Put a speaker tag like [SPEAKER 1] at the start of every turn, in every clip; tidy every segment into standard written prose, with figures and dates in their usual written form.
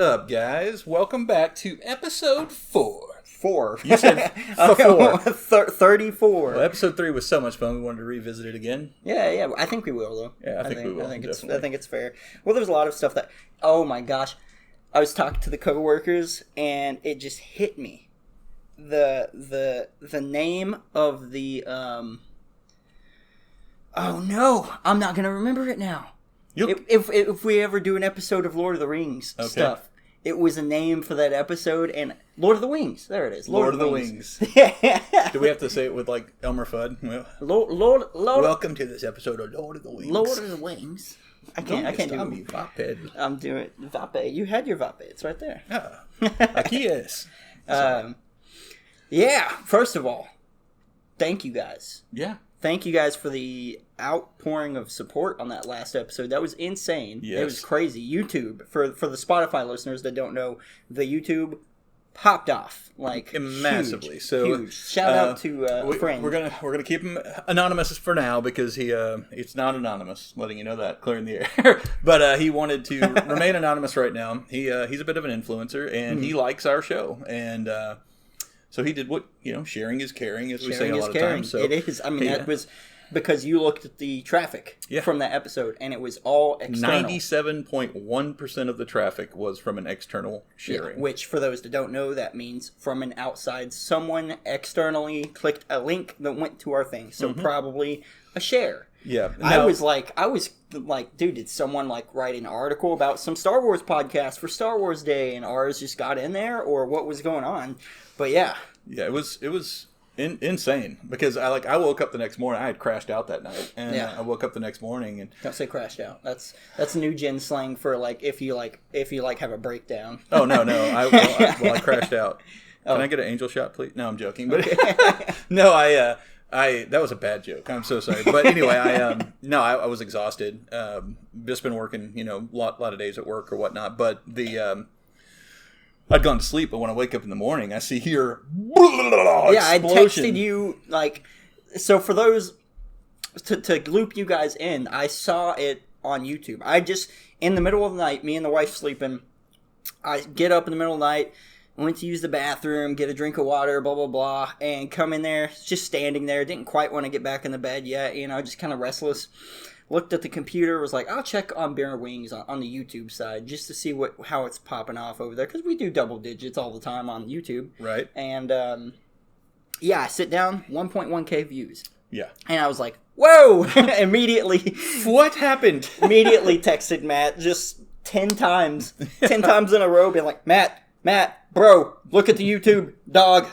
[SPEAKER 1] up, guys? Welcome back to episode 4.
[SPEAKER 2] 4.
[SPEAKER 1] You said 4.
[SPEAKER 2] 34.
[SPEAKER 1] Well, episode 3 was so much fun, we wanted to revisit it again.
[SPEAKER 2] Yeah. I think we will, though.
[SPEAKER 1] Yeah, I think we will.
[SPEAKER 2] I think it's fair. Well, there's a lot of stuff that... Oh, my gosh. I was talking to the coworkers, and it just hit me. The name of the... Oh, no. I'm not going to remember it now. If we ever do an episode of Lord of the Rings stuff, it was a name for that episode, and Lord of the Wings. There it is.
[SPEAKER 1] Lord of the Wings. Do we have to say it with like Elmer Fudd?
[SPEAKER 2] Lord.
[SPEAKER 1] Welcome to this episode of Lord of the Wings.
[SPEAKER 2] Lord of the Wings. I can't do
[SPEAKER 1] me, Vapid.
[SPEAKER 2] I'm doing Vape. You had your Vape. It's right there.
[SPEAKER 1] Aquí es.
[SPEAKER 2] Yeah. First of all, thank you guys.
[SPEAKER 1] Yeah.
[SPEAKER 2] Thank you guys for the outpouring of support on that last episode. That was insane.
[SPEAKER 1] Yes.
[SPEAKER 2] It was crazy. YouTube, for the Spotify listeners that don't know, the YouTube popped off like
[SPEAKER 1] massively.
[SPEAKER 2] Huge,
[SPEAKER 1] so
[SPEAKER 2] huge. Shout out to a friend.
[SPEAKER 1] We're gonna keep him anonymous for now because it's not anonymous. Letting you know that, clearing the air. But he wanted to remain anonymous right now. He's a bit of an influencer and he likes our show and. So he did what, sharing is caring, as we say a lot of times. So,
[SPEAKER 2] it is. I mean, that was because you looked at the traffic from that episode, and it was all external.
[SPEAKER 1] 97.1% of the traffic was from an external sharing.
[SPEAKER 2] Yeah, which, for those that don't know, that means from an outside. Someone externally clicked a link that went to our thing. So probably a share.
[SPEAKER 1] Yeah.
[SPEAKER 2] I was like, dude, did someone write an article about some Star Wars podcast for Star Wars Day, and ours just got in there, or what was going on? But yeah,
[SPEAKER 1] it was insane because I woke up the next morning. I had crashed out that night, and I woke up the next morning and
[SPEAKER 2] don't say crashed out. That's new gen slang for if you have a breakdown.
[SPEAKER 1] Oh no, I crashed out. Can I get an angel shot, please? No, I'm joking, but no, that was a bad joke. I'm so sorry. But anyway, I was exhausted. Just been working, lot of days at work or whatnot. But I'd gone to sleep, but when I wake up in the morning, I see here explosion.
[SPEAKER 2] I texted you so for those to loop you guys in, I saw it on YouTube. I just in the middle of the night, me and the wife sleeping. I get up in the middle of the night. Went to use the bathroom, get a drink of water, blah, blah, blah, and come in there, just standing there. Didn't quite want to get back in the bed yet, just kind of restless. Looked at the computer, was like, I'll check on Beer and Wings on the YouTube side just to see how it's popping off over there. Because we do double digits all the time on YouTube.
[SPEAKER 1] Right.
[SPEAKER 2] And, I sit down, 1.1K views.
[SPEAKER 1] Yeah.
[SPEAKER 2] And I was like, whoa! Immediately.
[SPEAKER 1] What happened?
[SPEAKER 2] Immediately texted Matt just 10 times. 10 times in a row, being like, Matt, bro, look at the YouTube, dog.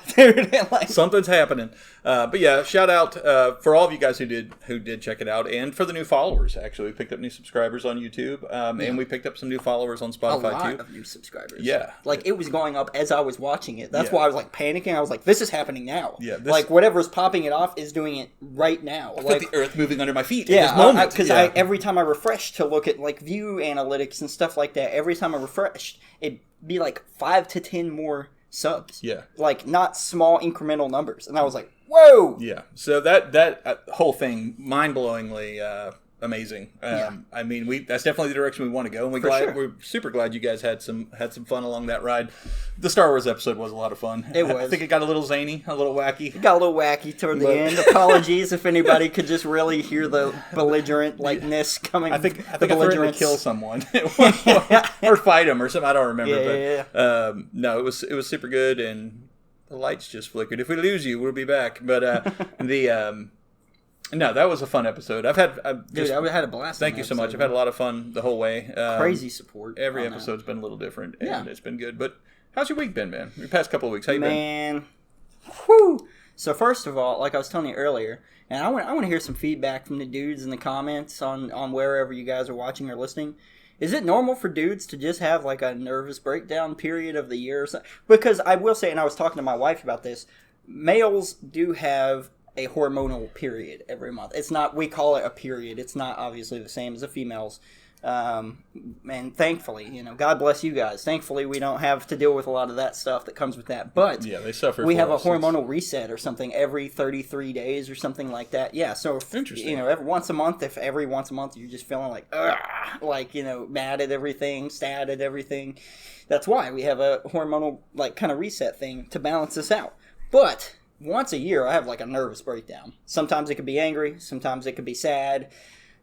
[SPEAKER 1] Something's happening. But yeah, shout out for all of you guys who did check it out, and for the new followers. Actually, we picked up new subscribers on YouTube, and we picked up some new followers on Spotify too.
[SPEAKER 2] A lot of new subscribers.
[SPEAKER 1] Yeah,
[SPEAKER 2] it was going up as I was watching it. That's why I was panicking. I was like, "This is happening now."
[SPEAKER 1] Yeah,
[SPEAKER 2] whatever's popping it off is doing it right now.
[SPEAKER 1] I felt the earth moving under my feet.
[SPEAKER 2] Yeah,
[SPEAKER 1] at this moment.
[SPEAKER 2] Because every time I refreshed to look at view analytics and stuff like that, every time I refreshed, it'd be 5 to 10 more subs.
[SPEAKER 1] Yeah,
[SPEAKER 2] not small incremental numbers, and I was like, whoa!
[SPEAKER 1] Yeah, so that whole thing, mind-blowingly amazing. I mean, that's definitely the direction we want to go, and we're super glad you guys had some fun along that ride. The Star Wars episode was a lot of fun.
[SPEAKER 2] It was.
[SPEAKER 1] I think it got a little zany, a little wacky.
[SPEAKER 2] It got a little wacky toward the end. Apologies if anybody could just really hear the belligerent-ness coming.
[SPEAKER 1] I think I threatened to kill someone or fight him or something. I don't remember. No, it was super good, and the lights just flickered. If we lose you, we'll be back. But no, that was a fun episode. I had
[SPEAKER 2] a blast.
[SPEAKER 1] Thank you so much. I've had a lot of fun the whole way.
[SPEAKER 2] Crazy support.
[SPEAKER 1] Every episode's been a little different, and it's been good. But how's your week been, man? Your past couple of weeks, how you been?
[SPEAKER 2] Man, whew. So first of all, like I was telling you earlier, and I want to hear some feedback from the dudes in the comments on wherever you guys are watching or listening. Is it normal for dudes to just have a nervous breakdown period of the year or something? Because I will say, and I was talking to my wife about this, males do have a hormonal period every month. It's not, we call it a period. It's not obviously the same as a female's. And thankfully, God bless you guys. Thankfully, we don't have to deal with a lot of that stuff that comes with that. But
[SPEAKER 1] yeah, they suffer.
[SPEAKER 2] We have a hormonal reset or something every 33 days or something like that. Yeah, so
[SPEAKER 1] interesting.
[SPEAKER 2] Every once a month you're just feeling like, mad at everything, sad at everything. That's why we have a hormonal kind of reset thing to balance this out. But once a year, I have a nervous breakdown. Sometimes it could be angry, sometimes it could be sad.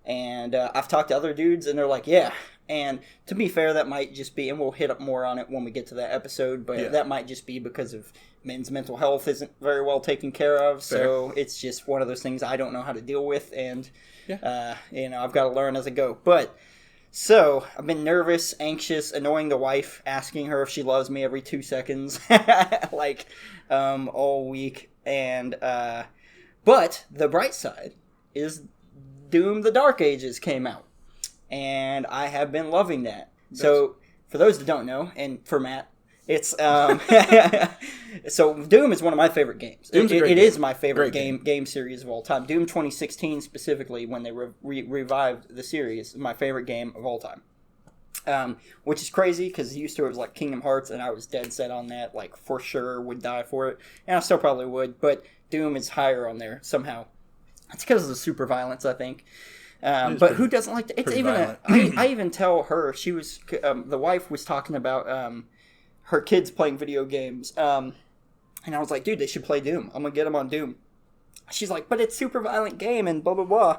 [SPEAKER 2] And I've talked to other dudes, and they're like, yeah. And to be fair, that might just be, and we'll hit up more on it when we get to that episode, but that might just be because of men's mental health isn't very well taken care of. Fair. So it's just one of those things I don't know how to deal with, and, I've got to learn as I go. But, so, I've been nervous, anxious, annoying the wife, asking her if she loves me every 2 seconds, all week. And, but the bright side is Doom the Dark Ages came out, and I have been loving that. So, for those that don't know, and for Matt, it's so Doom is one of my favorite games. It is my favorite game series of all time. Doom 2016 specifically, when they revived the series, is my favorite game of all time. Which is crazy because used to it was like Kingdom Hearts, and I was dead set on that, for sure would die for it, and I still probably would. But Doom is higher on there somehow. It's because of the super violence, I think. But who doesn't like that? It's even I even tell her, she was the wife was talking about her kids playing video games, and I was like, dude, they should play Doom. I'm gonna get them on Doom. She's like, but it's super violent game and blah blah blah,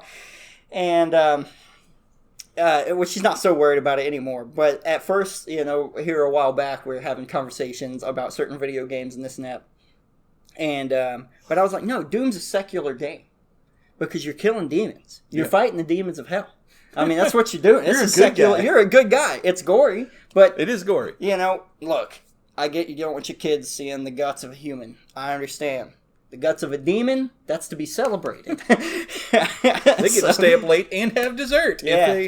[SPEAKER 2] and she's not so worried about it anymore. But at first, here a while back, we were having conversations about certain video games and this and that, and but I was like, no, Doom's a secular game. Because you're killing demons. You're fighting the demons of hell. I mean, that's what you're doing. You're a good guy. It's gory, but... It
[SPEAKER 1] is gory.
[SPEAKER 2] Look, I get you don't want your kids seeing the guts of a human. I understand. The guts of a demon, that's to be celebrated.
[SPEAKER 1] They get to stay up late and have dessert.
[SPEAKER 2] Yeah,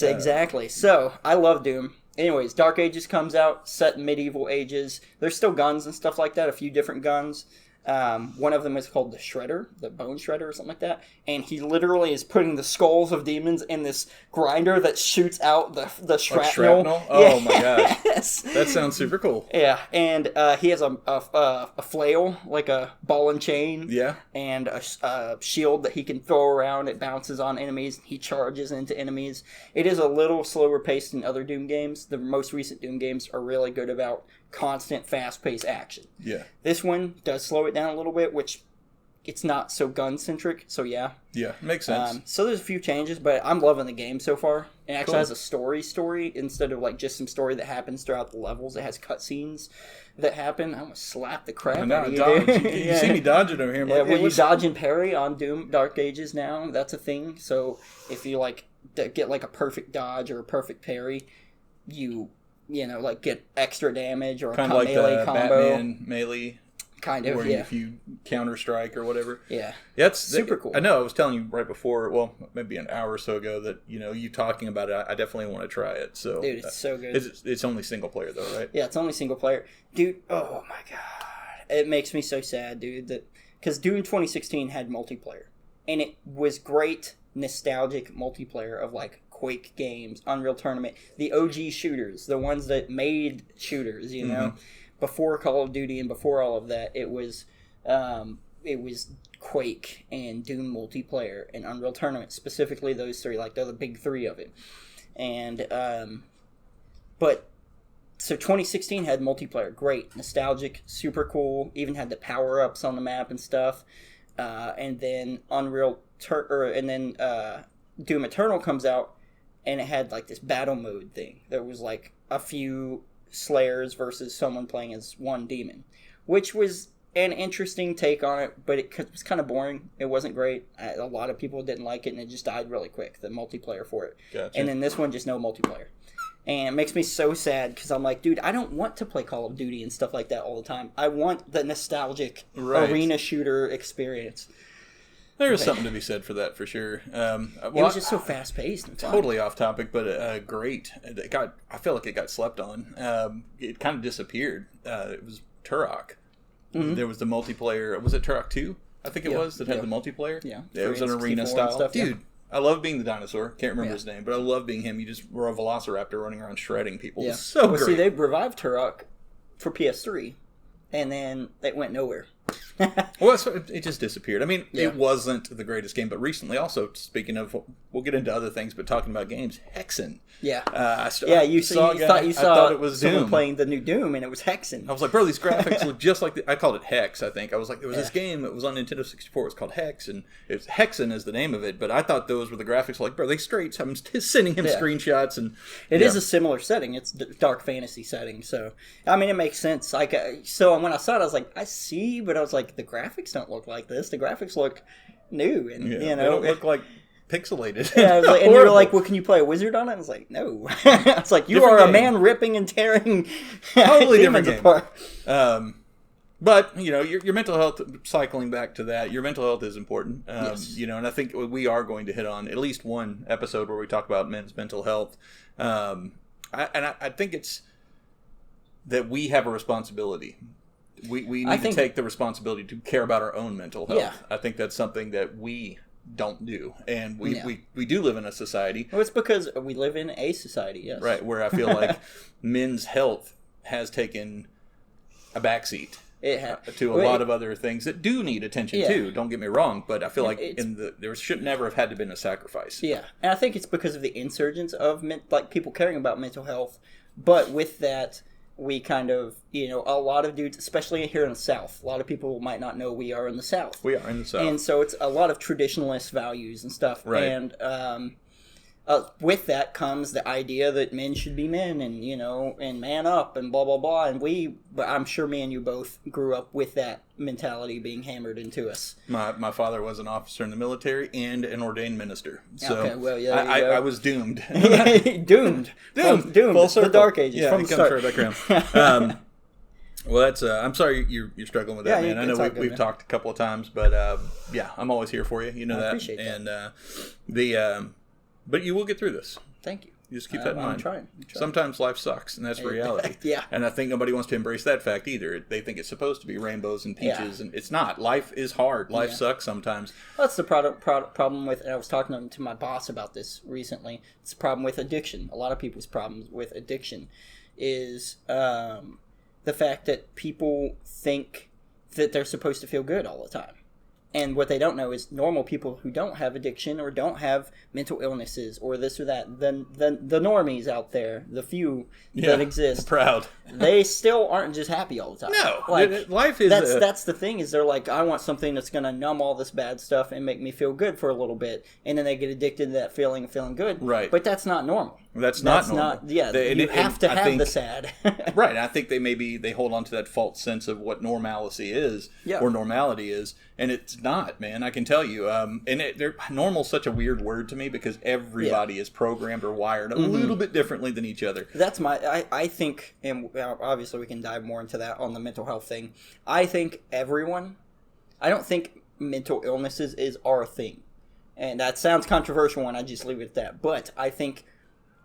[SPEAKER 2] exactly. So, I love Doom. Anyways, Dark Ages comes out, set in medieval ages. There's still guns and stuff like that, a few different guns. One of them is called the Shredder, the Bone Shredder or something like that, and he literally is putting the skulls of demons in this grinder that shoots out the shrapnel.
[SPEAKER 1] Shrapnel? Oh my gosh. Yes. That sounds super cool.
[SPEAKER 2] Yeah, and he has a flail, like a ball and chain, and a shield that he can throw around. It bounces on enemies. He charges into enemies. It is a little slower paced than other Doom games. The most recent Doom games are really good about constant, fast-paced action. Yeah. This one does slow it down a little bit, which it's not so gun-centric, so yeah.
[SPEAKER 1] Yeah, makes sense.
[SPEAKER 2] So there's a few changes, but I'm loving the game so far. It actually has a story instead of just some story that happens throughout the levels. It has cutscenes that happen. I'm going to slap the crap out of you, dude.
[SPEAKER 1] You see me dodging over here.
[SPEAKER 2] When you dodge and parry on Doom Dark Ages now, that's a thing. So if you get a perfect dodge or a perfect parry, you get extra damage or
[SPEAKER 1] kind of like
[SPEAKER 2] melee
[SPEAKER 1] the
[SPEAKER 2] combo.
[SPEAKER 1] Batman melee.
[SPEAKER 2] Kind of,
[SPEAKER 1] where if you counter strike or whatever.
[SPEAKER 2] Yeah.
[SPEAKER 1] That's
[SPEAKER 2] super cool.
[SPEAKER 1] I know, I was telling you right before, well, maybe an hour or so ago that, you talking about it, I definitely want to try it. So,
[SPEAKER 2] dude, it's so good.
[SPEAKER 1] It's only single player though, right?
[SPEAKER 2] Yeah, it's only single player. Dude, oh my god. It makes me so sad, dude, because Doom 2016 had multiplayer. And it was great, nostalgic multiplayer of Quake games, Unreal Tournament, the OG shooters, the ones that made shooters, Before Call of Duty and before all of that, it was Quake and Doom multiplayer and Unreal Tournament, specifically those three, they're the big three of it. And but so 2016 had multiplayer, great, nostalgic, super cool, even had the power ups on the map and stuff. And then Doom Eternal comes out, and it had this battle mode thing. There was a few slayers versus someone playing as one demon, which was an interesting take on it, but it was kind of boring. It wasn't great. A lot of people didn't like it, and it just died really quick, the multiplayer for it. Gotcha. And then this one, just no multiplayer. And it makes me so sad, because I'm like, dude, I don't want to play Call of Duty and stuff like that all the time. I want the nostalgic arena shooter experience.
[SPEAKER 1] There's something to be said for that, for sure.
[SPEAKER 2] It was just so fast-paced and fun.
[SPEAKER 1] Totally off topic, but great. I feel like it got slept on. It kind of disappeared. It was Turok. Mm-hmm. There was the multiplayer. Was it Turok 2? I think it was, that had the multiplayer.
[SPEAKER 2] Yeah.
[SPEAKER 1] It was an arena style.
[SPEAKER 2] Stuff,
[SPEAKER 1] dude, I love being the dinosaur. Can't remember his name, but I love being him. You just were a velociraptor running around shredding people. Yeah. So great.
[SPEAKER 2] See, they revived Turok for PS3, and then it went nowhere.
[SPEAKER 1] Well, it just disappeared. I mean, it wasn't the greatest game, but recently, also speaking of, we'll get into other things, but talking about games, Hexen.
[SPEAKER 2] Yeah,
[SPEAKER 1] you thought it was
[SPEAKER 2] someone
[SPEAKER 1] Doom.
[SPEAKER 2] Playing the new Doom, and it was Hexen.
[SPEAKER 1] I was like, bro, these graphics look just like I called it Hex. I think I was like, there was this game that was on Nintendo 64. It was called Hex, and it's Hexen is the name of it. But I thought those were the graphics. Like, bro, they straight. I'm sending him screenshots, and
[SPEAKER 2] it is a similar setting. It's dark fantasy setting, so I mean, it makes sense. Like, so when I saw it, I was like, I see, but I was like, the graphics don't look like this. The graphics look new, and
[SPEAKER 1] they don't look like pixelated.
[SPEAKER 2] Yeah, I was like, and you were like, well, can you play a wizard on it? I was like, no. It's like, you are a man ripping and tearing
[SPEAKER 1] totally different game.
[SPEAKER 2] Apart.
[SPEAKER 1] But, your mental health, cycling back to that, your mental health is important.
[SPEAKER 2] Yes.
[SPEAKER 1] And I think we are going to hit on at least one episode where we talk about men's mental health. I think it's that we have a responsibility. We need to take the responsibility to care about our own mental health.
[SPEAKER 2] Yeah.
[SPEAKER 1] I think that's something that we don't do, and we do live in a society.
[SPEAKER 2] Well, it's because we live in a society, yes,
[SPEAKER 1] right, where I feel like men's health has taken a backseat to a lot of other things that do need attention too. Don't get me wrong, but I feel like there should never have had to been a sacrifice.
[SPEAKER 2] Yeah, and I think it's because of the insurgence of people caring about mental health. But with that, we kind of, a lot of dudes, especially here in the South, a lot of people might not know we are in the South.
[SPEAKER 1] We are in the South.
[SPEAKER 2] And so it's a lot of traditionalist values and stuff.
[SPEAKER 1] Right.
[SPEAKER 2] And with that comes the idea that men should be men and, and man up and blah, blah, blah. And but I'm sure me and you both grew up with that mentality being hammered into us.
[SPEAKER 1] My father was an officer in the military and an ordained minister. So
[SPEAKER 2] okay, well,
[SPEAKER 1] I was doomed.
[SPEAKER 2] Doomed.
[SPEAKER 1] Full circle.
[SPEAKER 2] The Dark Ages.
[SPEAKER 1] Yeah,
[SPEAKER 2] from
[SPEAKER 1] it
[SPEAKER 2] the
[SPEAKER 1] comes
[SPEAKER 2] start.
[SPEAKER 1] right back around. Well, that's. I'm sorry you're struggling with that, man. I know we've talked a couple of times, but I'm always here for you. You know that.
[SPEAKER 2] I appreciate that.
[SPEAKER 1] And but you will get through this.
[SPEAKER 2] Thank you.
[SPEAKER 1] You just keep that in mind.
[SPEAKER 2] I'm trying.
[SPEAKER 1] Sometimes life sucks, and that's reality.
[SPEAKER 2] Yeah.
[SPEAKER 1] And I think nobody wants to embrace that fact either. They think it's supposed to be rainbows and peaches, and it's not. Life is hard. Life sucks sometimes.
[SPEAKER 2] That's the problem with, and I was talking to my boss about this recently, it's a problem with addiction. A lot of people's problems with addiction is the fact that people think that they're supposed to feel good all the time. And what they don't know is normal people who don't have addiction or don't have mental illnesses or this or that, the normies out there, the few that exist,
[SPEAKER 1] proud,
[SPEAKER 2] they still aren't just happy all the time.
[SPEAKER 1] No,
[SPEAKER 2] like,
[SPEAKER 1] life is
[SPEAKER 2] that's the thing is they're like, I want something that's going to numb all this bad stuff and make me feel good for a little bit, and then they get addicted to that feeling of feeling good.
[SPEAKER 1] Right,
[SPEAKER 2] but that's not normal.
[SPEAKER 1] That's not normal.
[SPEAKER 2] You have to have the sad.
[SPEAKER 1] Right. I think they hold on to that false sense of what normalcy is or normality is, and it's not, man. I can tell you. Normal's such a weird word to me because everybody is programmed or wired a little bit differently than each other.
[SPEAKER 2] That's I think, and obviously we can dive more into that on the mental health thing. I think I don't think mental illnesses is our thing. And that sounds controversial and I just leave it at that. But I think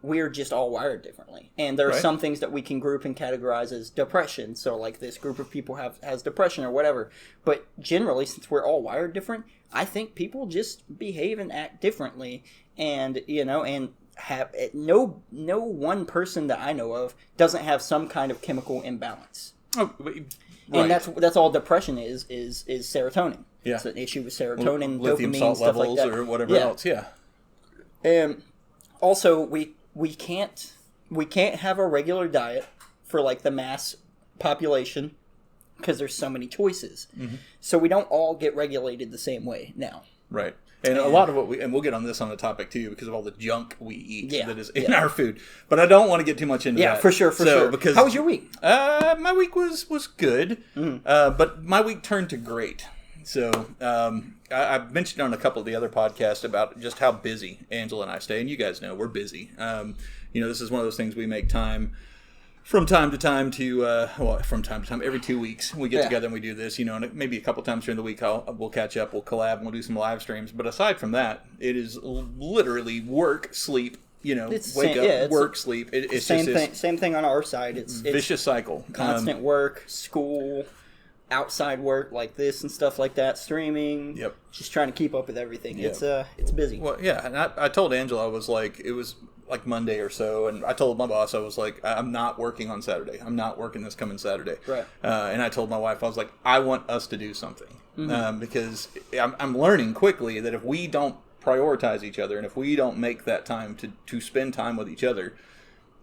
[SPEAKER 2] we're just all wired differently. And there are some things that we can group and categorize as depression. So like this group of people has depression or whatever. But generally, since we're all wired different, I think people just behave and act differently. And, and have no one person that I know of doesn't have some kind of chemical imbalance.
[SPEAKER 1] Oh, right.
[SPEAKER 2] And that's all depression is serotonin.
[SPEAKER 1] Yeah.
[SPEAKER 2] It's an issue with serotonin,
[SPEAKER 1] lithium
[SPEAKER 2] dopamine,
[SPEAKER 1] salt
[SPEAKER 2] stuff
[SPEAKER 1] levels
[SPEAKER 2] like that.
[SPEAKER 1] or whatever else. Yeah.
[SPEAKER 2] And also we can't have a regular diet for like the mass population because there's so many choices. Mm-hmm. So we don't all get regulated the same way now.
[SPEAKER 1] Right. And a lot of what we'll get on this on the topic too because of all the junk we eat that is in our food. But I don't want to get too much into that.
[SPEAKER 2] Yeah, for sure. Because how was your week?
[SPEAKER 1] My week was good, but my week turned to great. So I mentioned on a couple of the other podcasts about just how busy Angela and I stay, and you guys know we're busy. This is one of those things we make time from time to time every 2 weeks we get together and we do this, and maybe a couple times during the week we'll catch up, we'll collab, and we'll do some live streams. But aside from that, it is literally work, sleep, wake up, work, sleep. It's
[SPEAKER 2] same thing on our side. It's
[SPEAKER 1] vicious cycle.
[SPEAKER 2] Constant work, school. outside work like this and stuff like that, streaming.
[SPEAKER 1] Yep.
[SPEAKER 2] Just trying to keep up with everything.
[SPEAKER 1] Yep.
[SPEAKER 2] It's busy.
[SPEAKER 1] Well, yeah, and I told Angela, I was like, it was like Monday or so, and I told my boss, I was like, I'm not working on Saturday. I'm not working this coming Saturday.
[SPEAKER 2] Right.
[SPEAKER 1] And I told my wife, I was like, I want us to do something. Because I'm learning quickly that if we don't prioritize each other and if we don't make that time to spend time with each other,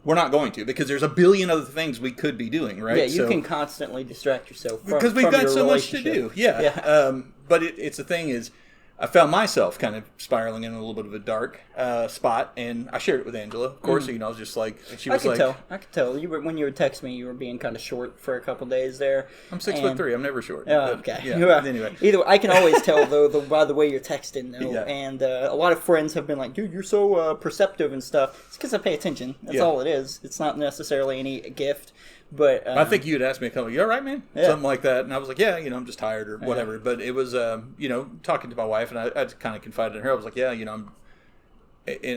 [SPEAKER 1] we're not going to, because there's a billion other things we could be doing, right?
[SPEAKER 2] Yeah, you can constantly distract yourself
[SPEAKER 1] because we've got so much to do. Yeah. But it's the thing is, I found myself kind of spiraling in a little bit of a dark spot, and I shared it with Angela. Of course, I was just like, she was like,
[SPEAKER 2] I could tell. When you would text me, you were being kind of short for a couple days there.
[SPEAKER 1] I'm 6'3". I'm never short.
[SPEAKER 2] Oh, okay.
[SPEAKER 1] Yeah. Anyway,
[SPEAKER 2] either way, I can always tell though by the way you're texting though,
[SPEAKER 1] Yeah.
[SPEAKER 2] and a lot of friends have been like, "Dude, you're so perceptive and stuff." It's because I pay attention. That's all it is. It's not necessarily any gift. But
[SPEAKER 1] I think you had asked me a couple, you all right, man?
[SPEAKER 2] Yeah.
[SPEAKER 1] Something like that. And I was like, yeah, I'm just tired or whatever. Yeah. But it was, talking to my wife, and I kind of confided in her. I was like, yeah, and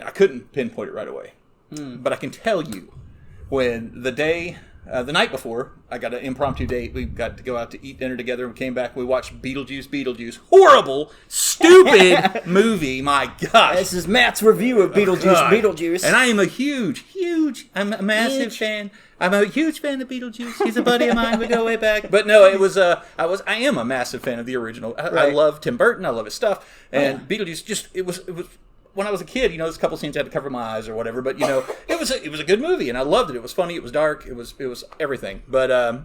[SPEAKER 1] I couldn't pinpoint it right away. But I can tell you when the night before, I got an impromptu date. We got to go out to eat dinner together. We came back. We watched Beetlejuice. Horrible, stupid movie. My gosh.
[SPEAKER 2] This is Matt's review of Beetlejuice.
[SPEAKER 1] And I am I'm a massive fan. I'm a huge fan of Beetlejuice. He's a buddy of mine. We go way back. But no, I am a massive fan of the original. I love Tim Burton. I love his stuff. And Beetlejuice it was when I was a kid, there's a couple scenes I had to cover my eyes or whatever, but it was a good movie and I loved it. It was funny, it was dark, it was everything. But I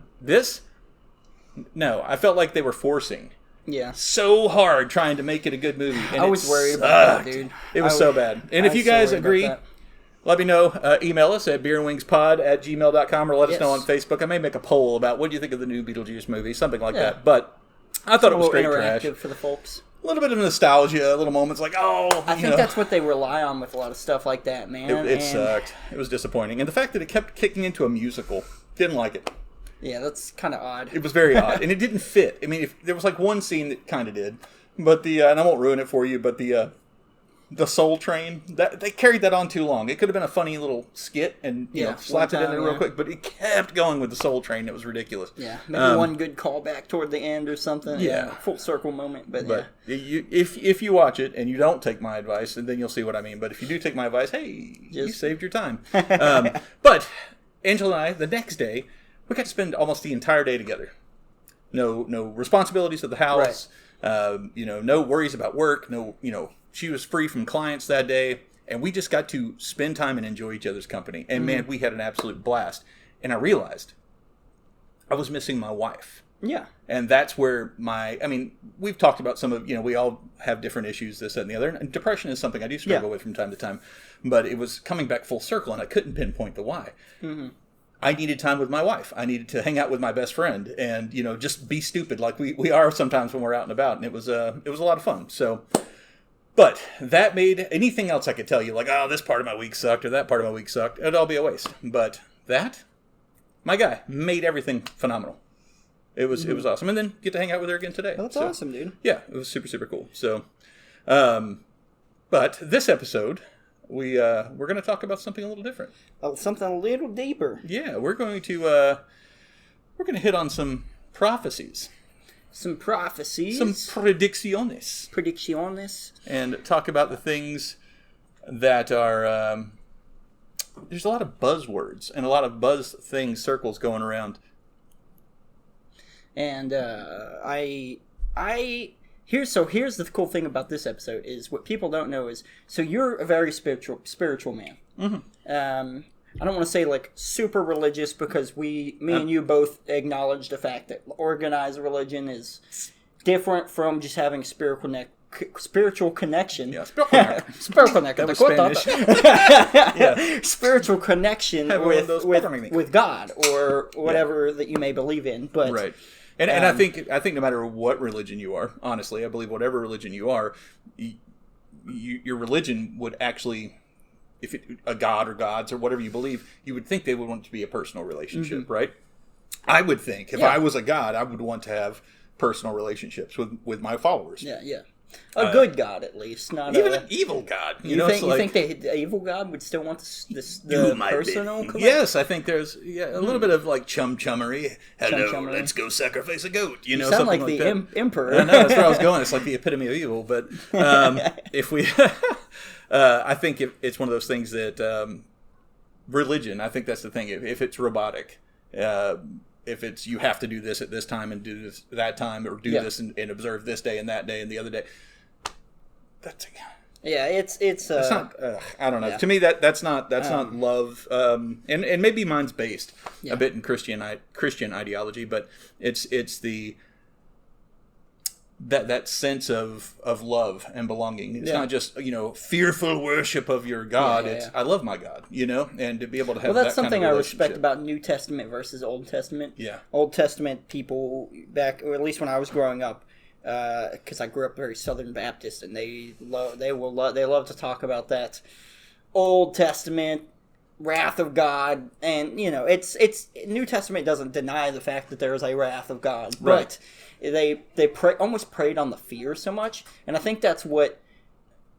[SPEAKER 1] felt like they were forcing so hard trying to make it a good movie. And
[SPEAKER 2] I was worried about that, dude.
[SPEAKER 1] It was so bad. And if you guys agree, let me know. Email us at beerandwingspod@gmail.com or let us know on Facebook. I may make a poll about what do you think of the new Beetlejuice movie, something like that. But I thought it was straight trash.
[SPEAKER 2] For the folks.
[SPEAKER 1] A little bit of nostalgia, little moments like, I
[SPEAKER 2] think that's what they rely on with a lot of stuff like that, man.
[SPEAKER 1] It sucked. It was disappointing. And the fact that it kept kicking into a musical, didn't like it.
[SPEAKER 2] Yeah, that's kind of odd.
[SPEAKER 1] It was very odd. And it didn't fit. I mean, if there was like one scene that kind of did. But and I won't ruin it for you, but the Soul Train, they carried that on too long. It could have been a funny little skit and slapped it in there real quick, but it kept going with the Soul Train. It was ridiculous.
[SPEAKER 2] Yeah, maybe one good callback toward the end or something.
[SPEAKER 1] Yeah,
[SPEAKER 2] full circle moment. But
[SPEAKER 1] if you watch it and you don't take my advice, then you'll see what I mean. But if you do take my advice, hey, you saved your time. But Angela and I, the next day, we got to spend almost the entire day together. No responsibilities of the house. Right. No worries about work. She was free from clients that day, and we just got to spend time and enjoy each other's company. And man, we had an absolute blast. And I realized I was missing my wife.
[SPEAKER 2] Yeah.
[SPEAKER 1] And that's where we've talked about some of, we all have different issues, this, that, and the other. And depression is something I do struggle with from time to time. But it was coming back full circle, and I couldn't pinpoint the why. Mm-hmm. I needed time with my wife. I needed to hang out with my best friend and, just be stupid like we are sometimes when we're out and about. And it was a lot of fun. So... But that made anything else I could tell you, like, this part of my week sucked or that part of my week sucked, it'd all be a waste. But my guy, made everything phenomenal. It was awesome. And then get to hang out with her again today.
[SPEAKER 2] That's awesome, dude.
[SPEAKER 1] Yeah, it was super, super cool. So, but this episode, we're going to talk about something a little different.
[SPEAKER 2] Something a little deeper.
[SPEAKER 1] Yeah, we're going to hit on some prophecies.
[SPEAKER 2] Some prophecies.
[SPEAKER 1] Some predicciones. And talk about the things that are... there's a lot of buzzwords and a lot of buzz things, circles going around.
[SPEAKER 2] And here's the cool thing about this episode is what people don't know is, so you're a very spiritual man. Mm-hmm. I don't want to say like super religious because me and you both acknowledge the fact that organized religion is different from just having spiritual connection. Yeah, spiritual connection.
[SPEAKER 1] That was Spanish.
[SPEAKER 2] Yeah. Spiritual connection with God or whatever that you may believe in. But
[SPEAKER 1] right. And I think no matter what religion you are, honestly, I believe whatever religion you are, your religion would actually... If a god or gods or whatever you believe, you would think they would want it to be a personal relationship, right? I would think if I was a god, I would want to have personal relationships with my followers.
[SPEAKER 2] Yeah. A good God, at least, not
[SPEAKER 1] even an evil God.
[SPEAKER 2] You think the evil God would still want the personal connection?
[SPEAKER 1] Yes, I think there's a little bit of like chummery. Hello, let's go sacrifice a goat.
[SPEAKER 2] You sound like the emperor.
[SPEAKER 1] I know, that's where I was going. It's like the epitome of evil. But if we, I think it's one of those things that religion. I think that's the thing. If it's robotic. If it's you have to do this at this time and do this that time, or do this and observe this day and that day and the other day, it's
[SPEAKER 2] not.
[SPEAKER 1] I don't know. Yeah. To me, that's not love. And maybe mine's based a bit in Christian ideology, but it's the that sense of love and belonging. It's not just fearful worship of your God. It's I love my God, and to be able to have.
[SPEAKER 2] Well, that's
[SPEAKER 1] that
[SPEAKER 2] something
[SPEAKER 1] kind of
[SPEAKER 2] I respect about New Testament versus Old Testament.
[SPEAKER 1] Yeah,
[SPEAKER 2] Old Testament people back, or at least when I was growing up, because I grew up very Southern Baptist, and they love to talk about that Old Testament wrath of God, and it's New Testament doesn't deny the fact that there is a wrath of God,
[SPEAKER 1] right.
[SPEAKER 2] But they almost preyed on the fear so much, and I think that's what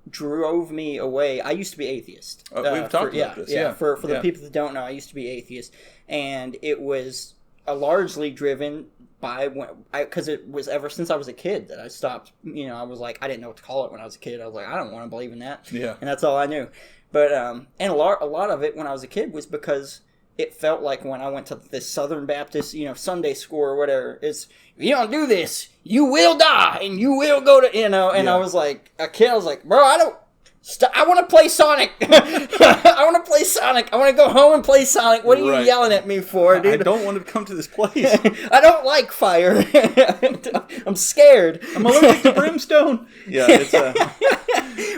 [SPEAKER 2] drove me away. I used to be atheist.
[SPEAKER 1] We've talked about this. Yeah,
[SPEAKER 2] for the people that don't know, I used to be atheist, and it was largely driven by because it was ever since I was a kid that I stopped. I was like, I didn't know what to call it when I was a kid. I was like, I don't want to believe in that.
[SPEAKER 1] Yeah,
[SPEAKER 2] and that's all I knew. But and a lot of it when I was a kid was because it felt like when I went to this Southern Baptist, Sunday school or whatever, it's, if you don't do this, you will die, and you will go to, and I was like, a kid, I was like, bro, I want to play Sonic. I want to play Sonic. I want to go home and play Sonic. What are you yelling at me for, dude?
[SPEAKER 1] I don't want to come to this place.
[SPEAKER 2] I don't like fire. I'm scared.
[SPEAKER 1] I'm allergic to brimstone. Yeah, it's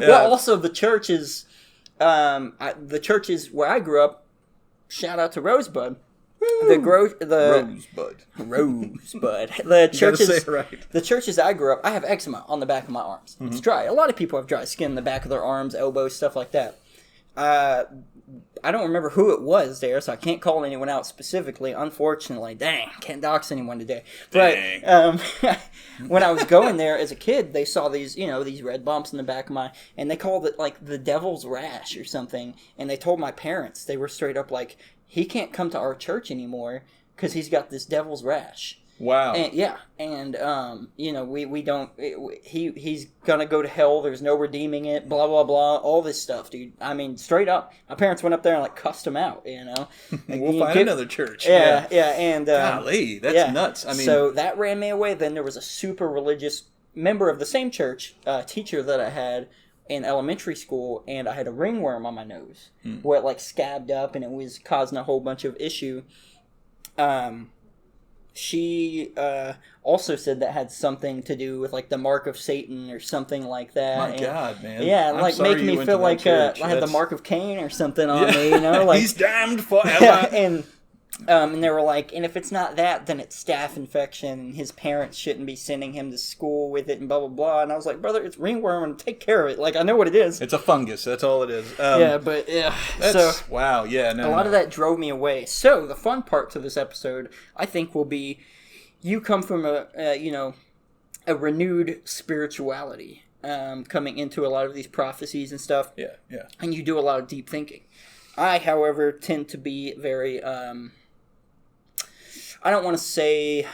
[SPEAKER 2] Well, also, the churches where I grew up, shout out to Rosebud. Rosebud. The churches, the churches I grew up, I have eczema on the back of my arms. Mm-hmm. It's dry. A lot of people have dry skin in the back of their arms, elbows, stuff like that. I don't remember who it was there, so I can't call anyone out specifically, unfortunately. Dang, can't dox anyone today. But when I was going there as a kid, they saw these, these red bumps in the back of and they called it like the devil's rash or something. And they told my parents, they were straight up like, he can't come to our church anymore because he's got this devil's rash.
[SPEAKER 1] Wow.
[SPEAKER 2] And, we don't. He's gonna go to hell. There's no redeeming it. Blah blah blah. All this stuff, dude. I mean, straight up. My parents went up there and like cussed him out.
[SPEAKER 1] We'll find another church.
[SPEAKER 2] Yeah. And
[SPEAKER 1] golly, that's nuts. I mean,
[SPEAKER 2] so that ran me away. Then there was a super religious member of the same church, teacher that I had in elementary school, and I had a ringworm on my nose where it like scabbed up and it was causing a whole bunch of issue. She also said that had something to do with like the mark of Satan or something like that.
[SPEAKER 1] My God, man!
[SPEAKER 2] Yeah,
[SPEAKER 1] I'm
[SPEAKER 2] like making me feel like I had the mark of Cain or something on me. Like
[SPEAKER 1] he's damned forever.
[SPEAKER 2] And they were like, and if it's not that, then it's staph infection, and his parents shouldn't be sending him to school with it, and blah blah blah. And I was like, brother, it's ringworm, and take care of it. Like I know what it is.
[SPEAKER 1] It's a fungus. That's all it is.
[SPEAKER 2] So
[SPEAKER 1] wow, yeah,
[SPEAKER 2] a lot of that drove me away. So the fun part to this episode, I think, will be you come from a renewed spirituality, coming into a lot of these prophecies and stuff.
[SPEAKER 1] Yeah.
[SPEAKER 2] And you do a lot of deep thinking. I, however, tend to be very, I don't want to say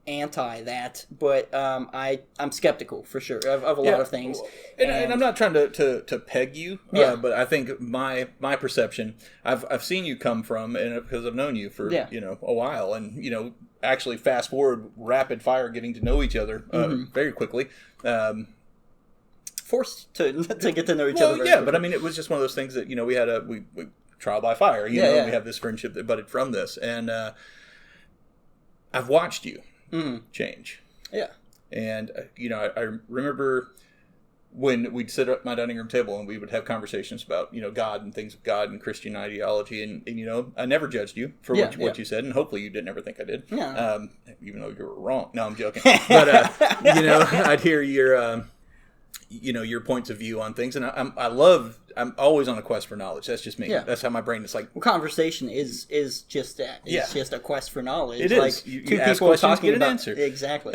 [SPEAKER 2] anti that, but I'm skeptical for sure of a lot of things.
[SPEAKER 1] And I'm not trying to peg you, but I think my perception, I've seen you come from, and because I've known you for a while, and actually fast forward rapid fire getting to know each other very quickly.
[SPEAKER 2] Forced to get to know each other.
[SPEAKER 1] Yeah, but I mean, it was just one of those things that we had we trial by fire. We have this friendship that budded from this, and I've watched you change.
[SPEAKER 2] Yeah,
[SPEAKER 1] and I remember when we'd sit at my dining room table and we would have conversations about God and things of God and Christian ideology, and I never judged you for what you said, and hopefully you didn't ever think I did.
[SPEAKER 2] Yeah.
[SPEAKER 1] Even though you were wrong. No, I'm joking. But I'd hear your points of view on things, and I'm always on a quest for knowledge. That's just me.
[SPEAKER 2] Yeah.
[SPEAKER 1] That's how my brain is like.
[SPEAKER 2] Well, conversation is just that. It's just a quest for knowledge.
[SPEAKER 1] It
[SPEAKER 2] like,
[SPEAKER 1] is.
[SPEAKER 2] two
[SPEAKER 1] You ask
[SPEAKER 2] people
[SPEAKER 1] questions,
[SPEAKER 2] talking
[SPEAKER 1] get an
[SPEAKER 2] about
[SPEAKER 1] answer.
[SPEAKER 2] Exactly.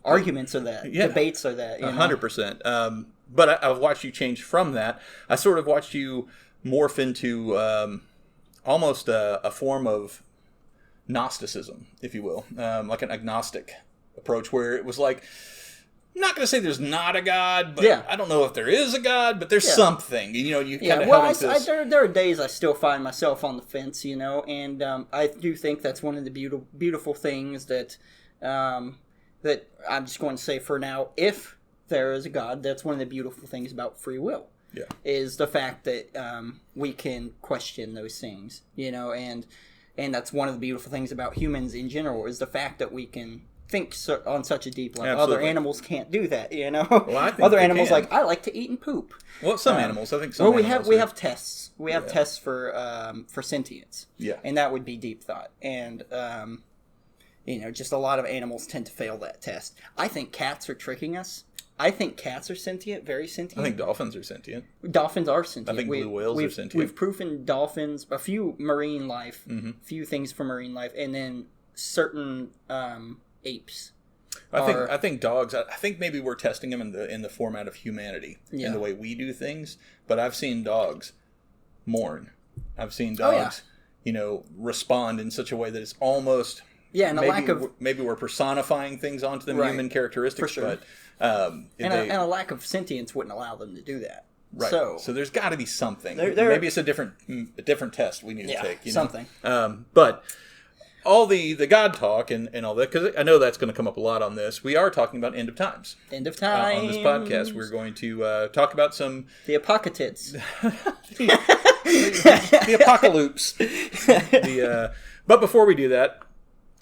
[SPEAKER 2] Arguments are that.
[SPEAKER 1] Yeah.
[SPEAKER 2] Debates are that.
[SPEAKER 1] 100%. But I've watched you change from that. I sort of watched you morph into almost a form of Gnosticism, if you will, like an agnostic approach, where it was like, I'm not going to say there's not a God, but I don't know if there is a God, but there's something. You kind of
[SPEAKER 2] there are days I still find myself on the fence, and I do think that's one of the beautiful things that that I'm just going to say for now. If there is a God, that's one of the beautiful things about free will.
[SPEAKER 1] Yeah, is
[SPEAKER 2] the fact that we can question those things, and that's one of the beautiful things about humans in general is the fact that we can think on such a deep level.
[SPEAKER 1] Absolutely.
[SPEAKER 2] Other animals can't do that,
[SPEAKER 1] Well, I think
[SPEAKER 2] other animals
[SPEAKER 1] can.
[SPEAKER 2] like I like to eat and poop.
[SPEAKER 1] Well, some animals. I think some.
[SPEAKER 2] Well,
[SPEAKER 1] animals
[SPEAKER 2] we have tests. We have tests for sentience.
[SPEAKER 1] Yeah,
[SPEAKER 2] and that would be deep thought. And just a lot of animals tend to fail that test. I think cats are tricking us. I think cats are sentient, very sentient.
[SPEAKER 1] I think dolphins are sentient.
[SPEAKER 2] Dolphins are sentient.
[SPEAKER 1] I think blue whales are sentient.
[SPEAKER 2] We've proven dolphins, a few marine life, few things for marine life, and then certain apes.
[SPEAKER 1] I think dogs. I think maybe we're testing them in the format of humanity, in the way we do things. But I've seen dogs mourn. I've seen dogs, respond in such a way that it's almost maybe we're personifying things onto them, human characteristics,
[SPEAKER 2] for sure.
[SPEAKER 1] But
[SPEAKER 2] and a lack of sentience wouldn't allow them to do that.
[SPEAKER 1] Right. So there's got to be something. Maybe it's a different test we need to take.
[SPEAKER 2] Something.
[SPEAKER 1] But all the God talk and all that, because I know that's going to come up a lot on this. We are talking about end of times.
[SPEAKER 2] End of time.
[SPEAKER 1] On this podcast, we're going to talk about some
[SPEAKER 2] the apocalypse.
[SPEAKER 1] the apocalypse. But before we do that,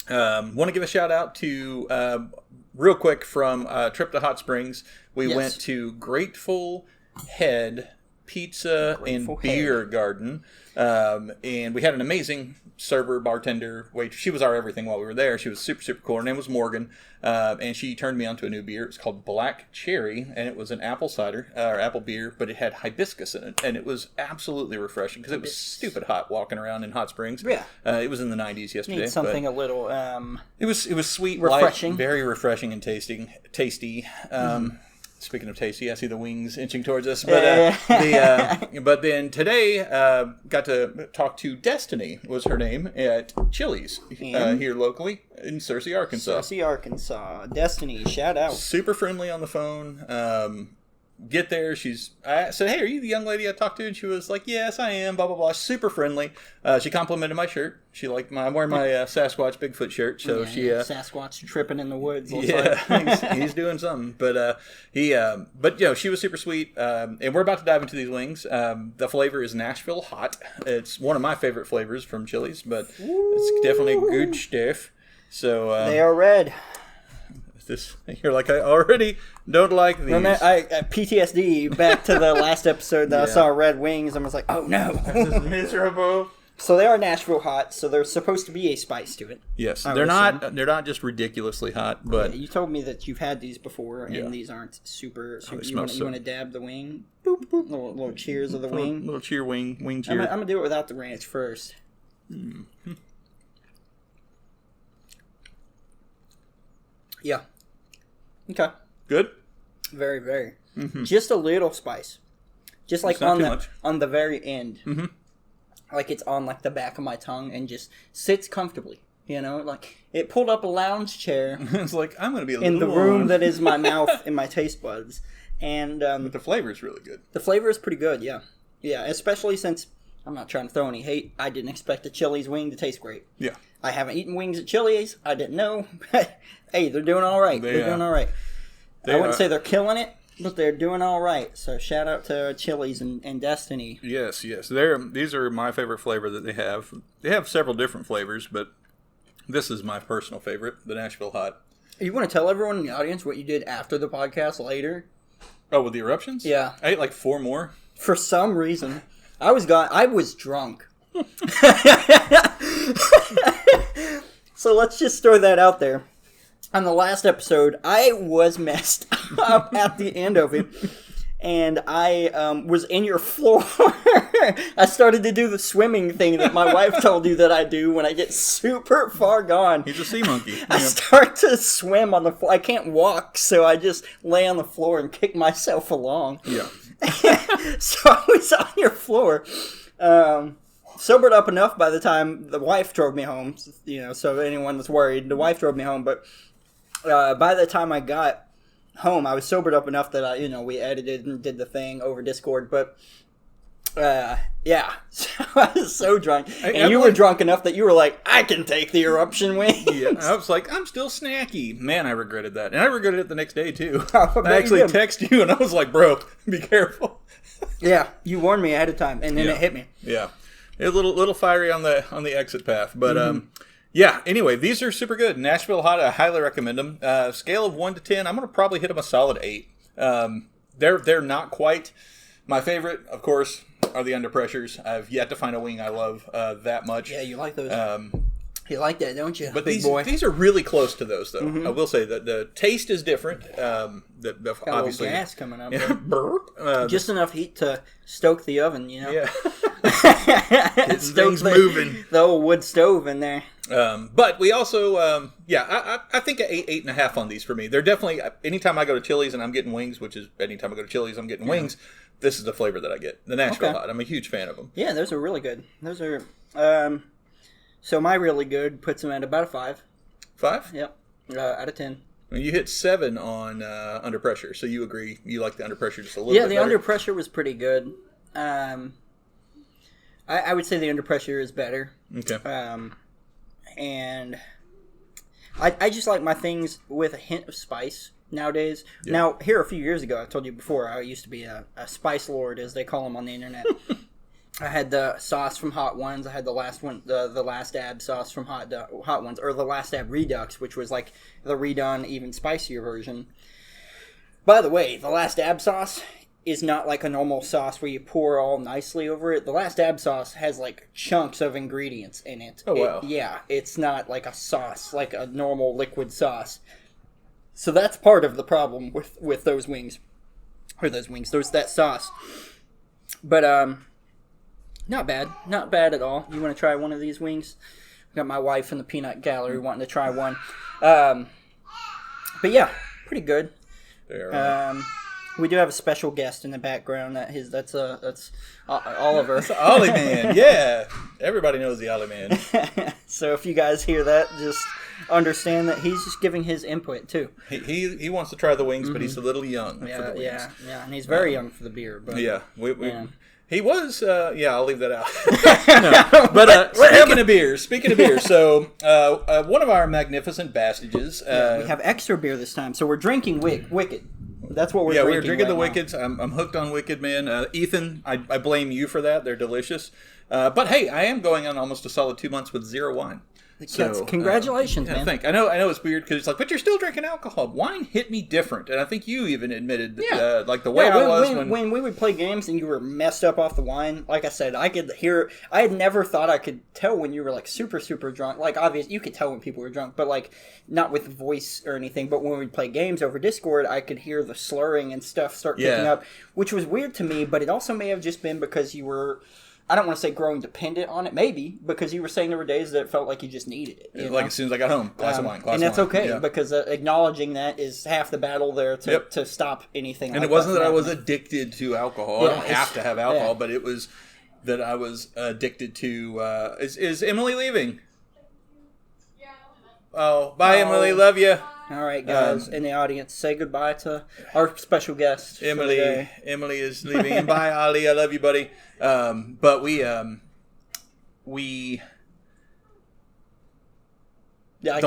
[SPEAKER 1] want to give a shout out to real quick from trip to Hot Springs. We went to Grateful Head Pizza and Beer Garden, and we had an amazing server, bartender, waitress. She was our everything while we were there. She was super, super cool. Her name was Morgan, and she turned me onto a new beer. It's called Black Cherry, and it was an apple cider, or apple beer, but it had hibiscus in it, and it was absolutely refreshing because it was stupid hot walking around in Hot Springs.
[SPEAKER 2] Yeah.
[SPEAKER 1] It was in the 90s yesterday.
[SPEAKER 2] Need something a little...
[SPEAKER 1] It was sweet,
[SPEAKER 2] refreshing.
[SPEAKER 1] Light, very refreshing and tasty. Speaking of tasty, I see the wings inching towards us. But but then today, got to talk to Destiny, was her name, at Chili's here locally in Searcy, Arkansas.
[SPEAKER 2] Searcy, Arkansas. Destiny, shout out.
[SPEAKER 1] Super friendly on the phone. Get there, I said, hey, are you the young lady I talked to? And she was like, yes, I am, blah, blah, blah. Super friendly. She complimented my shirt. She liked I'm wearing my Sasquatch Bigfoot shirt. So
[SPEAKER 2] Sasquatch tripping in the woods.
[SPEAKER 1] He's doing something. But she was super sweet. And we're about to dive into these wings. The flavor is Nashville Hot. It's one of my favorite flavors from Chili's, but it's definitely good stuff. So
[SPEAKER 2] they are red.
[SPEAKER 1] You're like, I already don't like these.
[SPEAKER 2] Remember, PTSD back to the last episode that I saw red wings and was like, oh no.
[SPEAKER 1] This is miserable.
[SPEAKER 2] So they are Nashville hot, so there's supposed to be a spice to it.
[SPEAKER 1] Yes, they're not just ridiculously hot, but
[SPEAKER 2] you told me that you've had these before, and these aren't super. You want to dab the wing?
[SPEAKER 1] Boop, boop.
[SPEAKER 2] Little cheers of the wing.
[SPEAKER 1] Little cheer wing cheer.
[SPEAKER 2] I'm gonna do it without the ranch first.
[SPEAKER 1] Mm-hmm.
[SPEAKER 2] Yeah. Okay.
[SPEAKER 1] Good.
[SPEAKER 2] Very, very. Mm-hmm. Just a little spice, just like on the very end.
[SPEAKER 1] Mm-hmm.
[SPEAKER 2] Like it's on like the back of my tongue and just sits comfortably. Like it pulled up a lounge chair.
[SPEAKER 1] It's like I'm going to be
[SPEAKER 2] in the room that is my mouth and my taste buds. And
[SPEAKER 1] but the flavor is really good.
[SPEAKER 2] The flavor is pretty good. Yeah. Especially since I'm not trying to throw any hate. I didn't expect a Chili's wing to taste great.
[SPEAKER 1] Yeah.
[SPEAKER 2] I haven't eaten wings at Chili's. I didn't know. Hey, they're doing all right. They're doing all right. I wouldn't say they're killing it, but they're doing all right. So shout out to Chili's and Destiny.
[SPEAKER 1] Yes. These are my favorite flavor that they have. They have several different flavors, but this is my personal favorite, the Nashville Hot.
[SPEAKER 2] You want to tell everyone in the audience what you did after the podcast later?
[SPEAKER 1] Oh, with the eruptions?
[SPEAKER 2] Yeah.
[SPEAKER 1] I ate like 4 more.
[SPEAKER 2] For some reason. I was drunk. So let's just throw that out there. on the last episode, I was messed up at the end of it. And I was in your floor. I started to do the swimming thing that my wife told you that I do when I get super far gone.
[SPEAKER 1] He's a sea monkey.
[SPEAKER 2] I start to swim on the floor. I can't walk, so I just lay on the floor and kick myself along.
[SPEAKER 1] Yeah.
[SPEAKER 2] So I was on your floor. Sobered up enough by the time the wife drove me home. So anyone that's worried, the wife drove me home. But by the time I got home, I was sobered up enough that we edited and did the thing over Discord, but yeah, so I was so drunk, and you were drunk enough that you were like, I can take the eruption wings.
[SPEAKER 1] Yeah, I was like, I'm still snacky. Man, I regretted that, and I regretted it the next day too. I actually texted you, and I was like, bro, be careful.
[SPEAKER 2] Yeah, you warned me ahead of time, and then it hit me.
[SPEAKER 1] Yeah, it was a little fiery on the exit path, but yeah, anyway, these are super good. Nashville Hot, I highly recommend them. Scale of 1 to 10, I'm going to probably hit them a solid 8. They're not quite my favorite, of course, are the Under Pressures. I've yet to find a wing I love that much.
[SPEAKER 2] Yeah, you like those. You like that, don't you?
[SPEAKER 1] But these are really close to those, though. I will say that the taste is different.
[SPEAKER 2] Got
[SPEAKER 1] obviously,
[SPEAKER 2] a little gas coming up.
[SPEAKER 1] Yeah, burp.
[SPEAKER 2] Just enough heat to stoke the oven,
[SPEAKER 1] Yeah.
[SPEAKER 2] Stoke
[SPEAKER 1] moving.
[SPEAKER 2] The old wood stove in there.
[SPEAKER 1] But we also, I think an 8.5 on these for me. They're definitely, anytime I go to Chili's and I'm getting wings, which is anytime I go to Chili's, I'm getting wings, this is the flavor that I get. The Nashville Hot. I'm a huge fan of them.
[SPEAKER 2] Yeah, those are really good. Those are, so my really good puts them at about a 5.
[SPEAKER 1] 5?
[SPEAKER 2] Yep. Out of 10.
[SPEAKER 1] Well, you hit 7 on Under Pressure, so you agree. You like the Under Pressure just a little bit better.
[SPEAKER 2] Yeah, the Under Pressure was pretty good. I would say the Under Pressure is better.
[SPEAKER 1] Okay.
[SPEAKER 2] And I just like my things with a hint of spice nowadays. Yeah. Now, here a few years ago, I told you before, I used to be a spice lord, as they call them on the internet. I had the sauce from Hot Ones. I had the last one, the Last Dab sauce from Hot Ones, or the Last Dab Redux, which was like the redone, even spicier version. By the way, the Last Dab sauce is not like a normal sauce where you pour all nicely over it. The Last Dab sauce has like chunks of ingredients in it.
[SPEAKER 1] Oh, wow.
[SPEAKER 2] It's not like a sauce, like a normal liquid sauce. So that's part of the problem with those wings. Or that sauce. But, not bad. Not bad at all. You want to try one of these wings? I've got my wife in the peanut gallery wanting to try one. But yeah, pretty good. We do have a special guest in the background. That's Oliver.
[SPEAKER 1] That's the Ollie Man. Yeah, everybody knows the Ollie Man.
[SPEAKER 2] So if you guys hear that, just understand that he's just giving his input too.
[SPEAKER 1] He wants to try the wings, but he's a little young for the wings.
[SPEAKER 2] Yeah, and he's very young for the beer. But
[SPEAKER 1] yeah, he was. I'll leave that out. No. But speaking of beer, so one of our magnificent bastages.
[SPEAKER 2] We have extra beer this time, so we're drinking Wicked. That's what we're drinking.
[SPEAKER 1] Yeah, we're drinking
[SPEAKER 2] right
[SPEAKER 1] the Wickeds. I'm hooked on Wicked, man. Ethan, I blame you for that. They're delicious. But hey, I am going on almost a solid 2 months with zero wine.
[SPEAKER 2] So, congratulations, man.
[SPEAKER 1] Thanks. I know it's weird because it's like, but you're still drinking alcohol. Wine hit me different, and I think you even admitted that, like the way I was
[SPEAKER 2] when we would play games and you were messed up off the wine. Like I said, I could hear. I had never thought I could tell when you were like super super drunk. Like obviously you could tell when people were drunk, but like not with voice or anything. But when we'd play games over Discord, I could hear the slurring and stuff start picking up, which was weird to me. But it also may have just been because you were. I don't want to say growing dependent on it, maybe, because you were saying there were days that it felt like you just needed it.
[SPEAKER 1] Like as soon as I got home, glass of wine.
[SPEAKER 2] And that's okay, because acknowledging that is half the battle there to stop anything
[SPEAKER 1] and it wasn't that I was addicted to alcohol. I don't have to have alcohol, but it was that I was addicted to... Is Emily leaving? Yeah. Oh, bye, Emily. Love you.
[SPEAKER 2] All right, guys in the audience, say goodbye to our special guest.
[SPEAKER 1] Emily. Emily is leaving. And bye, Ollie. I love you, buddy. But we.
[SPEAKER 2] Yeah, I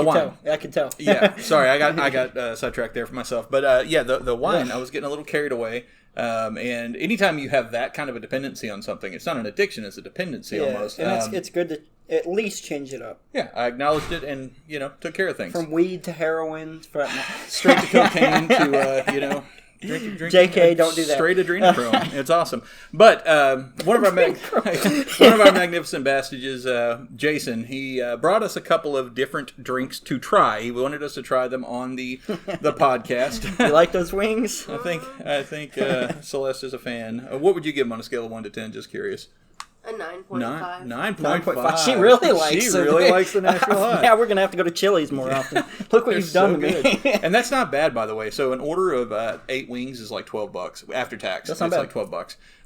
[SPEAKER 2] can tell.
[SPEAKER 1] Yeah, sorry, I got sidetracked there for myself. But the wine, I was getting a little carried away. And anytime you have that kind of a dependency on something, it's not an addiction; it's a dependency almost.
[SPEAKER 2] And it's good to at least change it up.
[SPEAKER 1] Yeah, I acknowledged it and took care of things.
[SPEAKER 2] From weed to heroin,
[SPEAKER 1] straight to cocaine to Drinking
[SPEAKER 2] JK, don't do that.
[SPEAKER 1] Straight adrenochrome. It's awesome. But one of our magnificent bastards, Jason, he brought us a couple of different drinks to try. He wanted us to try them on the podcast.
[SPEAKER 2] You like those wings?
[SPEAKER 1] I think Celeste is a fan. What would you give him on a scale of 1 to 10? Just curious.
[SPEAKER 3] A 9.5.
[SPEAKER 1] 9.5.
[SPEAKER 2] She really likes it.
[SPEAKER 1] Likes the Nashville Hot.
[SPEAKER 2] Yeah, we're going to have to go to Chili's more often. Look what you've done to me.
[SPEAKER 1] And that's not bad, by the way. So an order of 8 wings is like $12 after tax.
[SPEAKER 2] That's not bad.
[SPEAKER 1] It's like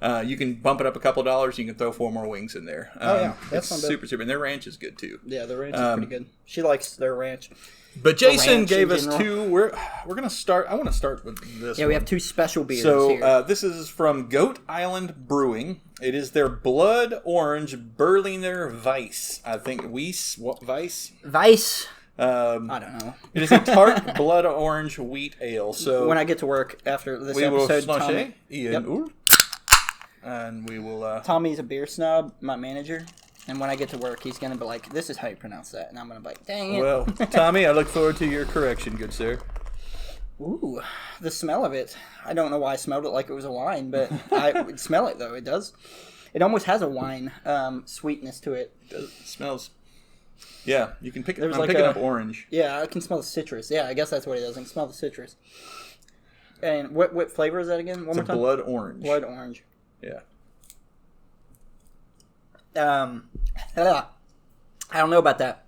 [SPEAKER 1] $12. You can bump it up a couple of dollars. You can throw 4 more wings in there.
[SPEAKER 2] That's not bad.
[SPEAKER 1] Super. And their ranch is good, too.
[SPEAKER 2] Yeah, the ranch is pretty good. She likes their ranch.
[SPEAKER 1] But Jason gave us 2. We're going to start. I want to start with this.
[SPEAKER 2] Yeah, we have 2 special beers
[SPEAKER 1] here.
[SPEAKER 2] So
[SPEAKER 1] this is from Goat Island Brewing. It is their Blood Orange Berliner Weiss. I think Weiss. What Weiss?
[SPEAKER 2] Weiss.
[SPEAKER 1] I
[SPEAKER 2] don't know.
[SPEAKER 1] It is a tart blood orange wheat ale. So
[SPEAKER 2] when I get to work after this episode, Tommy,
[SPEAKER 1] and we will.
[SPEAKER 2] Tommy's a beer snob, my manager. And when I get to work, he's going to be like, this is how you pronounce that. And I'm going to be like, dang it.
[SPEAKER 1] Well, Tommy, I look forward to your correction, good sir.
[SPEAKER 2] Ooh, the smell of it. I don't know why I smelled it like it was a wine, but I would smell it, though. It does. It almost has a wine sweetness to it.
[SPEAKER 1] It smells. Yeah, you can pick it. I'm
[SPEAKER 2] like
[SPEAKER 1] picking up orange.
[SPEAKER 2] Yeah, I can smell the citrus. Yeah, I guess that's what it does. I can smell the citrus. And what flavor is that again? One more time?
[SPEAKER 1] Blood orange.
[SPEAKER 2] Blood orange.
[SPEAKER 1] Yeah.
[SPEAKER 2] I don't know about that.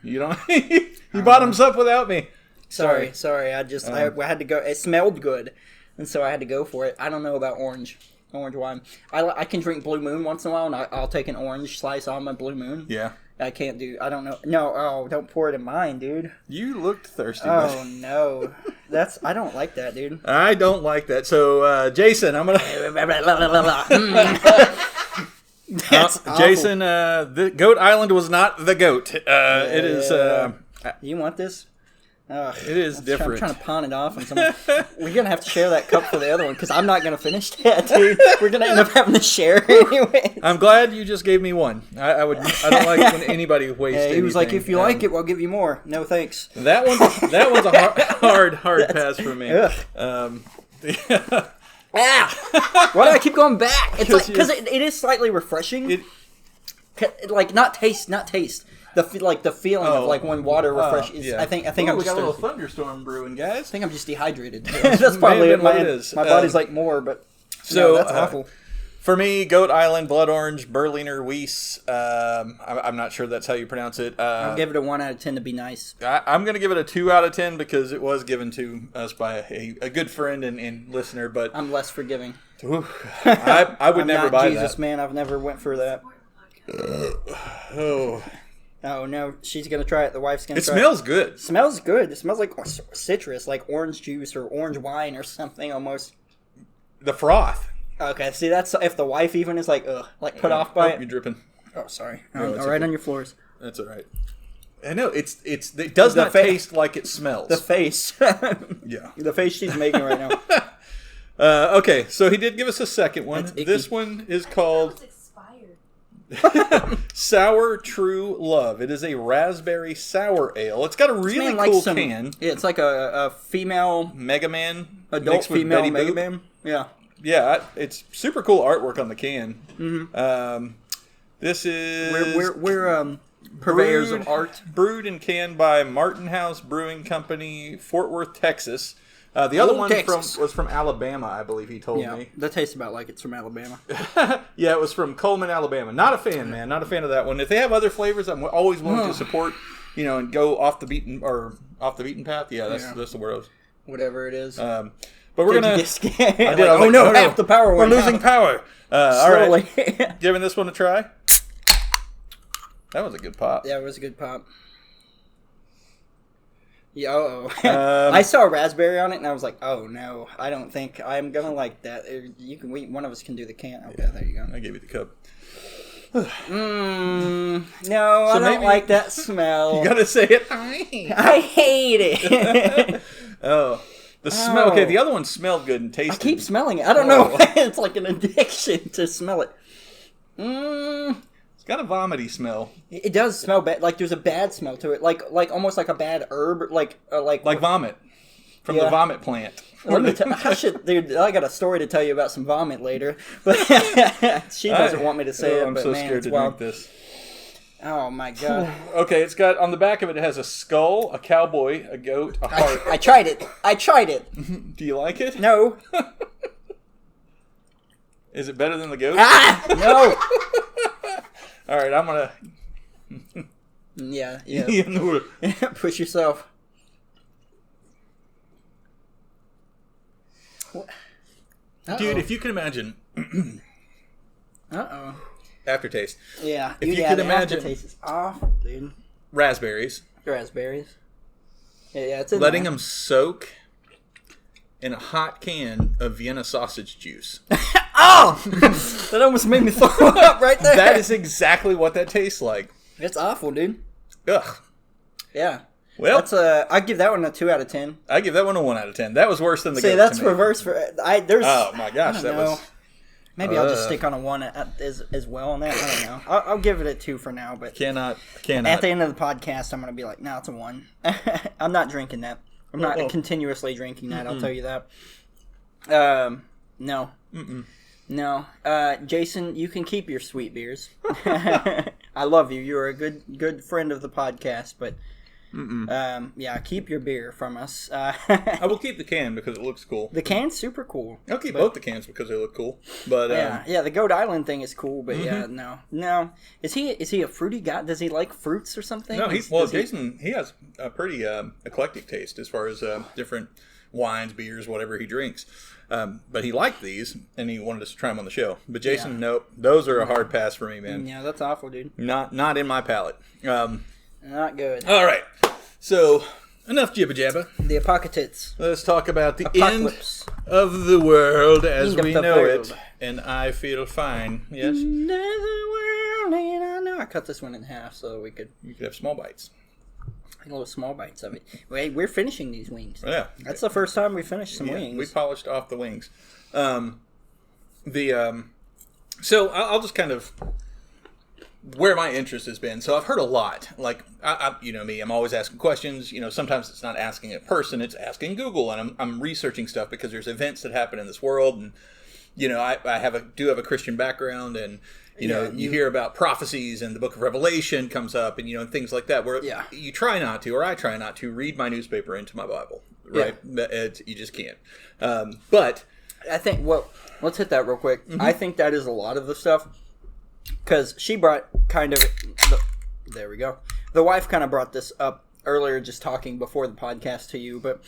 [SPEAKER 1] You don't. You bottoms up without me.
[SPEAKER 2] Sorry. I just I had to go. It smelled good, and so I had to go for it. I don't know about orange wine. I can drink Blue Moon once in a while, and I'll take an orange slice on my Blue Moon.
[SPEAKER 1] Yeah.
[SPEAKER 2] I can't do. I don't know. No. Don't pour it in mine, dude.
[SPEAKER 1] You looked thirsty.
[SPEAKER 2] Oh no. I don't like that, dude.
[SPEAKER 1] I don't like that. So, Jason, I'm gonna. Jason, the Goat Island was not the goat. It is.
[SPEAKER 2] You want this?
[SPEAKER 1] It is different.
[SPEAKER 2] I'm trying to pawn it off on someone. We're going to have to share that cup for the other one because I'm not going to finish that, dude. We're going to end up having to share anyway.
[SPEAKER 1] I'm glad you just gave me one. I don't like when anybody wastes anything.
[SPEAKER 2] He was like, if you like it, we'll give you more. No thanks.
[SPEAKER 1] That one's a hard pass for me.
[SPEAKER 2] Why do I keep going back? It's like because it is slightly refreshing. Not taste. The feeling of like when water refreshes. Yeah. I think I'm
[SPEAKER 1] we
[SPEAKER 2] just
[SPEAKER 1] got a little thunderstorm brewing, guys.
[SPEAKER 2] I think I'm just dehydrated. That's probably what it is. My body's like more, but that's awful.
[SPEAKER 1] For me, Goat Island Blood Orange Berliner Weiss. I'm not sure that's how you pronounce it.
[SPEAKER 2] I'll give it a 1 out of 10 to be nice.
[SPEAKER 1] I'm going to give it a 2 out of 10 because it was given to us by a good friend and listener. But
[SPEAKER 2] I'm less forgiving.
[SPEAKER 1] I would never buy
[SPEAKER 2] Jesus,
[SPEAKER 1] that.
[SPEAKER 2] Man, I've never went for that. Oh no, she's gonna try it. The wife's gonna.
[SPEAKER 1] It smells good.
[SPEAKER 2] It smells good. It smells like citrus, like orange juice or orange wine or something almost.
[SPEAKER 1] The froth.
[SPEAKER 2] Okay, see that's if the wife even is like put off by it.
[SPEAKER 1] You're dripping.
[SPEAKER 2] Oh, sorry. All right on your floors.
[SPEAKER 1] That's all right. I know it does not taste like it smells.
[SPEAKER 2] The face.
[SPEAKER 1] Yeah.
[SPEAKER 2] The face she's making right now.
[SPEAKER 1] Okay, so he did give us a second one. This one is called Sour True Love. It is a raspberry sour ale. It's got a really cool can.
[SPEAKER 2] Yeah, it's like a female
[SPEAKER 1] Mega Man,
[SPEAKER 2] adult female Mega Man. Yeah.
[SPEAKER 1] Yeah, it's super cool artwork on the can.
[SPEAKER 2] Mm-hmm.
[SPEAKER 1] This is
[SPEAKER 2] we're purveyors of art.
[SPEAKER 1] Brewed and canned by Martin House Brewing Company, Fort Worth, Texas. The other one was from Alabama, I believe he told me.
[SPEAKER 2] That tastes about like it's from Alabama.
[SPEAKER 1] Yeah, it was from Coleman, Alabama. Not a fan, man. Not a fan of that one. If they have other flavors, I'm always willing to support, and go off the beaten path. Yeah, that's the word.
[SPEAKER 2] Whatever it is.
[SPEAKER 1] But we're gonna.
[SPEAKER 2] Half the power.
[SPEAKER 1] We're losing power. All right,
[SPEAKER 2] Slowly.
[SPEAKER 1] giving this one a try. That was a good pop.
[SPEAKER 2] Yeah, it was a good pop. Yeah, I saw a raspberry on it, and I was like, "Oh no, I don't think I'm gonna like that." One of us can do the can. Okay, yeah, there you go.
[SPEAKER 1] I gave you the cup.
[SPEAKER 2] No, I don't like that smell.
[SPEAKER 1] You gotta say it.
[SPEAKER 2] I hate it.
[SPEAKER 1] The smell. Okay, the other one smelled good and tasted.
[SPEAKER 2] I keep smelling it. I don't know. It's like an addiction to smell it.
[SPEAKER 1] Got a vomity smell.
[SPEAKER 2] It does smell bad. Like there's a bad smell to it. Like almost like a bad herb. Like
[SPEAKER 1] vomit from the vomit plant.
[SPEAKER 2] Dude, I got a story to tell you about some vomit later, but she doesn't want me to say it.
[SPEAKER 1] I'm
[SPEAKER 2] but
[SPEAKER 1] so
[SPEAKER 2] man,
[SPEAKER 1] scared
[SPEAKER 2] it's
[SPEAKER 1] to
[SPEAKER 2] wild.
[SPEAKER 1] drink this.
[SPEAKER 2] Oh my god.
[SPEAKER 1] Okay, it's got on the back of it. It has a skull, a cowboy, a goat, a heart.
[SPEAKER 2] I tried it.
[SPEAKER 1] Do you like it?
[SPEAKER 2] No.
[SPEAKER 1] Is it better than the goat?
[SPEAKER 2] No.
[SPEAKER 1] All right, I'm gonna.
[SPEAKER 2] Yeah. Push yourself.
[SPEAKER 1] Dude, if you can imagine. Aftertaste.
[SPEAKER 2] Yeah.
[SPEAKER 1] If you can
[SPEAKER 2] the
[SPEAKER 1] imagine.
[SPEAKER 2] aftertaste is awful, dude.
[SPEAKER 1] Raspberries.
[SPEAKER 2] Raspberries. Yeah, it's in
[SPEAKER 1] Letting
[SPEAKER 2] there.
[SPEAKER 1] them soak in a hot can of Vienna sausage juice.
[SPEAKER 2] Oh! That almost made me throw up right there.
[SPEAKER 1] That is exactly what that tastes like.
[SPEAKER 2] It's awful, dude.
[SPEAKER 1] Ugh.
[SPEAKER 2] Yeah.
[SPEAKER 1] Well,
[SPEAKER 2] That's I'd give that one a 2 out of 10.
[SPEAKER 1] I give that one a 1 out of 10. That was worse than the goat.
[SPEAKER 2] See, that's
[SPEAKER 1] to me.
[SPEAKER 2] reverse for there's.
[SPEAKER 1] Oh my gosh, that was.
[SPEAKER 2] Maybe I'll just stick on a 1 as well on that. I don't know. I'll give it a 2 for now, but
[SPEAKER 1] Cannot.
[SPEAKER 2] at the end of the podcast, I'm gonna be like, no, it's a 1. I'm not drinking that. I'm not continuously drinking that. I'll tell you that. No. No. Jason, you can keep your sweet beers. I love you. You're a good friend of the podcast, but yeah, keep your beer from us.
[SPEAKER 1] I will keep the can because it looks cool.
[SPEAKER 2] The can's super cool.
[SPEAKER 1] I'll keep both the cans because they look cool. But
[SPEAKER 2] yeah, the Goat Island thing is cool, but yeah, no. Is he a fruity guy? Does he like fruits or something?
[SPEAKER 1] No, Jason he has a pretty eclectic taste as far as different wines, beers, whatever he drinks. But he liked these, and he wanted us to try them on the show. But Jason, nope, those are a hard pass for me, man.
[SPEAKER 2] Yeah, that's awful, dude.
[SPEAKER 1] Not in my palate.
[SPEAKER 2] Not good.
[SPEAKER 1] All right, so enough jibba jabba.
[SPEAKER 2] The apocalypse.
[SPEAKER 1] Let's talk about the
[SPEAKER 2] Apocalypse.
[SPEAKER 1] end of the world as
[SPEAKER 2] End of
[SPEAKER 1] we
[SPEAKER 2] the
[SPEAKER 1] know
[SPEAKER 2] world.
[SPEAKER 1] it, and I feel fine. Yes,
[SPEAKER 2] End of the world, and I know. I cut this one in half so we could
[SPEAKER 1] you could have small bites.
[SPEAKER 2] little small bites of it. Wait, we're finishing these wings.
[SPEAKER 1] Yeah,
[SPEAKER 2] That's the first time we finished some wings.
[SPEAKER 1] We polished off the wings. So I'll just kind of where my interest has been. So I've heard a lot. Like I you know me, I'm always asking questions. You know, sometimes it's not asking a person, it's asking Google, and I'm researching stuff because there's events that happen in this world, and you know I do have a Christian background, and you know you hear about prophecies, and the Book of Revelation comes up, and you know and things like that. Where you try not to, or I try not to read my newspaper into my Bible. Right, you just can't. But
[SPEAKER 2] I think, well, let's hit that real quick. I think that is a lot of the stuff, because she brought kind of, there we go. The wife kind of brought this up earlier, just talking before the podcast to you, but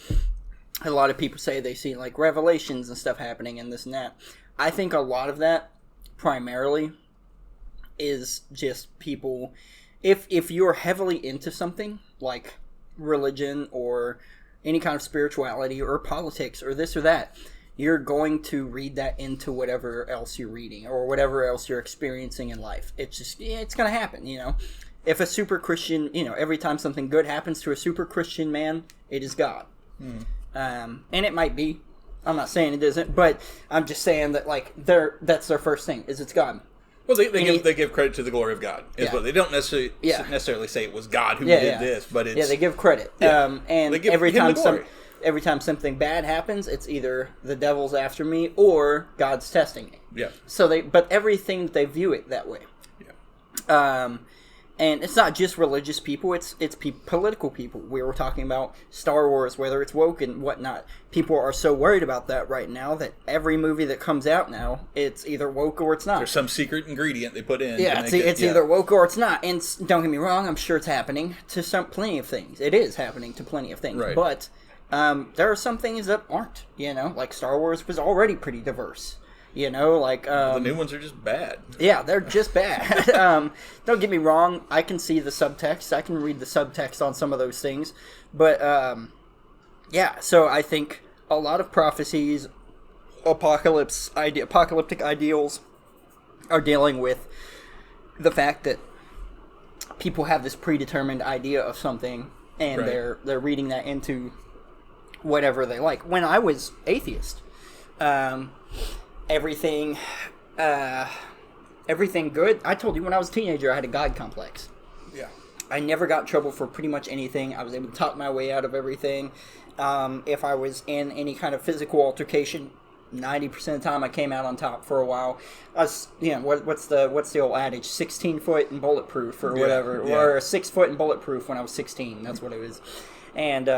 [SPEAKER 2] a lot of people say they see like revelations and stuff happening and this and that. I think a lot of that primarily is just people, if you're heavily into something like religion or any kind of spirituality or politics or this or that, you're going to read that into whatever else you're reading or whatever else you're experiencing in life. It's just, it's going to happen, you know. If a super Christian, you know, every time something good happens to a super Christian man, it is God. And it might be. I'm not saying it isn't, but I'm just saying that, like, that's their first thing, is it's God.
[SPEAKER 1] Well, they give credit to the glory of God. But they don't necessarily say it was God who did this, but it's
[SPEAKER 2] they give credit. And
[SPEAKER 1] they give
[SPEAKER 2] every
[SPEAKER 1] him
[SPEAKER 2] time
[SPEAKER 1] the glory.
[SPEAKER 2] every time something bad happens, it's either the devil's after me or God's testing me.
[SPEAKER 1] Yeah.
[SPEAKER 2] So but everything they view it that way.
[SPEAKER 1] Yeah.
[SPEAKER 2] And it's not just religious people; it's political people. We were talking about Star Wars, whether it's woke and whatnot. People are so worried about that right now that every movie that comes out now, it's either woke or it's not.
[SPEAKER 1] There's some secret ingredient they put in.
[SPEAKER 2] Yeah, it's either woke or it's not. And don't get me wrong; I'm sure it's happening to plenty of things. It is happening to plenty of things,
[SPEAKER 1] right.
[SPEAKER 2] But there are some things that aren't. You know, like Star Wars was already pretty diverse. You know, like
[SPEAKER 1] the new ones are just bad.
[SPEAKER 2] Yeah, they're just bad. Don't get me wrong; I can see the subtext. I can read the subtext on some of those things, but yeah. So I think a lot of prophecies, apocalyptic ideals, are dealing with the fact that people have this predetermined idea of something, and they're reading that into whatever they like. When I was atheist, everything good. I told you when I was a teenager, I had a God complex.
[SPEAKER 1] Yeah.
[SPEAKER 2] I never got in trouble for pretty much anything. I was able to talk my way out of everything. If I was in any kind of physical altercation, 90% of the time I came out on top for a while. I was, what's the old adage? 16 foot and bulletproof or whatever, or 6 foot and bulletproof when I was 16. That's what it was. And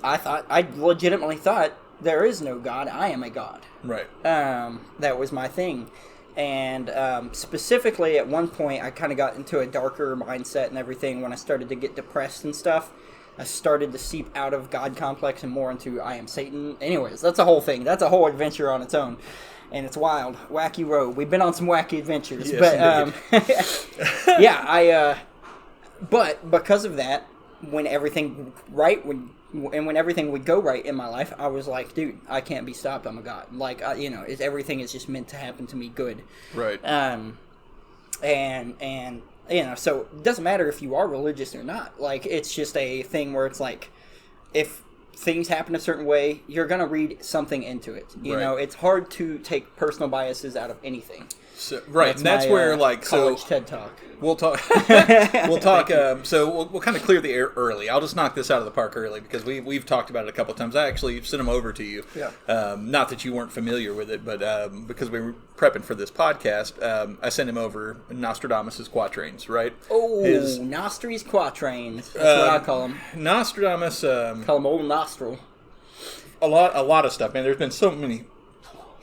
[SPEAKER 2] I legitimately thought there is no God. I am a God.
[SPEAKER 1] Right.
[SPEAKER 2] That was my thing. And specifically at one point I kind of got into a darker mindset and everything when I started to get depressed and stuff. I started to seep out of God complex and more into I am Satan. Anyways, that's a whole thing. That's a whole adventure on its own. And it's wild. Wacky road. We've been on some wacky adventures.
[SPEAKER 1] Yes,
[SPEAKER 2] but yeah, but because of that, when everything would go right in my life, I was like, dude, I can't be stopped. I'm a God. Like, everything is just meant to happen to me good.
[SPEAKER 1] Right.
[SPEAKER 2] And so it doesn't matter if you are religious or not. Like, it's just a thing where it's like, if things happen a certain way, you're going to read something into it. You know, it's hard to take personal biases out of anything.
[SPEAKER 1] So, right, that's where, like,
[SPEAKER 2] college TED Talk.
[SPEAKER 1] We'll talk. So we'll kind of clear the air early. I'll just knock this out of the park early because we've talked about it a couple of times. I actually sent them over to you.
[SPEAKER 2] Yeah.
[SPEAKER 1] Not that you weren't familiar with it, but because we were prepping for this podcast, I sent him over Nostradamus' quatrains. Right.
[SPEAKER 2] Oh, Nostri's quatrains. That's what I call them.
[SPEAKER 1] Nostradamus.
[SPEAKER 2] Call him Old Nostril.
[SPEAKER 1] A lot of stuff, man. There's been so many.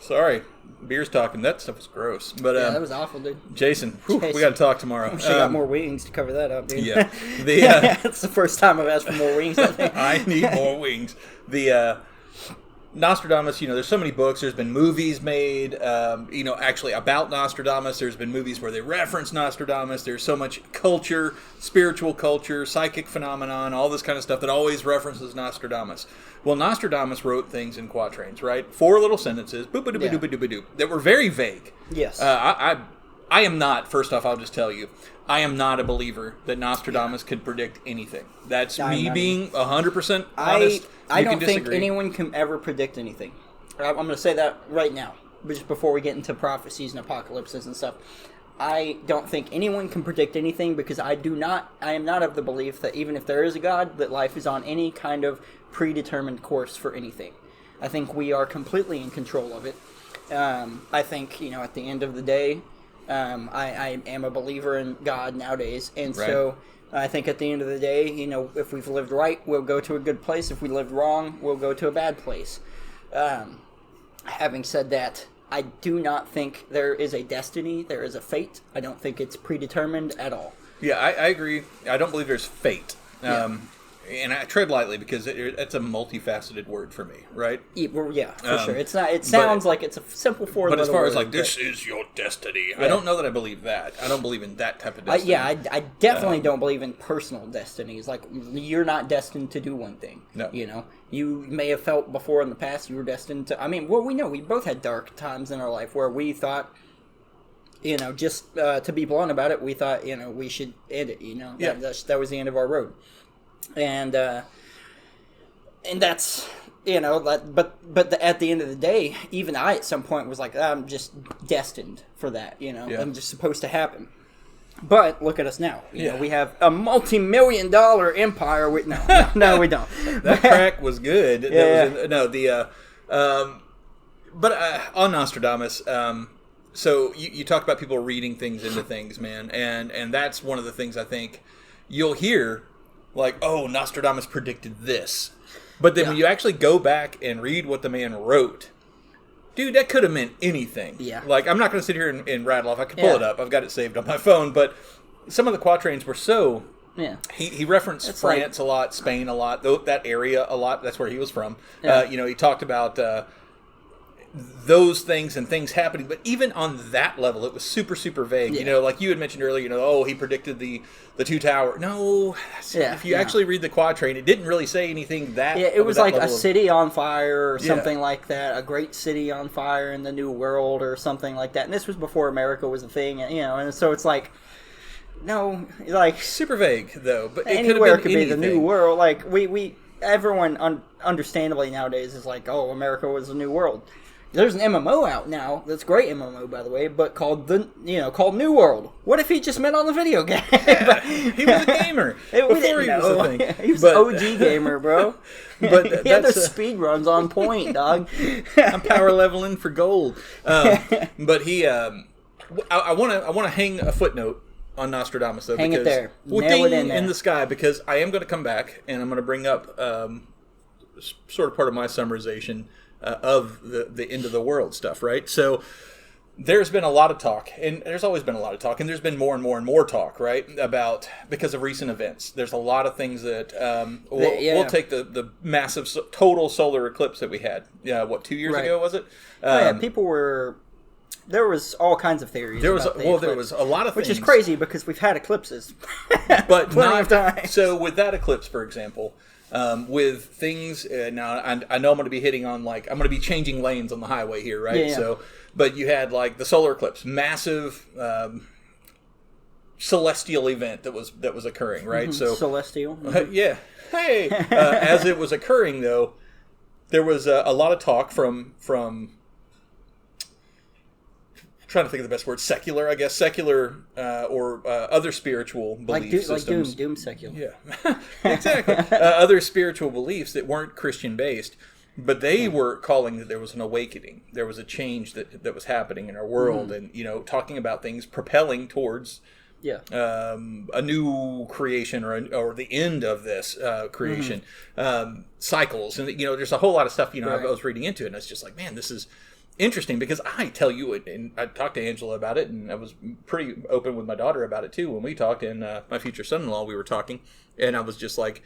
[SPEAKER 1] Sorry. Beer's talking. That stuff was gross. But
[SPEAKER 2] that was awful, dude.
[SPEAKER 1] Jason, we got to talk tomorrow.
[SPEAKER 2] We should got more wings to cover that up, dude.
[SPEAKER 1] Yeah.
[SPEAKER 2] That's the first time I've asked for more wings, I think.
[SPEAKER 1] I need more wings. The Nostradamus, there's so many books. There's been movies made, actually about Nostradamus. There's been movies where they reference Nostradamus. There's so much culture, spiritual culture, psychic phenomenon, all this kind of stuff that always references Nostradamus. Well, Nostradamus wrote things in quatrains, right? 4 little sentences, boop-a-doop-a-doop-a-doop, that were very vague.
[SPEAKER 2] Yes.
[SPEAKER 1] I am not, first off, I'll just tell you, I am not a believer that Nostradamus could predict anything. That's me being 100% honest.
[SPEAKER 2] I don't think anyone can ever predict anything. I'm going to say that right now, just before we get into prophecies and apocalypses and stuff. I don't think anyone can predict anything because I am not of the belief that even if there is a God, that life is on any kind of predetermined course for anything. I think we are completely in control of it. I think, at the end of the day, I am a believer in God nowadays, and so I think at the end of the day, if we've lived right, we'll go to a good place. If we lived wrong, we'll go to a bad place. Having said that, I do not think there is a destiny, there is a fate. I don't think it's predetermined at all.
[SPEAKER 1] Yeah, I agree. I don't believe there's fate. And I tread lightly because it's a multifaceted word for me, right?
[SPEAKER 2] Yeah, for sure. It's not. It sounds like it's a simple 4-letter word.
[SPEAKER 1] But as far as this is your destiny, I don't know that I believe that. I don't believe in that type of destiny.
[SPEAKER 2] I definitely don't believe in personal destinies. Like, you're not destined to do one thing.
[SPEAKER 1] No.
[SPEAKER 2] You may have felt before in the past you were destined to. I mean, we know we both had dark times in our life where we thought, just to be blunt about it, we thought, we should end it. That was the end of our road. And that's but at the end of the day, even I at some point was like, I'm just destined for that. I'm just supposed to happen. But look at us now. We have a multi-million-dollar empire. No, we don't.
[SPEAKER 1] That crack was good. But on Nostradamus, so you talk about people reading things into things, man, and that's one of the things I think you'll hear. Like, oh, Nostradamus predicted this. But then when you actually go back and read what the man wrote, dude, that could have meant anything.
[SPEAKER 2] Yeah.
[SPEAKER 1] Like, I'm not going to sit here and rattle off. I can pull it up. I've got it saved on my phone. But some of the quatrains were so...
[SPEAKER 2] Yeah.
[SPEAKER 1] He referenced France a lot, Spain a lot, that area a lot. That's where he was from.
[SPEAKER 2] Yeah.
[SPEAKER 1] He talked about... those things and things happening, but even on that level, it was super, super vague.
[SPEAKER 2] Yeah.
[SPEAKER 1] Like you had mentioned earlier, he predicted the two tower. No, if you actually read the quatrain, it didn't really say anything that.
[SPEAKER 2] Yeah, it was like a city on fire or something like that, a great city on fire in the New World or something like that. And this was before America was a thing, and so it's like, no, like
[SPEAKER 1] super vague though. But it
[SPEAKER 2] anywhere
[SPEAKER 1] could be
[SPEAKER 2] the New World. Like everyone understandably nowadays is like, oh, America was the New World. There's an MMO out now. That's great MMO, by the way, but called New World. What if he just met on the video game?
[SPEAKER 1] Yeah, he was a gamer before he was a thing.
[SPEAKER 2] He was an OG gamer, bro.
[SPEAKER 1] But
[SPEAKER 2] he had those speed runs on point, dog.
[SPEAKER 1] I'm power leveling for gold. But he, I want to hang a footnote on Nostradamus, though.
[SPEAKER 2] Hang it there.
[SPEAKER 1] Nail it in the sky, because I am going to come back and I'm going to bring up sort of part of my summarization of the end of the world stuff, right? So there's been a lot of talk, and there's always been a lot of talk, and there's been more and more and more talk, right, about because of recent events. There's a lot of things that we'll take the massive total solar eclipse that we had. 2 years ago was it?
[SPEAKER 2] People were. There was all kinds of theories. There was
[SPEAKER 1] a lot of things,
[SPEAKER 2] which is crazy because we've had eclipses,
[SPEAKER 1] but
[SPEAKER 2] plenty of times.
[SPEAKER 1] So with that eclipse, for example. With things now, I know I'm going to be hitting on I'm going to be changing lanes on the highway here, right?
[SPEAKER 2] Yeah.
[SPEAKER 1] So, but you had the solar eclipse, massive celestial event that was occurring, right?
[SPEAKER 2] Mm-hmm.
[SPEAKER 1] So
[SPEAKER 2] celestial,
[SPEAKER 1] yeah. Hey, as it was occurring though, there was a lot of talk from trying to think of the best word, secular or other spiritual belief systems.
[SPEAKER 2] Like doom secular.
[SPEAKER 1] Yeah, exactly. Other spiritual beliefs that weren't Christian based, but they were calling that there was an awakening. There was a change that was happening in our world, and talking about things propelling towards a new creation or the end of this creation, cycles, and there's a whole lot of stuff I was reading into it, and it's just like, man, this is interesting, because I tell you, and I talked to Angela about it, and I was pretty open with my daughter about it too when we talked, and my future son-in-law, we were talking, and I was just like,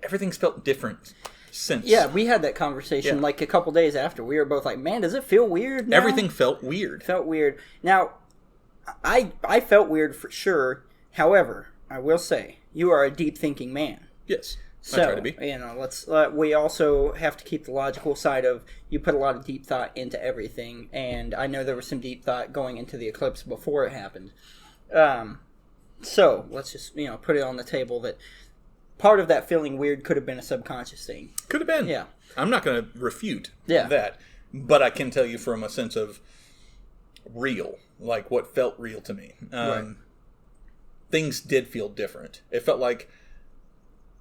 [SPEAKER 1] everything's felt different since.
[SPEAKER 2] Yeah, we had that conversation a couple days after. We were both like, man, does it feel weird now?
[SPEAKER 1] Everything felt weird.
[SPEAKER 2] Felt weird. Now, I felt weird for sure. However, I will say, you are a deep-thinking man.
[SPEAKER 1] Yes.
[SPEAKER 2] So,
[SPEAKER 1] I try to be.
[SPEAKER 2] Let's. We also have to keep the logical side of, you put a lot of deep thought into everything, and I know there was some deep thought going into the eclipse before it happened. So let's just put it on the table that part of that feeling weird could have been a subconscious thing.
[SPEAKER 1] Could have been.
[SPEAKER 2] Yeah.
[SPEAKER 1] I'm not going to refute that, but I can tell you from a sense of real, like what felt real to me. Things did feel different. It felt like.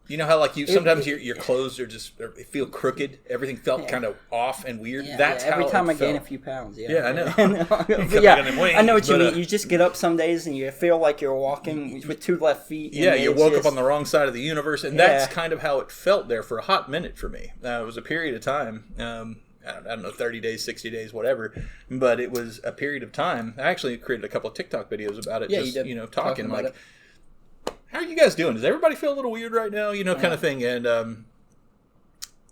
[SPEAKER 1] You know how sometimes your clothes are they feel crooked. Everything felt kind of off and weird.
[SPEAKER 2] Yeah,
[SPEAKER 1] That's how
[SPEAKER 2] every time I
[SPEAKER 1] felt.
[SPEAKER 2] gain a few pounds.
[SPEAKER 1] Yeah, I know.
[SPEAKER 2] I know what you mean. You just get up some days and you feel like you're walking with two left feet.
[SPEAKER 1] Yeah, you woke up on the wrong side of the universe, and that's kind of how it felt there for a hot minute for me. It was a period of time. I don't know, 30 days, 60 days, whatever. But it was a period of time. I actually created a couple of TikTok videos about it.
[SPEAKER 2] Yeah,
[SPEAKER 1] just,
[SPEAKER 2] you did.
[SPEAKER 1] Talking about it. How are you guys doing? Does everybody feel a little weird right now? Kind of thing. And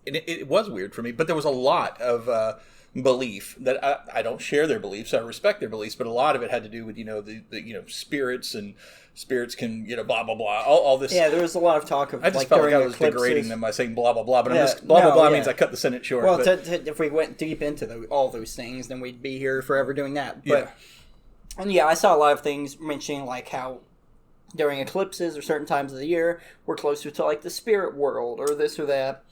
[SPEAKER 1] it was weird for me. But there was a lot of belief that I don't share their beliefs. I respect their beliefs. But a lot of it had to do with, the spirits, and spirits can, blah, blah, blah. All this.
[SPEAKER 2] Yeah, there was a lot of talk of,
[SPEAKER 1] I just felt like I was degrading them by saying blah, blah, blah. But I'm just, blah, blah, blah means I cut the sentence short.
[SPEAKER 2] Well, if we went deep into all those things, then we'd be here forever doing that. But, and I saw a lot of things mentioning how during eclipses or certain times of the year, we're closer to the spirit world or this or that.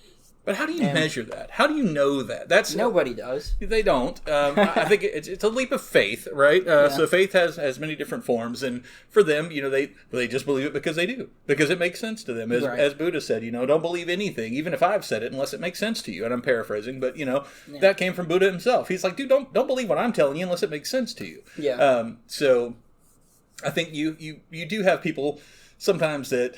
[SPEAKER 1] But how do you measure that? How do you know that? That's
[SPEAKER 2] nobody does.
[SPEAKER 1] They don't. I think it's a leap of faith, right? So faith has many different forms, and for them, they just believe it because they do, because it makes sense to them. As Buddha said, don't believe anything, even if I've said it, unless it makes sense to you. And I'm paraphrasing, but that came from Buddha himself. He's like, dude, don't believe what I'm telling you unless it makes sense to you.
[SPEAKER 2] Yeah.
[SPEAKER 1] So I think you do have people sometimes that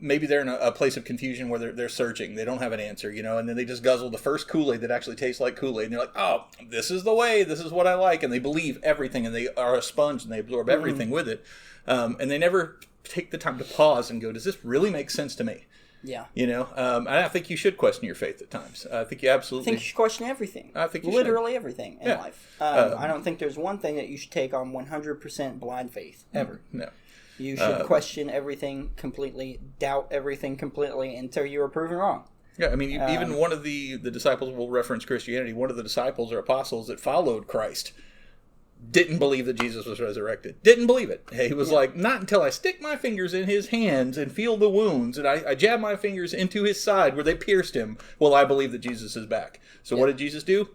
[SPEAKER 1] maybe they're in a place of confusion where they're searching. They don't have an answer, and then they just guzzle the first Kool-Aid that actually tastes like Kool-Aid. And they're like, oh, this is the way. This is what I like. And they believe everything, and they are a sponge, and they absorb everything with it. And they never take the time to pause and go, does this really make sense to me?
[SPEAKER 2] Yeah.
[SPEAKER 1] And I think you should question your faith at times. I think you absolutely...
[SPEAKER 2] I think you should question everything.
[SPEAKER 1] I think you
[SPEAKER 2] literally
[SPEAKER 1] should.
[SPEAKER 2] Everything in life. I don't think there's one thing that you should take on 100% blind faith, ever.
[SPEAKER 1] No.
[SPEAKER 2] You should question everything completely, doubt everything completely until you are proven wrong.
[SPEAKER 1] Yeah, I mean, even one of the disciples, will reference Christianity, one of the disciples or apostles that followed Christ didn't believe that Jesus was resurrected. Didn't believe it. He was like, not until I stick my fingers in his hands and feel the wounds, and I jab my fingers into his side where they pierced him, will I believe that Jesus is back. So what did Jesus do?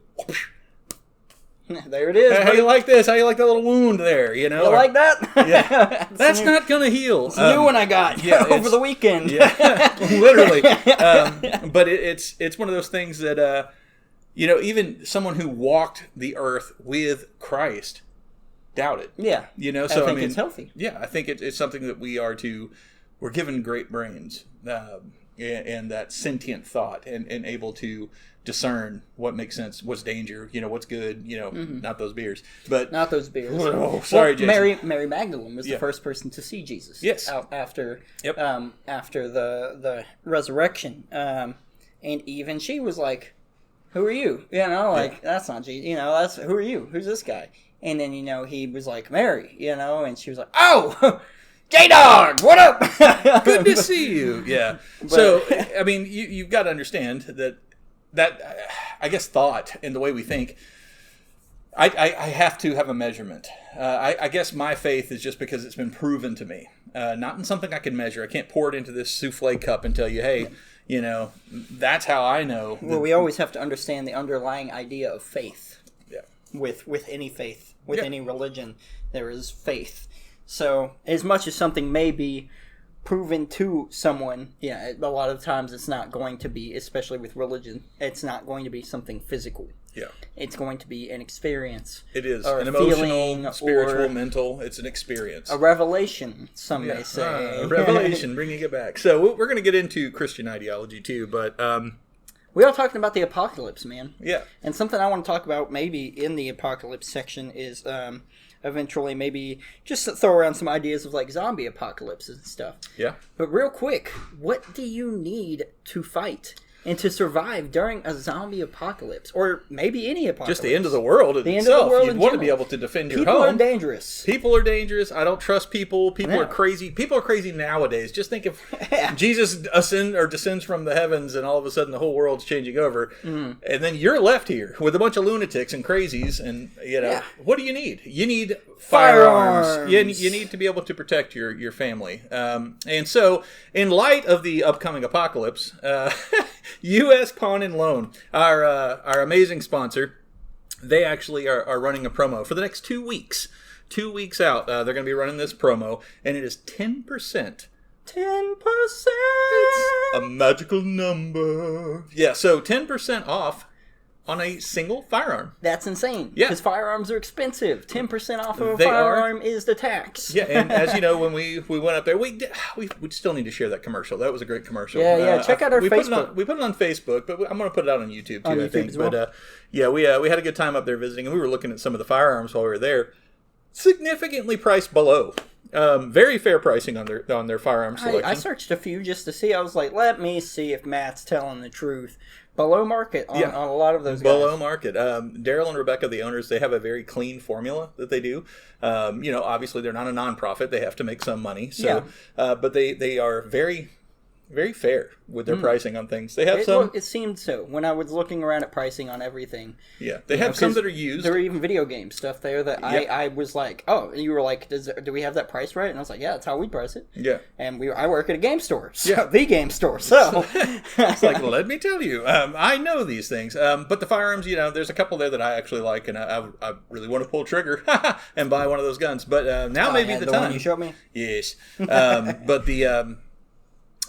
[SPEAKER 2] There it is.
[SPEAKER 1] How you like this? How you like that little wound there? You know,
[SPEAKER 2] You like that?
[SPEAKER 1] Yeah, that's not gonna heal.
[SPEAKER 2] It's a new one I got over the weekend.
[SPEAKER 1] Yeah, literally. But it's one of those things that even someone who walked the earth with Christ doubted.
[SPEAKER 2] Yeah.
[SPEAKER 1] So
[SPEAKER 2] I think it's healthy.
[SPEAKER 1] Yeah, I think it's something that we're given great brains and that sentient thought and able to discern what makes sense, what's danger, what's good, not those beers. But
[SPEAKER 2] not those beers.
[SPEAKER 1] Oh, sorry, Jason.
[SPEAKER 2] Mary Magdalene was the first person to see Jesus.
[SPEAKER 1] Yes.
[SPEAKER 2] After the resurrection. And even she was like, who are you? That's not Jesus. That's who are you? Who's this guy? And then, he was like, Mary, and she was like, oh, J-Dog, what up?
[SPEAKER 1] Good to see you. Yeah. So, I mean, you've got to understand that I guess thought and the way we think, I have to have a measurement. I guess my faith is just because it's been proven to me, not in something I can measure. I can't pour it into this souffle cup and tell you, hey, that's how I know.
[SPEAKER 2] Well, we always have to understand the underlying idea of faith.
[SPEAKER 1] Yeah.
[SPEAKER 2] With any faith, any religion, there is faith. So, as much as something may be proven to someone, a lot of times it's not going to be, especially with religion, it's not going to be something physical.
[SPEAKER 1] Yeah.
[SPEAKER 2] It's going to be an experience.
[SPEAKER 1] It is. An emotional, spiritual, mental, it's an experience.
[SPEAKER 2] A revelation, some may say.
[SPEAKER 1] A revelation, bringing it back. So, we're going to get into Christian ideology too, but...
[SPEAKER 2] we are talking about the apocalypse, man.
[SPEAKER 1] Yeah.
[SPEAKER 2] And something I want to talk about maybe in the apocalypse section is... eventually maybe just throw around some ideas of like zombie apocalypses and stuff.
[SPEAKER 1] Yeah.
[SPEAKER 2] But real quick, what do you need to fight and to survive during a zombie apocalypse? Or maybe any apocalypse.
[SPEAKER 1] Just the end of the world itself.
[SPEAKER 2] End of the world
[SPEAKER 1] You'd want to be able to defend your home.
[SPEAKER 2] People are dangerous.
[SPEAKER 1] People are dangerous. I don't trust people. People are crazy. People are crazy nowadays. Just think if Jesus descends from the heavens and all of a sudden the whole world's changing over. And then you're left here with a bunch of lunatics and crazies. And, what do you need? You need firearms. You need to be able to protect your family. And so, in light of the upcoming apocalypse... U.S. Pawn and Loan, our amazing sponsor, they actually are running a promo for the next 2 weeks. 2 weeks out, they're going to be running this promo, and it is 10%. 10%! It's a magical number. Yeah, so 10% off on a single firearm.
[SPEAKER 2] That's insane.
[SPEAKER 1] Yeah.
[SPEAKER 2] Because firearms are expensive. 10% off of a firearm is the tax.
[SPEAKER 1] Yeah, and as you know, when we went up there, we still need to share that commercial. That was a great commercial.
[SPEAKER 2] Yeah. Check out our Facebook.
[SPEAKER 1] We put it on Facebook, but I'm going to put it out on YouTube too, I think.
[SPEAKER 2] As well.
[SPEAKER 1] But we had a good time up there visiting, and we were looking at some of the firearms while we were there. Significantly priced below. Very fair pricing on their firearm selection.
[SPEAKER 2] I searched a few just to see. I was like, let me see if Matt's telling the truth. Below market on a lot of those guys.
[SPEAKER 1] Below market. Daryl and Rebecca, the owners, they have a very clean formula that they do. Obviously they're not a nonprofit. They have to make some money. So, but they are very, very fair with their pricing on things. They have
[SPEAKER 2] it seemed so when I was looking around at pricing on everything.
[SPEAKER 1] Yeah, they have some that are used.
[SPEAKER 2] There were even video game stuff there that I was like, oh, and you were like, do we have that price right? And I was like, yeah, that's how we price it.
[SPEAKER 1] Yeah,
[SPEAKER 2] and I work at a game store, the game store. So
[SPEAKER 1] it's like, well, let me tell you, I know these things. But the firearms, there's a couple there that I actually like, and I really want to pull trigger and buy one of those guns. But now may be the time.
[SPEAKER 2] One you showed me.
[SPEAKER 1] Yes, but the.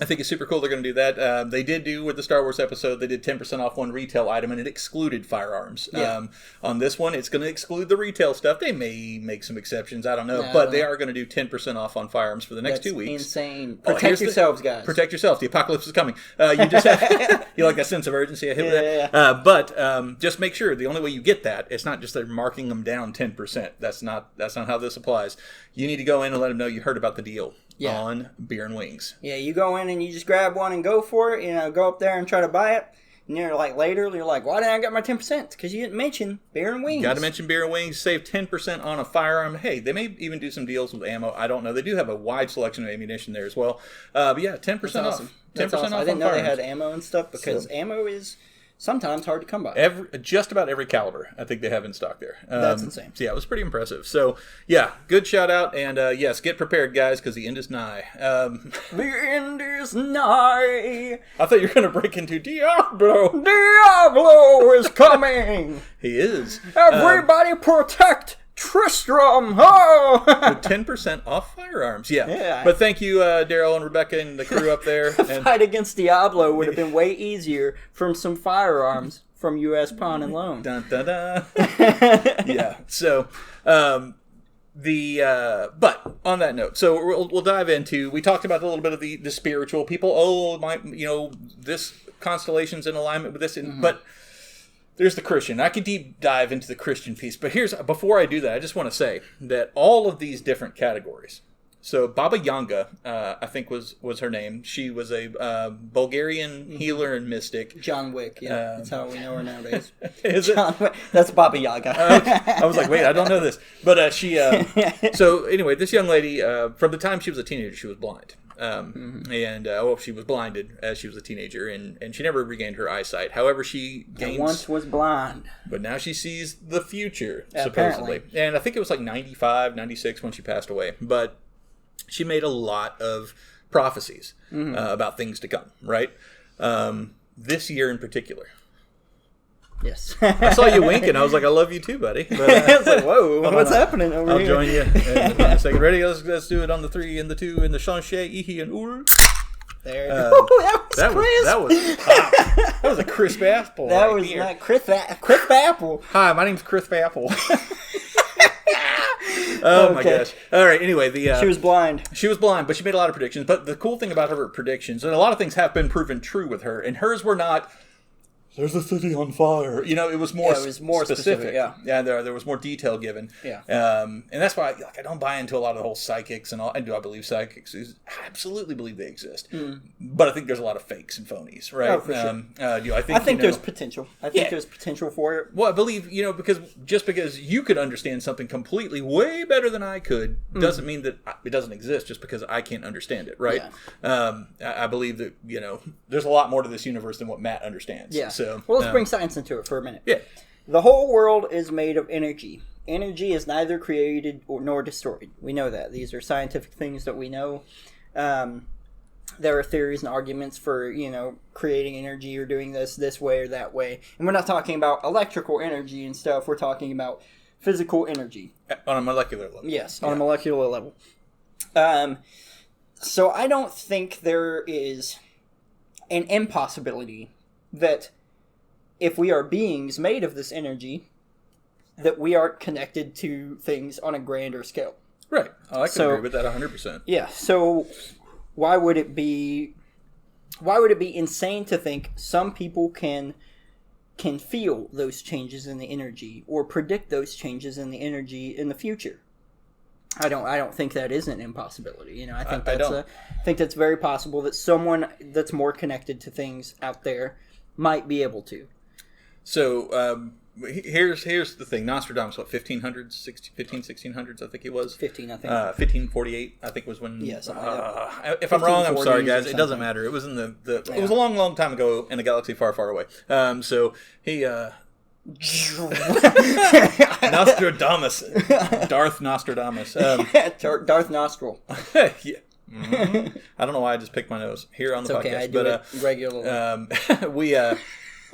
[SPEAKER 1] I think it's super cool they're going to do that. They did do with the Star Wars episode, they did 10% off one retail item, and it excluded firearms.
[SPEAKER 2] Yeah.
[SPEAKER 1] On this one, it's going to exclude the retail stuff. They may make some exceptions, I don't know. But they are going to do 10% off on firearms for the next 2 weeks.
[SPEAKER 2] Insane. Protect yourselves, guys.
[SPEAKER 1] Protect yourselves. The apocalypse is coming. You just have, you like that sense of urgency I hit with that? But just make sure, the only way you get that, it's not just they're marking them down 10%. That's not how this applies. You need to go in and let them know you heard about the deal. On Beer and Wings.
[SPEAKER 2] Yeah, you go in and you just grab one and go for it. Go up there and try to buy it. And you're like, later, you're like, why didn't I get my 10%? Because you didn't mention Beer and Wings.
[SPEAKER 1] Got to mention Beer and Wings. Save 10% on a firearm. Hey, they may even do some deals with ammo. I don't know. They do have a wide selection of ammunition there as well. But yeah, 10% off. 10%
[SPEAKER 2] awesome.
[SPEAKER 1] off.
[SPEAKER 2] I didn't know they had ammo and stuff because ammo is sometimes hard to come by.
[SPEAKER 1] Just about every caliber, I think they have in stock there.
[SPEAKER 2] That's insane.
[SPEAKER 1] So yeah, it was pretty impressive. So yeah, good shout out, and yes, get prepared, guys, because the end is nigh.
[SPEAKER 2] The end is nigh.
[SPEAKER 1] I thought you were going to break into Diablo.
[SPEAKER 2] Diablo is coming.
[SPEAKER 1] He is.
[SPEAKER 2] Everybody protect Tristram! Oh!
[SPEAKER 1] With 10% off firearms. Yeah. But thank you, Daryl and Rebecca and the crew up there.
[SPEAKER 2] The fight against Diablo would have been way easier from some firearms from U.S. Pawn and Loan.
[SPEAKER 1] Dun, dun, dun. Yeah. So, but on that note, so we'll dive into, we talked about a little bit of the spiritual people. This constellation's in alignment with this, but there's the Christian. I could deep dive into the Christian piece, but before I do that, I just want to say that all of these different categories. So Baba Yanga, I think was her name. She was a Bulgarian healer and mystic.
[SPEAKER 2] John Wick, yeah. That's how we know her nowadays.
[SPEAKER 1] Is it?
[SPEAKER 2] John Wick. That's Baba Yaga.
[SPEAKER 1] I was like, wait, I don't know this. But she, so anyway, this young lady, from the time she was a teenager, she was blind. And she was blinded as she was a teenager, and she never regained her eyesight. However, she
[SPEAKER 2] once was blind,
[SPEAKER 1] but now she sees the future, supposedly. And I think it was like 95, 96 when she passed away. But she made a lot of prophecies about things to come, right? This year in particular.
[SPEAKER 2] Yes.
[SPEAKER 1] I saw you winking. I was like, I love you too, buddy. But,
[SPEAKER 2] I was like, whoa, what's happening over
[SPEAKER 1] I'll
[SPEAKER 2] here?
[SPEAKER 1] join you in a second. Ready? Let's do it on the 3 and the 2 and the Shanshe, Ihi, and Ul.
[SPEAKER 2] There. That was crisp.
[SPEAKER 1] That was hot. That was a crisp apple.
[SPEAKER 2] That was not crisp apple.
[SPEAKER 1] Hi, my name's Crisp Apple. Oh my gosh. All right, anyway,
[SPEAKER 2] she was blind.
[SPEAKER 1] She was blind, but she made a lot of predictions. But the cool thing about her predictions, and a lot of things have been proven true with her, and hers were not, there's a city on fire. It was more specific. Yeah, there was more detail given.
[SPEAKER 2] Yeah.
[SPEAKER 1] And that's why I don't buy into a lot of the whole psychics and all. And do I believe psychics? I absolutely believe they exist. But I think there's a lot of fakes and phonies, right?
[SPEAKER 2] Oh, for sure.
[SPEAKER 1] I think
[SPEAKER 2] there's potential. I think there's potential for it.
[SPEAKER 1] Well, I believe, because you could understand something completely way better than I could doesn't mean that it doesn't exist just because I can't understand it, right? Yeah. I believe that, there's a lot more to this universe than what Matt understands.
[SPEAKER 2] Yeah.
[SPEAKER 1] So,
[SPEAKER 2] well, let's bring science into it for a minute.
[SPEAKER 1] Yeah.
[SPEAKER 2] The whole world is made of energy. Energy is neither created nor destroyed. We know that. These are scientific things that we know. There are theories and arguments for, creating energy or doing this way or that way. And we're not talking about electrical energy and stuff. We're talking about physical energy.
[SPEAKER 1] On a molecular level.
[SPEAKER 2] Yes, on a molecular level. So I don't think there is an impossibility that if we are beings made of this energy, that we are connected to things on a grander scale.
[SPEAKER 1] Right. Oh, I can agree with that 100%.
[SPEAKER 2] Yeah. So why would it be insane to think some people can feel those changes in the energy or predict those changes in the energy in the future? I don't think that is an impossibility. I think I think that's very possible that someone that's more connected to things out there might be able to.
[SPEAKER 1] So here's the thing. Nostradamus, what, 1500s, 1600s, I think he was?
[SPEAKER 2] 15, I think.
[SPEAKER 1] 1548, I think was when...
[SPEAKER 2] Yes.
[SPEAKER 1] If I'm wrong, I'm sorry, guys. It doesn't matter. It was in it was a long, long time ago in a galaxy far, far away. So he... Nostradamus. Darth Nostradamus.
[SPEAKER 2] Darth Nostril.
[SPEAKER 1] Yeah. Mm-hmm. I don't know why I just picked my nose here on the podcast.
[SPEAKER 2] Okay, I do it regularly.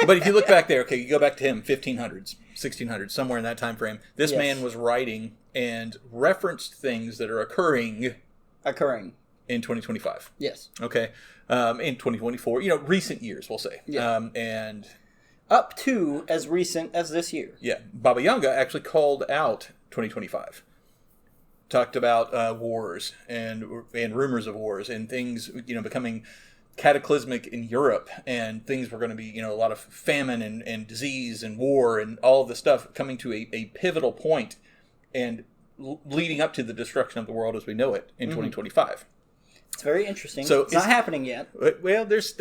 [SPEAKER 1] But if you look back there, you go back to him, 1500s, 1600s, somewhere in that time frame. This man was writing and referenced things that are occurring in 2025.
[SPEAKER 2] Yes.
[SPEAKER 1] Okay. In 2024, recent years, we'll say.
[SPEAKER 2] Yeah.
[SPEAKER 1] And
[SPEAKER 2] up to as recent as this year.
[SPEAKER 1] Yeah. Baba Yanga actually called out 2025. Talked about wars and rumors of wars and things, becoming cataclysmic in Europe, and things were going to be, a lot of famine and disease and war and all of this stuff coming to a pivotal point and leading up to the destruction of the world as we know it in 2025.
[SPEAKER 2] It's very interesting.
[SPEAKER 1] So
[SPEAKER 2] it's not happening yet.
[SPEAKER 1] Well, there's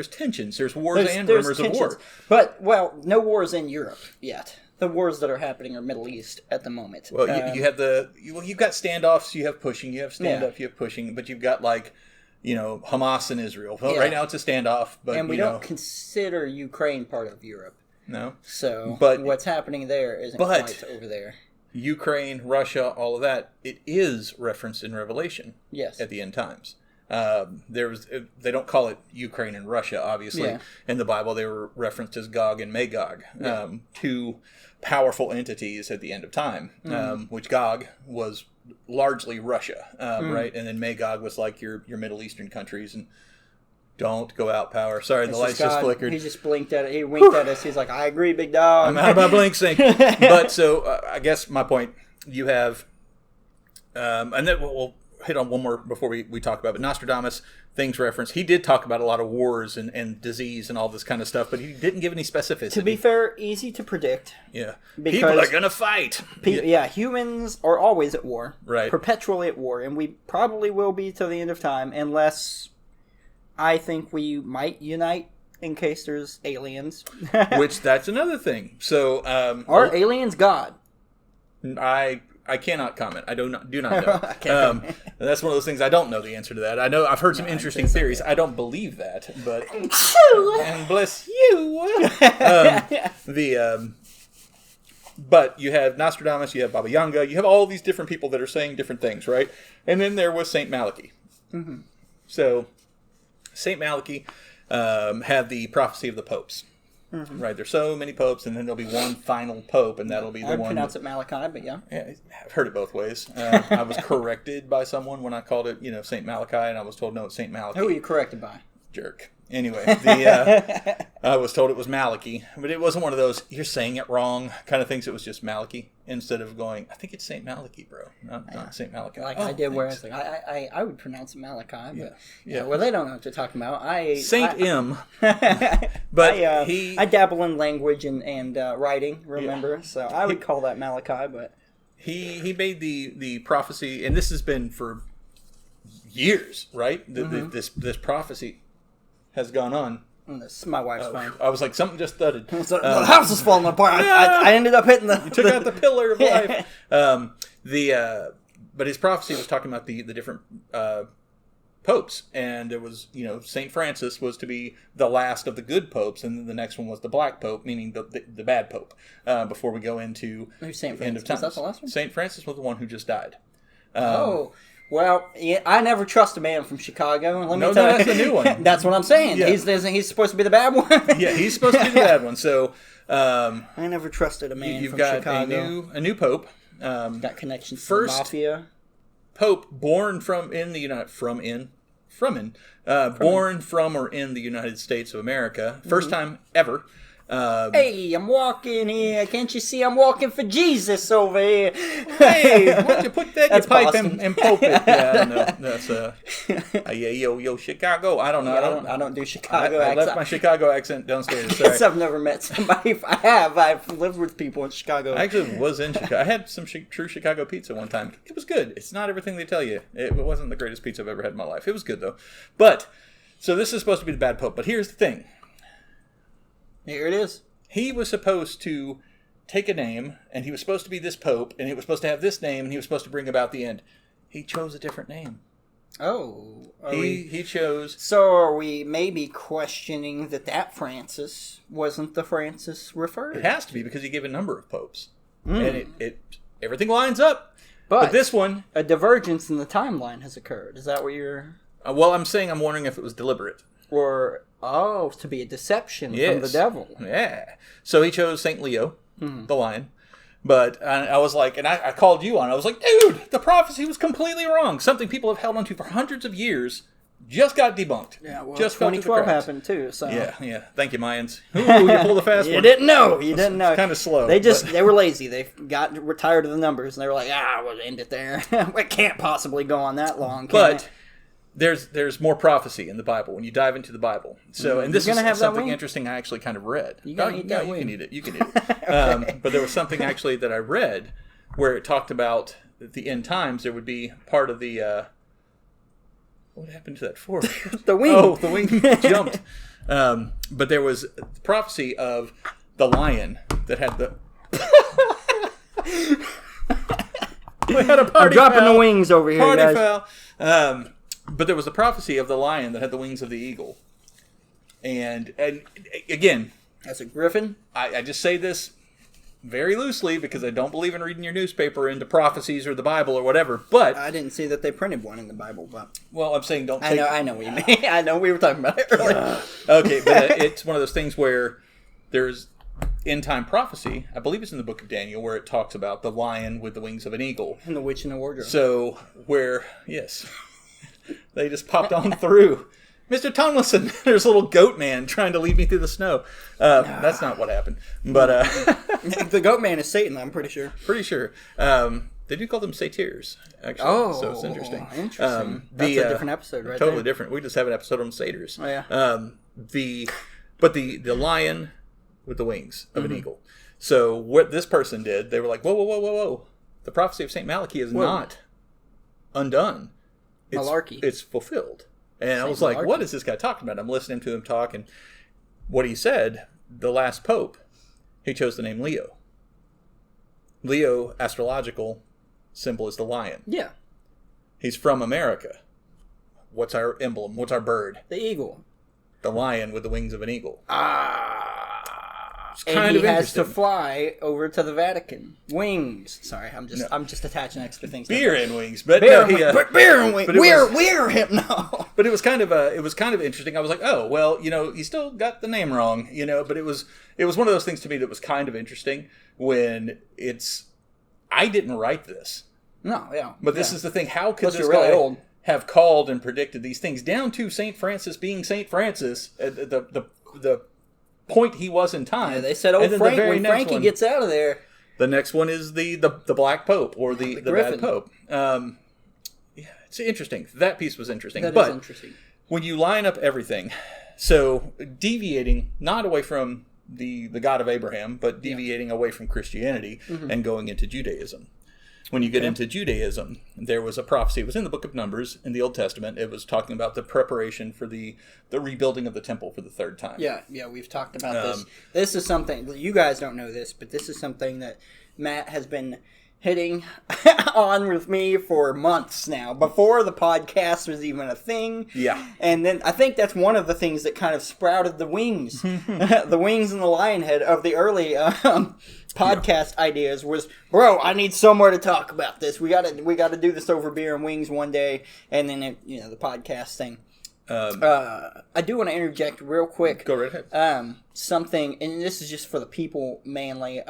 [SPEAKER 1] tensions. There's wars and rumors of war.
[SPEAKER 2] But, no wars in Europe yet. The wars that are happening are Middle East at the moment.
[SPEAKER 1] Well, you have you've got standoffs, you have pushing, you have standoff, you have pushing, but you've got Hamas and Israel. Well,
[SPEAKER 2] Yeah.
[SPEAKER 1] right now it's a standoff, but
[SPEAKER 2] and we don't consider Ukraine part of Europe.
[SPEAKER 1] No.
[SPEAKER 2] So
[SPEAKER 1] But
[SPEAKER 2] what's happening there isn't quite over there.
[SPEAKER 1] Ukraine, Russia, all of that, it is referenced in Revelation.
[SPEAKER 2] Yes.
[SPEAKER 1] At the end times. They don't call it Ukraine and Russia, obviously.
[SPEAKER 2] Yeah.
[SPEAKER 1] In the Bible, they were referenced as Gog and Magog, two powerful entities at the end of time, which Gog was largely Russia, right? And then Magog was like your Middle Eastern countries. And don't go out, power. Sorry, the lights just flickered.
[SPEAKER 2] He just blinked at it. He winked at us. He's like, I agree, big dog.
[SPEAKER 1] I'm out of my blink sync. But so I guess my point, you have, and then we'll hit on one more before we talk about it. But Nostradamus, things referenced. He did talk about a lot of wars and disease and all this kind of stuff, but he didn't give any specificity.
[SPEAKER 2] To be fair, easy to predict.
[SPEAKER 1] Yeah. People are going to fight.
[SPEAKER 2] Humans are always at war.
[SPEAKER 1] Right.
[SPEAKER 2] Perpetually at war. And we probably will be till the end of time, unless I think we might unite in case there's aliens.
[SPEAKER 1] Which, that's another thing. So,
[SPEAKER 2] are aliens God?
[SPEAKER 1] I cannot comment. I do not know. That's one of those things I don't know the answer to that. I know I've heard some interesting theories. I don't believe that, but and bless you. But you have Nostradamus, you have Baba Yaga, you have all these different people that are saying different things, right? And then there was Saint Malachi. Mm-hmm. So Saint Malachi had the prophecy of the popes. Mm-hmm. Right, there's so many popes, and then there'll be one final pope, and that'll be the one.
[SPEAKER 2] I pronounce it Malachi, but yeah.
[SPEAKER 1] I've heard it both ways. I was corrected by someone when I called it, Saint Malachi, and I was told no, it's Saint Malachi.
[SPEAKER 2] Who were you corrected by?
[SPEAKER 1] Jerk. Anyway, I was told it was Malachi, but it wasn't one of those "you're saying it wrong" kind of things. It was just Malachi instead of going, "I think it's Saint Malachi, bro, not Saint Malachi."
[SPEAKER 2] Like I did, where I was like, I would pronounce it Malachi, but well, they don't know what they're talking about.
[SPEAKER 1] Saint M. But
[SPEAKER 2] I dabble in language and writing. Remember, so I would call that Malachi, but
[SPEAKER 1] he made the prophecy, and this has been for years, right? This prophecy has gone on.
[SPEAKER 2] This is my wife's phone.
[SPEAKER 1] I was like, something just thudded.
[SPEAKER 2] The house is falling apart. I ended up hitting the...
[SPEAKER 1] You took out the pillar of life. But his prophecy was talking about the different popes. And there was, St. Francis was to be the last of the good popes. And then the next one was the black pope, meaning the bad pope. Before we go into
[SPEAKER 2] Who's St.
[SPEAKER 1] the end of time.
[SPEAKER 2] Was that the last one?
[SPEAKER 1] St. Francis was the one who just died.
[SPEAKER 2] Well, I never trust a man from Chicago.
[SPEAKER 1] No, that's the new one.
[SPEAKER 2] That's what I'm saying. Yeah. He's supposed to be the bad one.
[SPEAKER 1] Yeah, he's supposed to be the bad one. So I
[SPEAKER 2] never trusted a man from
[SPEAKER 1] Chicago.
[SPEAKER 2] You've
[SPEAKER 1] got a new pope.
[SPEAKER 2] Got connections to the mafia.
[SPEAKER 1] Pope born from or in the United States of America. First time ever.
[SPEAKER 2] Hey, I'm walking here. Can't you see I'm walking for Jesus over here?
[SPEAKER 1] Hey, why don't you put that in your pipe and pope it? Yeah, no, that's yo, Chicago. I don't know.
[SPEAKER 2] I don't do Chicago accent.
[SPEAKER 1] I left my Chicago accent downstairs. Sorry.
[SPEAKER 2] I've never met somebody. I've lived with people in Chicago.
[SPEAKER 1] I actually was in Chicago. I had some true Chicago pizza one time. It was good. It's not everything they tell you. It wasn't the greatest pizza I've ever had in my life. It was good though. But so this is supposed to be the bad pope. But here's the thing.
[SPEAKER 2] Here it is.
[SPEAKER 1] He was supposed to take a name, and he was supposed to be this pope, and he was supposed to have this name, and he was supposed to bring about the end. He chose a different name.
[SPEAKER 2] Oh.
[SPEAKER 1] He chose...
[SPEAKER 2] So are we maybe questioning that Francis wasn't the Francis referred?
[SPEAKER 1] It has to be, because he gave a number of popes. And everything lines up. But this one...
[SPEAKER 2] A divergence in the timeline has occurred. Is that what you're...
[SPEAKER 1] Well, I'm wondering if it was deliberate.
[SPEAKER 2] Or... Oh, to be a deception from the devil.
[SPEAKER 1] Yeah. So he chose St. Leo, the lion. But I was like, and I called you on it. I was like, dude, the prophecy was completely wrong. Something people have held onto for hundreds of years just got debunked.
[SPEAKER 2] Yeah, well,
[SPEAKER 1] just
[SPEAKER 2] 2012 happened too. So
[SPEAKER 1] yeah. Thank you, Mayans. Ooh, you pulled a fast one.
[SPEAKER 2] You didn't know. It's
[SPEAKER 1] kind of slow.
[SPEAKER 2] They were lazy. They got tired of the numbers, and they were like, we'll end it there. It can't possibly go on that long.
[SPEAKER 1] But there's more prophecy in the Bible when you dive into the Bible. So, and this is something interesting I actually kind of read.
[SPEAKER 2] You can eat it.
[SPEAKER 1] You can eat it. But there was something actually that I read where it talked about the end times. There would be part of the what happened to that fork?
[SPEAKER 2] The wing.
[SPEAKER 1] Oh, the wing jumped. But there was prophecy of the lion that had the. We had a party.
[SPEAKER 2] I'm dropping the wings over here,
[SPEAKER 1] party
[SPEAKER 2] guys.
[SPEAKER 1] foul. But there was the prophecy of the lion that had the wings of the eagle. And again...
[SPEAKER 2] As a griffin?
[SPEAKER 1] I just say this very loosely because I don't believe in reading your newspaper into prophecies or the Bible or whatever, but...
[SPEAKER 2] I didn't see that they printed one in the Bible, but...
[SPEAKER 1] Well, I'm saying don't take...
[SPEAKER 2] I know what you mean. I know we were talking about it earlier.
[SPEAKER 1] Okay, but it's one of those things where there's end-time prophecy. I believe it's in the book of Daniel where it talks about the lion with the wings of an eagle.
[SPEAKER 2] And the witch in the wardrobe.
[SPEAKER 1] So, yes, they just popped on through. Mr. Tomlinson, there's a little goat man trying to lead me through the snow. That's not what happened. But
[SPEAKER 2] the goat man is Satan, I'm pretty sure.
[SPEAKER 1] Pretty sure. They do call them satyrs, actually.
[SPEAKER 2] Oh,
[SPEAKER 1] so it's interesting.
[SPEAKER 2] Interesting. That's a different episode, right?
[SPEAKER 1] Totally different. We just have an episode on satyrs.
[SPEAKER 2] Oh, yeah.
[SPEAKER 1] But the lion with the wings of an eagle. So what this person did, they were like, whoa. The prophecy of St. Malachi is not undone.
[SPEAKER 2] Malarkey.
[SPEAKER 1] It's fulfilled. And I was
[SPEAKER 2] Malarkey.
[SPEAKER 1] like, what is this guy talking about? I'm listening to him talk, and what he said, the last pope, he chose the name Leo. Leo, astrological symbol is the lion.
[SPEAKER 2] Yeah.
[SPEAKER 1] He's from America. What's our emblem? What's our bird?
[SPEAKER 2] The eagle.
[SPEAKER 1] The lion with the wings of an eagle. It's
[SPEAKER 2] And
[SPEAKER 1] kind
[SPEAKER 2] he
[SPEAKER 1] of
[SPEAKER 2] has
[SPEAKER 1] interesting.
[SPEAKER 2] to fly over to the Vatican. Wings. Sorry, I'm just attaching extra things.
[SPEAKER 1] Beer and wings, but
[SPEAKER 2] Beer,
[SPEAKER 1] no,
[SPEAKER 2] beer and wings.
[SPEAKER 1] but it
[SPEAKER 2] We're him no.
[SPEAKER 1] But it was kind of interesting. I was like, oh well, he still got the name wrong, But it was one of those things to me that was kind of interesting when I didn't write this.
[SPEAKER 2] No, yeah.
[SPEAKER 1] But this is the thing. How could
[SPEAKER 2] Unless
[SPEAKER 1] this
[SPEAKER 2] you're really
[SPEAKER 1] guy
[SPEAKER 2] old.
[SPEAKER 1] have called and predicted these things down to Saint Francis being Saint Francis at the point he was in time?
[SPEAKER 2] Yeah, they said, "Oh,
[SPEAKER 1] And then
[SPEAKER 2] Frank,
[SPEAKER 1] the very
[SPEAKER 2] when
[SPEAKER 1] next
[SPEAKER 2] Frankie
[SPEAKER 1] one-
[SPEAKER 2] gets out of there."
[SPEAKER 1] The next one is the Black Pope or the
[SPEAKER 2] Griffin.
[SPEAKER 1] Bad Pope. It's interesting. That piece was interesting.
[SPEAKER 2] That
[SPEAKER 1] but
[SPEAKER 2] is interesting.
[SPEAKER 1] when you line up everything, so deviating not away from the God of Abraham, but deviating away from Christianity and going into Judaism. When you get into Judaism, there was a prophecy. It was in the book of Numbers in the Old Testament. It was talking about the preparation for the rebuilding of the temple for the third time.
[SPEAKER 2] Yeah, we've talked about this. This is something, you guys don't know this, but this is something that Matt has been hitting on with me for months now, before the podcast was even a thing.
[SPEAKER 1] Yeah.
[SPEAKER 2] And then I think that's one of the things that kind of sprouted the wings, the wings and the lion head of the early podcast ideas was, bro, I need somewhere to talk about this. We gotta do this over beer and wings one day, and then the podcast thing. I do want to interject real quick.
[SPEAKER 1] Go right ahead.
[SPEAKER 2] Something, and this is just for the people mainly,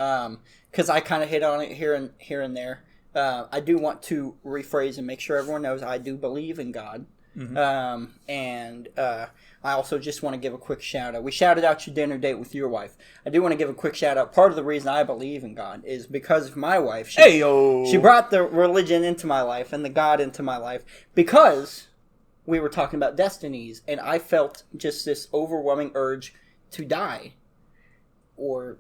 [SPEAKER 2] because I kind of hit on it here and there. I do want to rephrase and make sure everyone knows I do believe in God. And I also just want to give a quick shout out. We shouted out your dinner date with your wife. I do want to give a quick shout out. Part of the reason I believe in God is because of my wife. She brought the religion into my life and the God into my life because we were talking about destinies, and I felt just this overwhelming urge to die or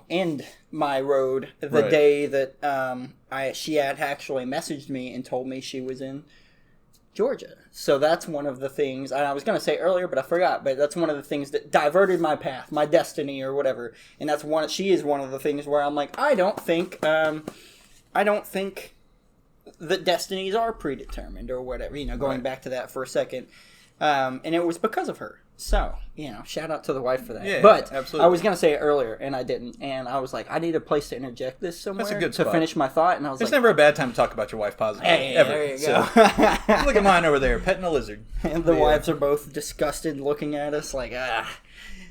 [SPEAKER 2] end my road the day that she had actually messaged me and told me she was in Georgia. So that's one of the things, and I was going to say earlier, but I forgot, but that's one of the things that diverted my path, my destiny or whatever. And she is one of the things where I'm like, I don't think that destinies are predetermined or whatever, going back to that for a second. And it was because of her. So, shout out to the wife for that.
[SPEAKER 1] Yeah,
[SPEAKER 2] but
[SPEAKER 1] absolutely.
[SPEAKER 2] I was going to say it earlier, and I didn't. And I was like, I need a place to interject this somewhere.
[SPEAKER 1] That's a good
[SPEAKER 2] to
[SPEAKER 1] spot.
[SPEAKER 2] finish my thought. And I was
[SPEAKER 1] It's
[SPEAKER 2] like,
[SPEAKER 1] never a bad time to talk about your wife positively.
[SPEAKER 2] Hey,
[SPEAKER 1] ever.
[SPEAKER 2] there you
[SPEAKER 1] So,
[SPEAKER 2] go.
[SPEAKER 1] look at mine over there, petting a lizard.
[SPEAKER 2] And the wives are both disgusted looking at us like,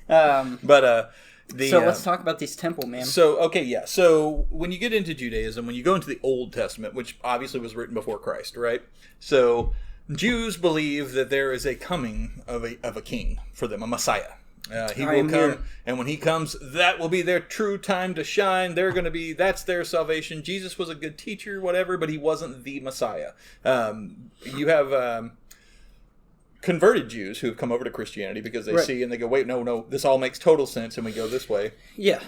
[SPEAKER 1] But
[SPEAKER 2] so let's talk about these temple, man.
[SPEAKER 1] So when you get into Judaism, when you go into the Old Testament, which obviously was written before Christ, right? So Jews believe that there is a coming of a king for them, a Messiah. He will come,
[SPEAKER 2] here.
[SPEAKER 1] and when he comes, that will be their true time to shine. That's their salvation. Jesus was a good teacher, whatever, but he wasn't the Messiah. You have converted Jews who have come over to Christianity because they see and they go, wait, no, this all makes total sense, and we go this way.
[SPEAKER 2] Yeah.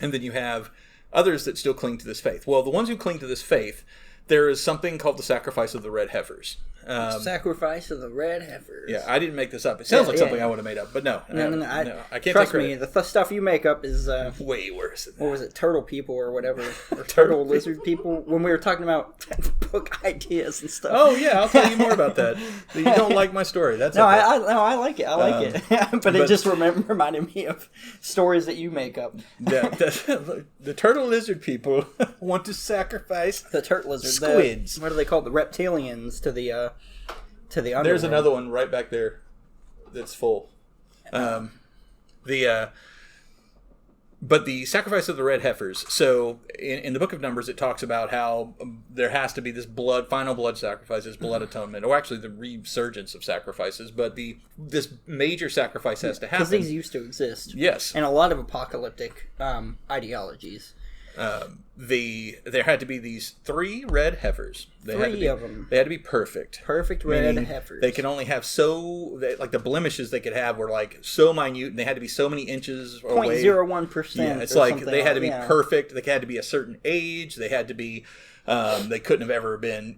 [SPEAKER 1] And then you have others that still cling to this faith. Well, the ones who cling to this faith, there is something called the sacrifice of the red heifers.
[SPEAKER 2] Sacrifice of the red heifers.
[SPEAKER 1] Yeah, I didn't make this up. It sounds like something I would have made up, but no.
[SPEAKER 2] No.
[SPEAKER 1] I can't
[SPEAKER 2] trust
[SPEAKER 1] take
[SPEAKER 2] me. The stuff you make up is
[SPEAKER 1] way worse than that.
[SPEAKER 2] What was it? Turtle people or whatever, or turtle lizard people. When we were talking about book ideas and stuff.
[SPEAKER 1] Oh yeah, I'll tell you more about that. You don't like my story. That's okay.
[SPEAKER 2] I like it. I like it. but it just reminded me of stories that you make up.
[SPEAKER 1] The turtle lizard people want to sacrifice
[SPEAKER 2] the turtle lizard
[SPEAKER 1] squids.
[SPEAKER 2] What are they called? The reptilians to the underworld.
[SPEAKER 1] There's another one right back there that's full. But the sacrifice of the red heifers. So in the book of Numbers, it talks about how there has to be this final blood sacrifice, this blood atonement, or actually the resurgence of sacrifices. But this major sacrifice has to happen.
[SPEAKER 2] Because these used to exist.
[SPEAKER 1] Yes.
[SPEAKER 2] And a lot of apocalyptic ideologies.
[SPEAKER 1] There had to be these 3 red heifers.
[SPEAKER 2] Three of them.
[SPEAKER 1] They had to be perfect.
[SPEAKER 2] Perfect red heifers.
[SPEAKER 1] They could only have like the blemishes they could have were like so minute, and they had to be so many inches away.
[SPEAKER 2] 0.01%.
[SPEAKER 1] Yeah, it's like they had to be perfect. They had to be a certain age. They had to be. They couldn't have ever been,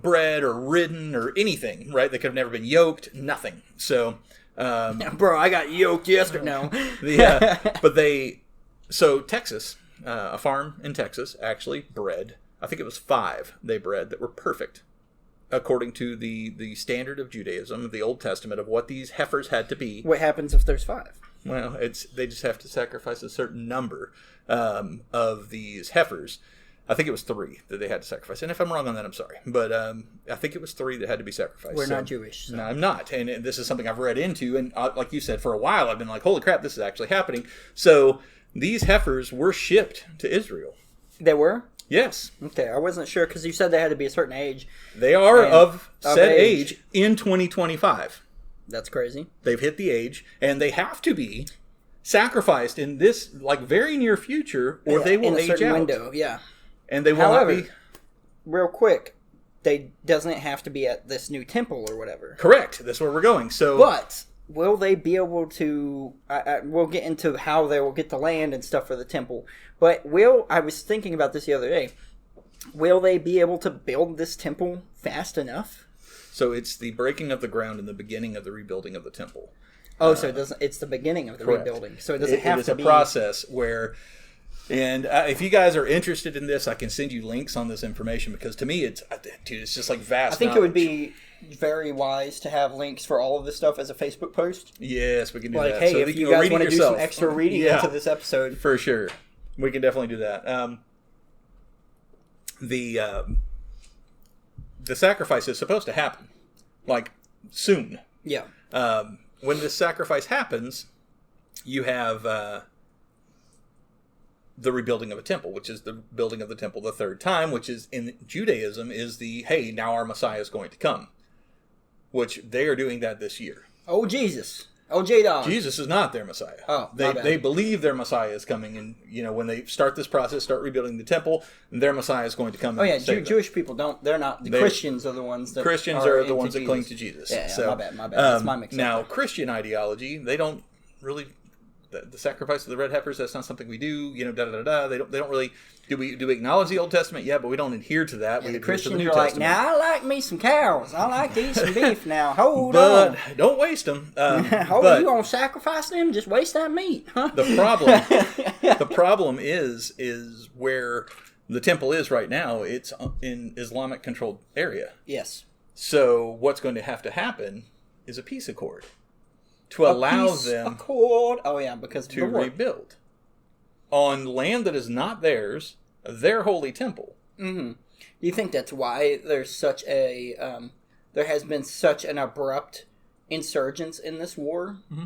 [SPEAKER 1] bred or ridden or anything. Right? They could have never been yoked. Nothing. So,
[SPEAKER 2] bro, I got yoked yesterday. No.
[SPEAKER 1] So Texas. A farm in Texas actually bred, I think it was 5 they bred that were perfect according to the standard of Judaism, of the Old Testament, of what these heifers had to be.
[SPEAKER 2] What happens if there's 5?
[SPEAKER 1] Well, they just have to sacrifice a certain number of these heifers. I think it was 3 that they had to sacrifice. And if I'm wrong on that, I'm sorry. But I think it was 3 that had to be sacrificed.
[SPEAKER 2] We're not Jewish. So.
[SPEAKER 1] No, I'm not. And this is something I've read into. And like you said, for a while, I've been like, holy crap, this is actually happening. So these heifers were shipped to Israel.
[SPEAKER 2] They were?
[SPEAKER 1] Yes.
[SPEAKER 2] Okay, I wasn't sure because you said they had to be a certain age.
[SPEAKER 1] They are of said age in 2025.
[SPEAKER 2] That's crazy.
[SPEAKER 1] They've hit the age, and they have to be sacrificed in this very near future, or they will age out. In a certain window,
[SPEAKER 2] yeah.
[SPEAKER 1] And they will not be.
[SPEAKER 2] Real quick, doesn't it have to be at this new temple or whatever?
[SPEAKER 1] Correct. That's where we're going. So,
[SPEAKER 2] but will they be able to? We'll get into how they will get the land and stuff for the temple. But I was thinking about this the other day. Will they be able to build this temple fast enough?
[SPEAKER 1] So it's the breaking of the ground and the beginning of the rebuilding of the temple.
[SPEAKER 2] Oh, so it doesn't. It's the beginning of the rebuilding. So it doesn't have to be.
[SPEAKER 1] It is a process where. And if you guys are interested in this, I can send you links on this information because to me, it's just like vast.
[SPEAKER 2] I think it would be very wise to have links for all of this stuff as a Facebook post.
[SPEAKER 1] Yes, we can do that.
[SPEAKER 2] Hey, so if you guys want to do some extra reading into this episode,
[SPEAKER 1] for sure, we can definitely do that. The sacrifice is supposed to happen, like soon.
[SPEAKER 2] Yeah.
[SPEAKER 1] When this sacrifice happens, you have. The rebuilding of a temple, which is the building of the temple the 3rd time, which is in Judaism is hey, now our Messiah is going to come, which they are doing that this year.
[SPEAKER 2] Oh, Jesus. Oh, J-Dog.
[SPEAKER 1] Jesus is not their Messiah.
[SPEAKER 2] Oh,
[SPEAKER 1] they believe their Messiah is coming, and when they start this process, start rebuilding the temple, their Messiah is going to come.
[SPEAKER 2] Oh yeah, Jewish people they're not. Christians are the ones that
[SPEAKER 1] Christians are the ones that cling to Jesus.
[SPEAKER 2] Yeah, so, my bad. That's my mix-up.
[SPEAKER 1] Now, Christian ideology, they don't really. The sacrifice of the red heifers, that's not something we do, They don't really do we acknowledge the Old Testament? Yeah, but we don't adhere to that.
[SPEAKER 2] Yeah,
[SPEAKER 1] we
[SPEAKER 2] the Christians are like, now I like me some cows. I like to eat some beef now. Hold
[SPEAKER 1] on. Don't waste them.
[SPEAKER 2] You gonna sacrifice them? Just waste that meat. Huh?
[SPEAKER 1] The problem is where the temple is right now. It's in Islamic controlled area.
[SPEAKER 2] Yes.
[SPEAKER 1] So what's going to have to happen is a peace accord. To allow them
[SPEAKER 2] because
[SPEAKER 1] to rebuild on land that is not theirs, their holy temple.
[SPEAKER 2] Mm-hmm. Do you think that's why there's such a there has been such an abrupt insurgence in this war? Mm-hmm.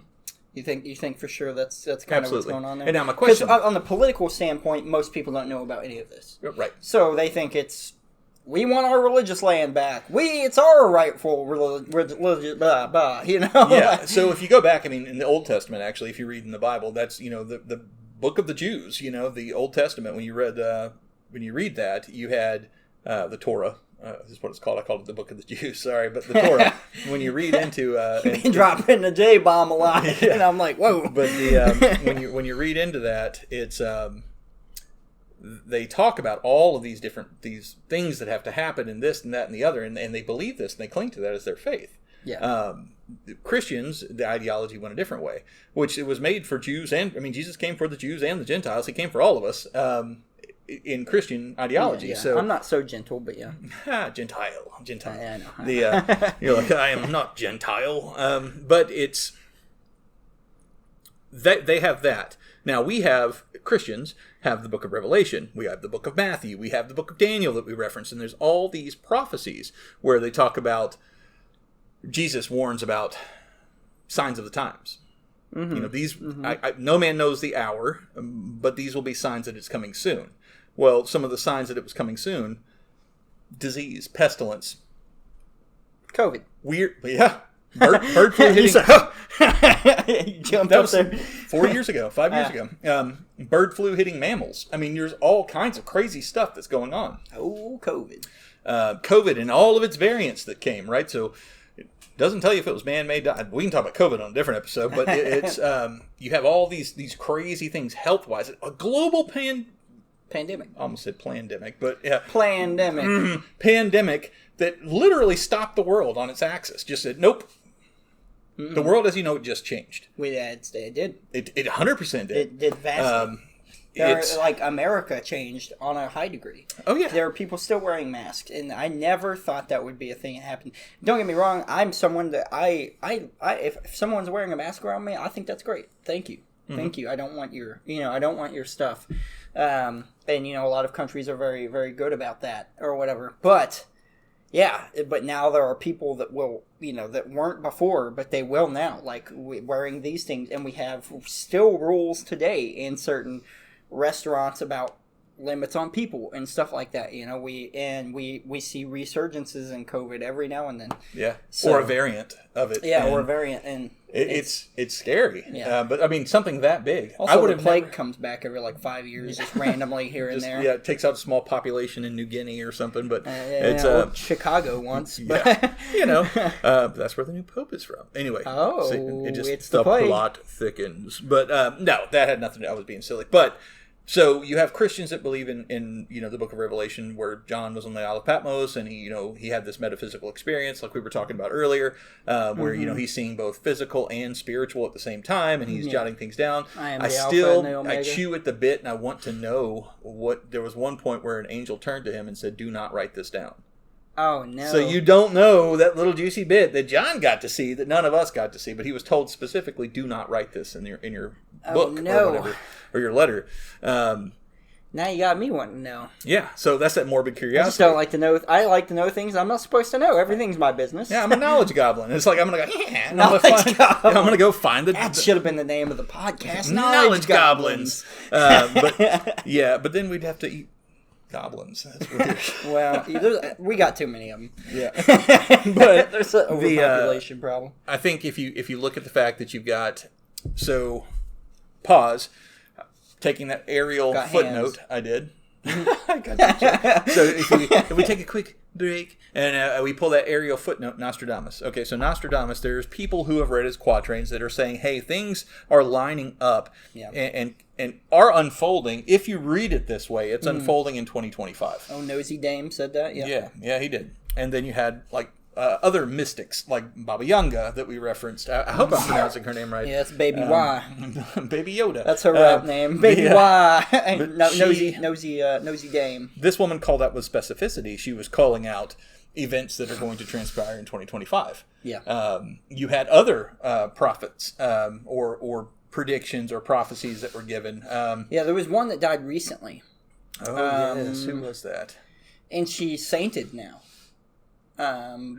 [SPEAKER 2] You think for sure that's kind of what's going on there?
[SPEAKER 1] And now my question,
[SPEAKER 2] because on the political standpoint, most people don't know about any of this,
[SPEAKER 1] right?
[SPEAKER 2] So they think it's. We want our religious land back. It's our rightful religious, blah, blah,
[SPEAKER 1] Yeah, so if you go back, in the Old Testament, actually, if you read in the Bible, that's, the book of the Jews, the Old Testament, when you read that, you had the Torah. This is what it's called. I called it the book of the Jews, sorry, but the Torah. When you read into...
[SPEAKER 2] You've been dropping the J-bomb a lot, and I'm like, whoa.
[SPEAKER 1] But when you read into that, it's... they talk about all of these things that have to happen and this and that and the other, and they believe this and they cling to that as their faith.
[SPEAKER 2] Yeah.
[SPEAKER 1] Christians, the ideology went a different way, which it was made for Jews, and I mean Jesus came for the Jews and the Gentiles. He came for all of us in Christian ideology.
[SPEAKER 2] Yeah.
[SPEAKER 1] So
[SPEAKER 2] I'm not so gentle, but yeah.
[SPEAKER 1] Gentile.
[SPEAKER 2] I know.
[SPEAKER 1] You're like, I am not Gentile, but it's they have that. Now Christians have the book of Revelation, we have the book of Matthew, we have the book of Daniel that we reference, and there's all these prophecies where they talk about, Jesus warns about signs of the times. Mm-hmm. You know, these no man knows the hour, but these will be signs that it's coming soon. Well, some of the signs that it was coming soon: disease, pestilence,
[SPEAKER 2] COVID,
[SPEAKER 1] weird, yeah, bird flu hitting.
[SPEAKER 2] You jumped
[SPEAKER 1] that
[SPEAKER 2] up
[SPEAKER 1] was
[SPEAKER 2] there
[SPEAKER 1] 4 years ago, 5 years ago. Bird flu hitting mammals. I mean, there's all kinds of crazy stuff that's going on.
[SPEAKER 2] Oh, COVID.
[SPEAKER 1] COVID and all of its variants that came, right? So it doesn't tell you if it was man-made. We can talk about COVID on a different episode, but it's you have all these crazy things health-wise. A global
[SPEAKER 2] pandemic.
[SPEAKER 1] I almost said plandemic, but yeah.
[SPEAKER 2] Plandemic.
[SPEAKER 1] Pandemic that literally stopped the world on its axis. Just said, nope. Mm-mm. The world as you know it just changed.
[SPEAKER 2] It did.
[SPEAKER 1] It 100% did.
[SPEAKER 2] It did vastly. Like America changed on a high degree.
[SPEAKER 1] Oh yeah,
[SPEAKER 2] there are people still wearing masks, and I never thought that would be a thing that happened. Don't get me wrong. I'm someone that if someone's wearing a mask around me, I think that's great. Thank you, thank you. I don't want your stuff. And a lot of countries are very, very good about that or whatever. But yeah, but now there are people that will, that weren't before, but they will now, like wearing these things, and we have still rules today in certain restaurants about limits on people and stuff like that. We see resurgences in COVID every now and then.
[SPEAKER 1] Yeah, or a variant of it.
[SPEAKER 2] Yeah, or a variant, and
[SPEAKER 1] it's scary.
[SPEAKER 2] Yeah,
[SPEAKER 1] but I mean something that big.
[SPEAKER 2] Also, the plague comes back every 5 years, just randomly here and there.
[SPEAKER 1] Yeah, it takes out a small population in New Guinea or something. But it's
[SPEAKER 2] Chicago once. But
[SPEAKER 1] that's where the new pope is from. Anyway,
[SPEAKER 2] it's
[SPEAKER 1] the
[SPEAKER 2] plague.
[SPEAKER 1] plot thickens. But no, that had nothing to do. I was being silly, but. So you have Christians that believe in the book of Revelation, where John was on the Isle of Patmos, and he had this metaphysical experience, like we were talking about earlier, where he's seeing both physical and spiritual at the same time, and he's jotting things down. I chew at the bit, and I want to know what. There was one point where an angel turned to him and said, "Do not write this down."
[SPEAKER 2] Oh no!
[SPEAKER 1] So you don't know that little juicy bit that John got to see that none of us got to see, but he was told specifically, "Do not write this in your book or whatever, or your letter."
[SPEAKER 2] Now you got me wanting to know.
[SPEAKER 1] Yeah, so that's that morbid curiosity.
[SPEAKER 2] I just don't like to know. I like to know things I'm not supposed to know. Everything's my business.
[SPEAKER 1] Yeah, I'm a knowledge goblin. It's like I'm gonna go. Yeah, I'm gonna go find the.
[SPEAKER 2] That should have been the name of the podcast.
[SPEAKER 1] Knowledge goblins. But then we'd have to eat goblins. That's weird.
[SPEAKER 2] Well, we got too many of them.
[SPEAKER 1] Yeah,
[SPEAKER 2] but there's an overpopulation problem.
[SPEAKER 1] I think if you look at the fact that you've got pause. Taking that aerial footnote, I did. I got so if we take a quick break and we pull that aerial footnote, Nostradamus. Okay, so Nostradamus, there's people who have read his quatrains that are saying, hey, things are lining up and are unfolding. If you read it this way, it's unfolding in 2025.
[SPEAKER 2] Oh, Nosy Dame said that?
[SPEAKER 1] Yeah, he did. And then you had, other mystics like Baba Yanga that we referenced. I hope I'm pronouncing her name right.
[SPEAKER 2] Yeah, it's Baby Y.
[SPEAKER 1] Baby Yoda.
[SPEAKER 2] That's her rap name. Baby Y. Nosy Dame.
[SPEAKER 1] This woman called out with specificity. She was calling out events that are going to transpire in 2025.
[SPEAKER 2] Yeah.
[SPEAKER 1] You had other prophets or predictions or prophecies that were given.
[SPEAKER 2] There was one that died recently.
[SPEAKER 1] Oh, yes. Who was that?
[SPEAKER 2] And she's sainted now.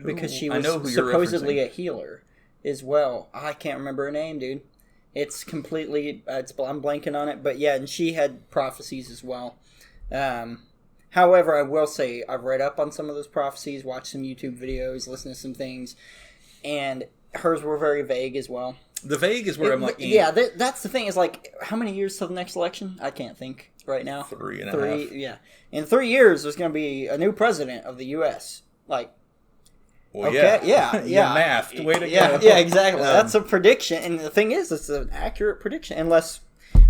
[SPEAKER 2] Because she was supposedly a healer as well. I can't remember her name, dude. It's completely... I'm blanking on it. But yeah, and she had prophecies as well. However, I will say, I've read up on some of those prophecies, watched some YouTube videos, listened to some things, and hers were very vague as well.
[SPEAKER 1] The vague is where I'm like...
[SPEAKER 2] Yeah, that's the thing. Is how many years till the next election? I can't think right now.
[SPEAKER 1] 3.5.
[SPEAKER 2] Yeah. In 3 years, there's going to be a new president of the U.S.
[SPEAKER 1] Well,
[SPEAKER 2] okay,
[SPEAKER 1] yeah.
[SPEAKER 2] You
[SPEAKER 1] mathed. Way to go.
[SPEAKER 2] Yeah, exactly. That's a prediction. And the thing is, it's an accurate prediction. Unless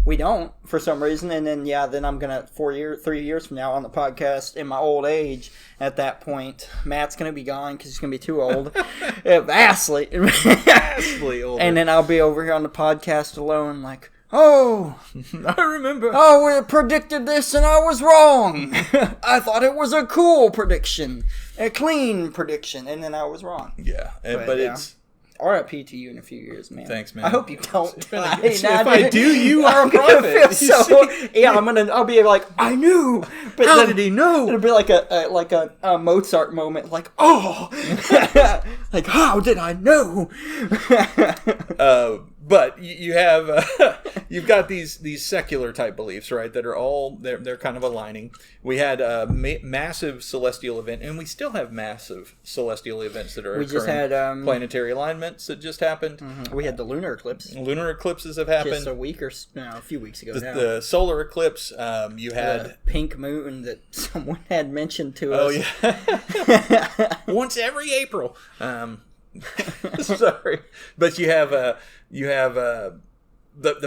[SPEAKER 2] we don't for some reason, and then then I'm gonna 3 years from now on the podcast in my old age. At that point, Matt's gonna be gone because he's gonna be too old, vastly older, and then I'll be over here on the podcast alone, like, oh,
[SPEAKER 1] I remember.
[SPEAKER 2] Oh, we predicted this and I was wrong. I thought it was a cool prediction, a clean prediction, and then I was wrong.
[SPEAKER 1] Yeah, but it's.
[SPEAKER 2] RIP to you in a few years, man.
[SPEAKER 1] Thanks, man.
[SPEAKER 2] I hope you don't.
[SPEAKER 1] If I do, you are a prophet.
[SPEAKER 2] I'll be like, I knew. But
[SPEAKER 1] how did he know?
[SPEAKER 2] It'll be like a Mozart moment, like, oh, like how did I know?
[SPEAKER 1] But you have you've got these secular type beliefs, right? That are all they're kind of aligning. We had a massive celestial event, and we still have massive celestial events that are occurring. We just had planetary alignments that just happened.
[SPEAKER 2] Mm-hmm. We had the lunar eclipse.
[SPEAKER 1] Lunar eclipses have happened
[SPEAKER 2] just a few weeks ago.
[SPEAKER 1] The solar eclipse. You had
[SPEAKER 2] the pink moon that someone had mentioned to us.
[SPEAKER 1] Oh yeah, once every April. Sorry, but you have the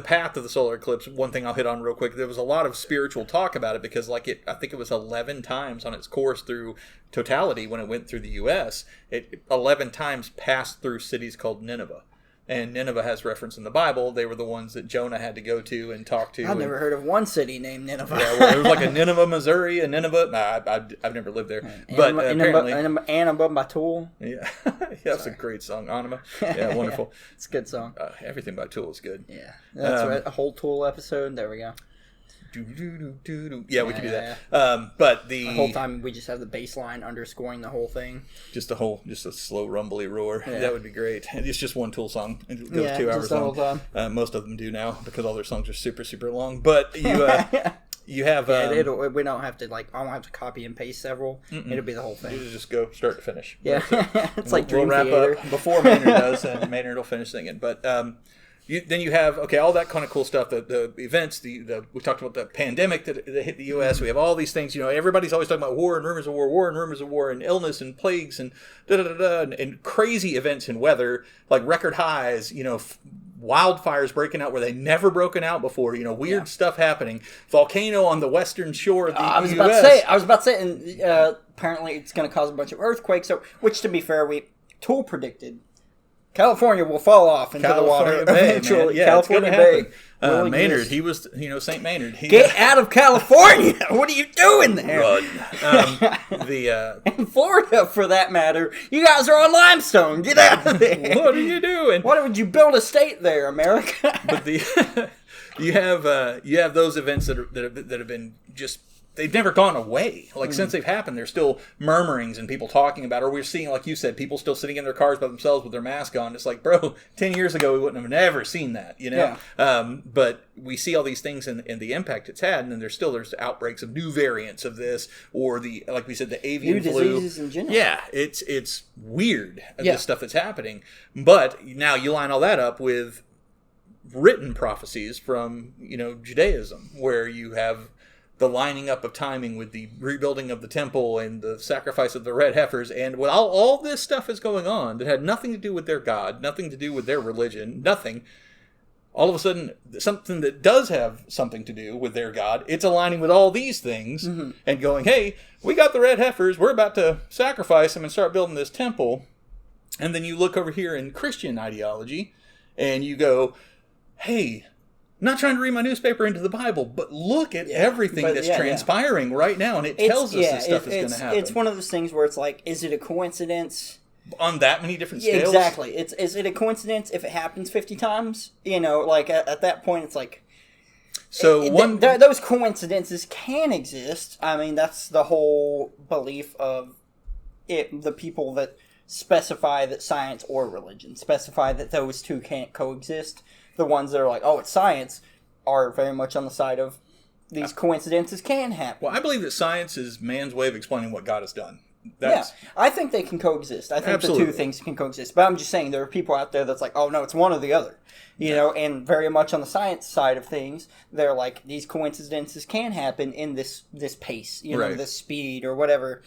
[SPEAKER 1] path of the solar eclipse. One thing I'll hit on real quick. There was a lot of spiritual talk about it because, I think it was 11 times on its course through totality when it went through the U.S. It 11 times passed through cities called Nineveh. And Nineveh has reference in the Bible. They were the ones that Jonah had to go to and talk to.
[SPEAKER 2] I've never heard of one city named Nineveh.
[SPEAKER 1] Yeah, well, there was like a Nineveh, Missouri, a Nineveh. I've never lived there. But apparently...
[SPEAKER 2] Anima Batul.
[SPEAKER 1] Yeah. That's a great song. Anima. Yeah, wonderful.
[SPEAKER 2] It's a good song.
[SPEAKER 1] Everything by Tool is good.
[SPEAKER 2] Yeah. That's right. A whole Tool episode. There we go.
[SPEAKER 1] Yeah, we can do that. Yeah. But the
[SPEAKER 2] whole time we just have the bass line underscoring the whole thing.
[SPEAKER 1] Just a slow rumbly roar. Yeah. That would be great. It's just one Tool song. It goes 2 hours long. Whole time. Most of them do now because all their songs are super, super long. But you have
[SPEAKER 2] we don't have to I don't have to copy and paste several. It'll be the whole thing.
[SPEAKER 1] You just go start to finish.
[SPEAKER 2] Yeah. It's like Dream
[SPEAKER 1] We'll wrap
[SPEAKER 2] Theater.
[SPEAKER 1] up before Maynard does, and Maynard will finish singing. But then you have all that kind of cool stuff. The events. We talked about the pandemic that hit the U.S. We have all these things. Everybody's always talking about war and rumors of war, and illness and plagues and and crazy events in weather, like record highs. Wildfires breaking out where they never broken out before. Weird stuff happening. Volcano on the western shore of the U.S.
[SPEAKER 2] I was about to say, and apparently it's going to cause a bunch of earthquakes. So, which to be fair, Tool predicted. California will fall off into the water eventually.
[SPEAKER 1] Yeah, California Bay. Maynard, he was, St. Maynard.
[SPEAKER 2] Get out of California! What are you doing there?
[SPEAKER 1] Run.
[SPEAKER 2] In Florida, for that matter, you guys are on limestone. Get out of there!
[SPEAKER 1] What are you doing?
[SPEAKER 2] Why would you build a state there, America?
[SPEAKER 1] But you have those events that have been just. They've never gone away. Since they've happened, there's still murmurings and people talking about it. Or we're seeing, like you said, people still sitting in their cars by themselves with their mask on. It's like, bro, 10 years ago, we wouldn't have never seen that, Yeah. But we see all these things and the impact it's had, and then there's outbreaks of new variants of this, or like we said, the avian flu.
[SPEAKER 2] New diseases in general.
[SPEAKER 1] Yeah, it's weird, this stuff that's happening. But now you line all that up with written prophecies from, Judaism, where you have the lining up of timing with the rebuilding of the temple and the sacrifice of the red heifers, and when all this stuff is going on that had nothing to do with their God, nothing to do with their religion, nothing, all of a sudden something that does have something to do with their God, it's aligning with all these things and going, hey, we got the red heifers, we're about to sacrifice them and start building this temple. And then you look over here in Christian ideology and you go, hey, not trying to read my newspaper into the Bible, but look at everything that's transpiring right now, and it tells us this stuff is going to happen.
[SPEAKER 2] It's one of those things where it's like, is it a coincidence?
[SPEAKER 1] On that many different scales?
[SPEAKER 2] Exactly. Is it a coincidence if it happens 50 times? At that point, it's like...
[SPEAKER 1] So
[SPEAKER 2] those coincidences can exist. I mean, that's the whole belief of the people that specify that science or religion, specify that those two can't coexist. The ones that are like, oh, it's science, are very much on the side of these coincidences can happen.
[SPEAKER 1] Well, I believe that science is man's way of explaining what God has done.
[SPEAKER 2] I think they can coexist. I think the two things can coexist. But I'm just saying there are people out there that's like, oh, no, it's one or the other. And very much on the science side of things, they're like, these coincidences can happen in this pace, this speed or whatever.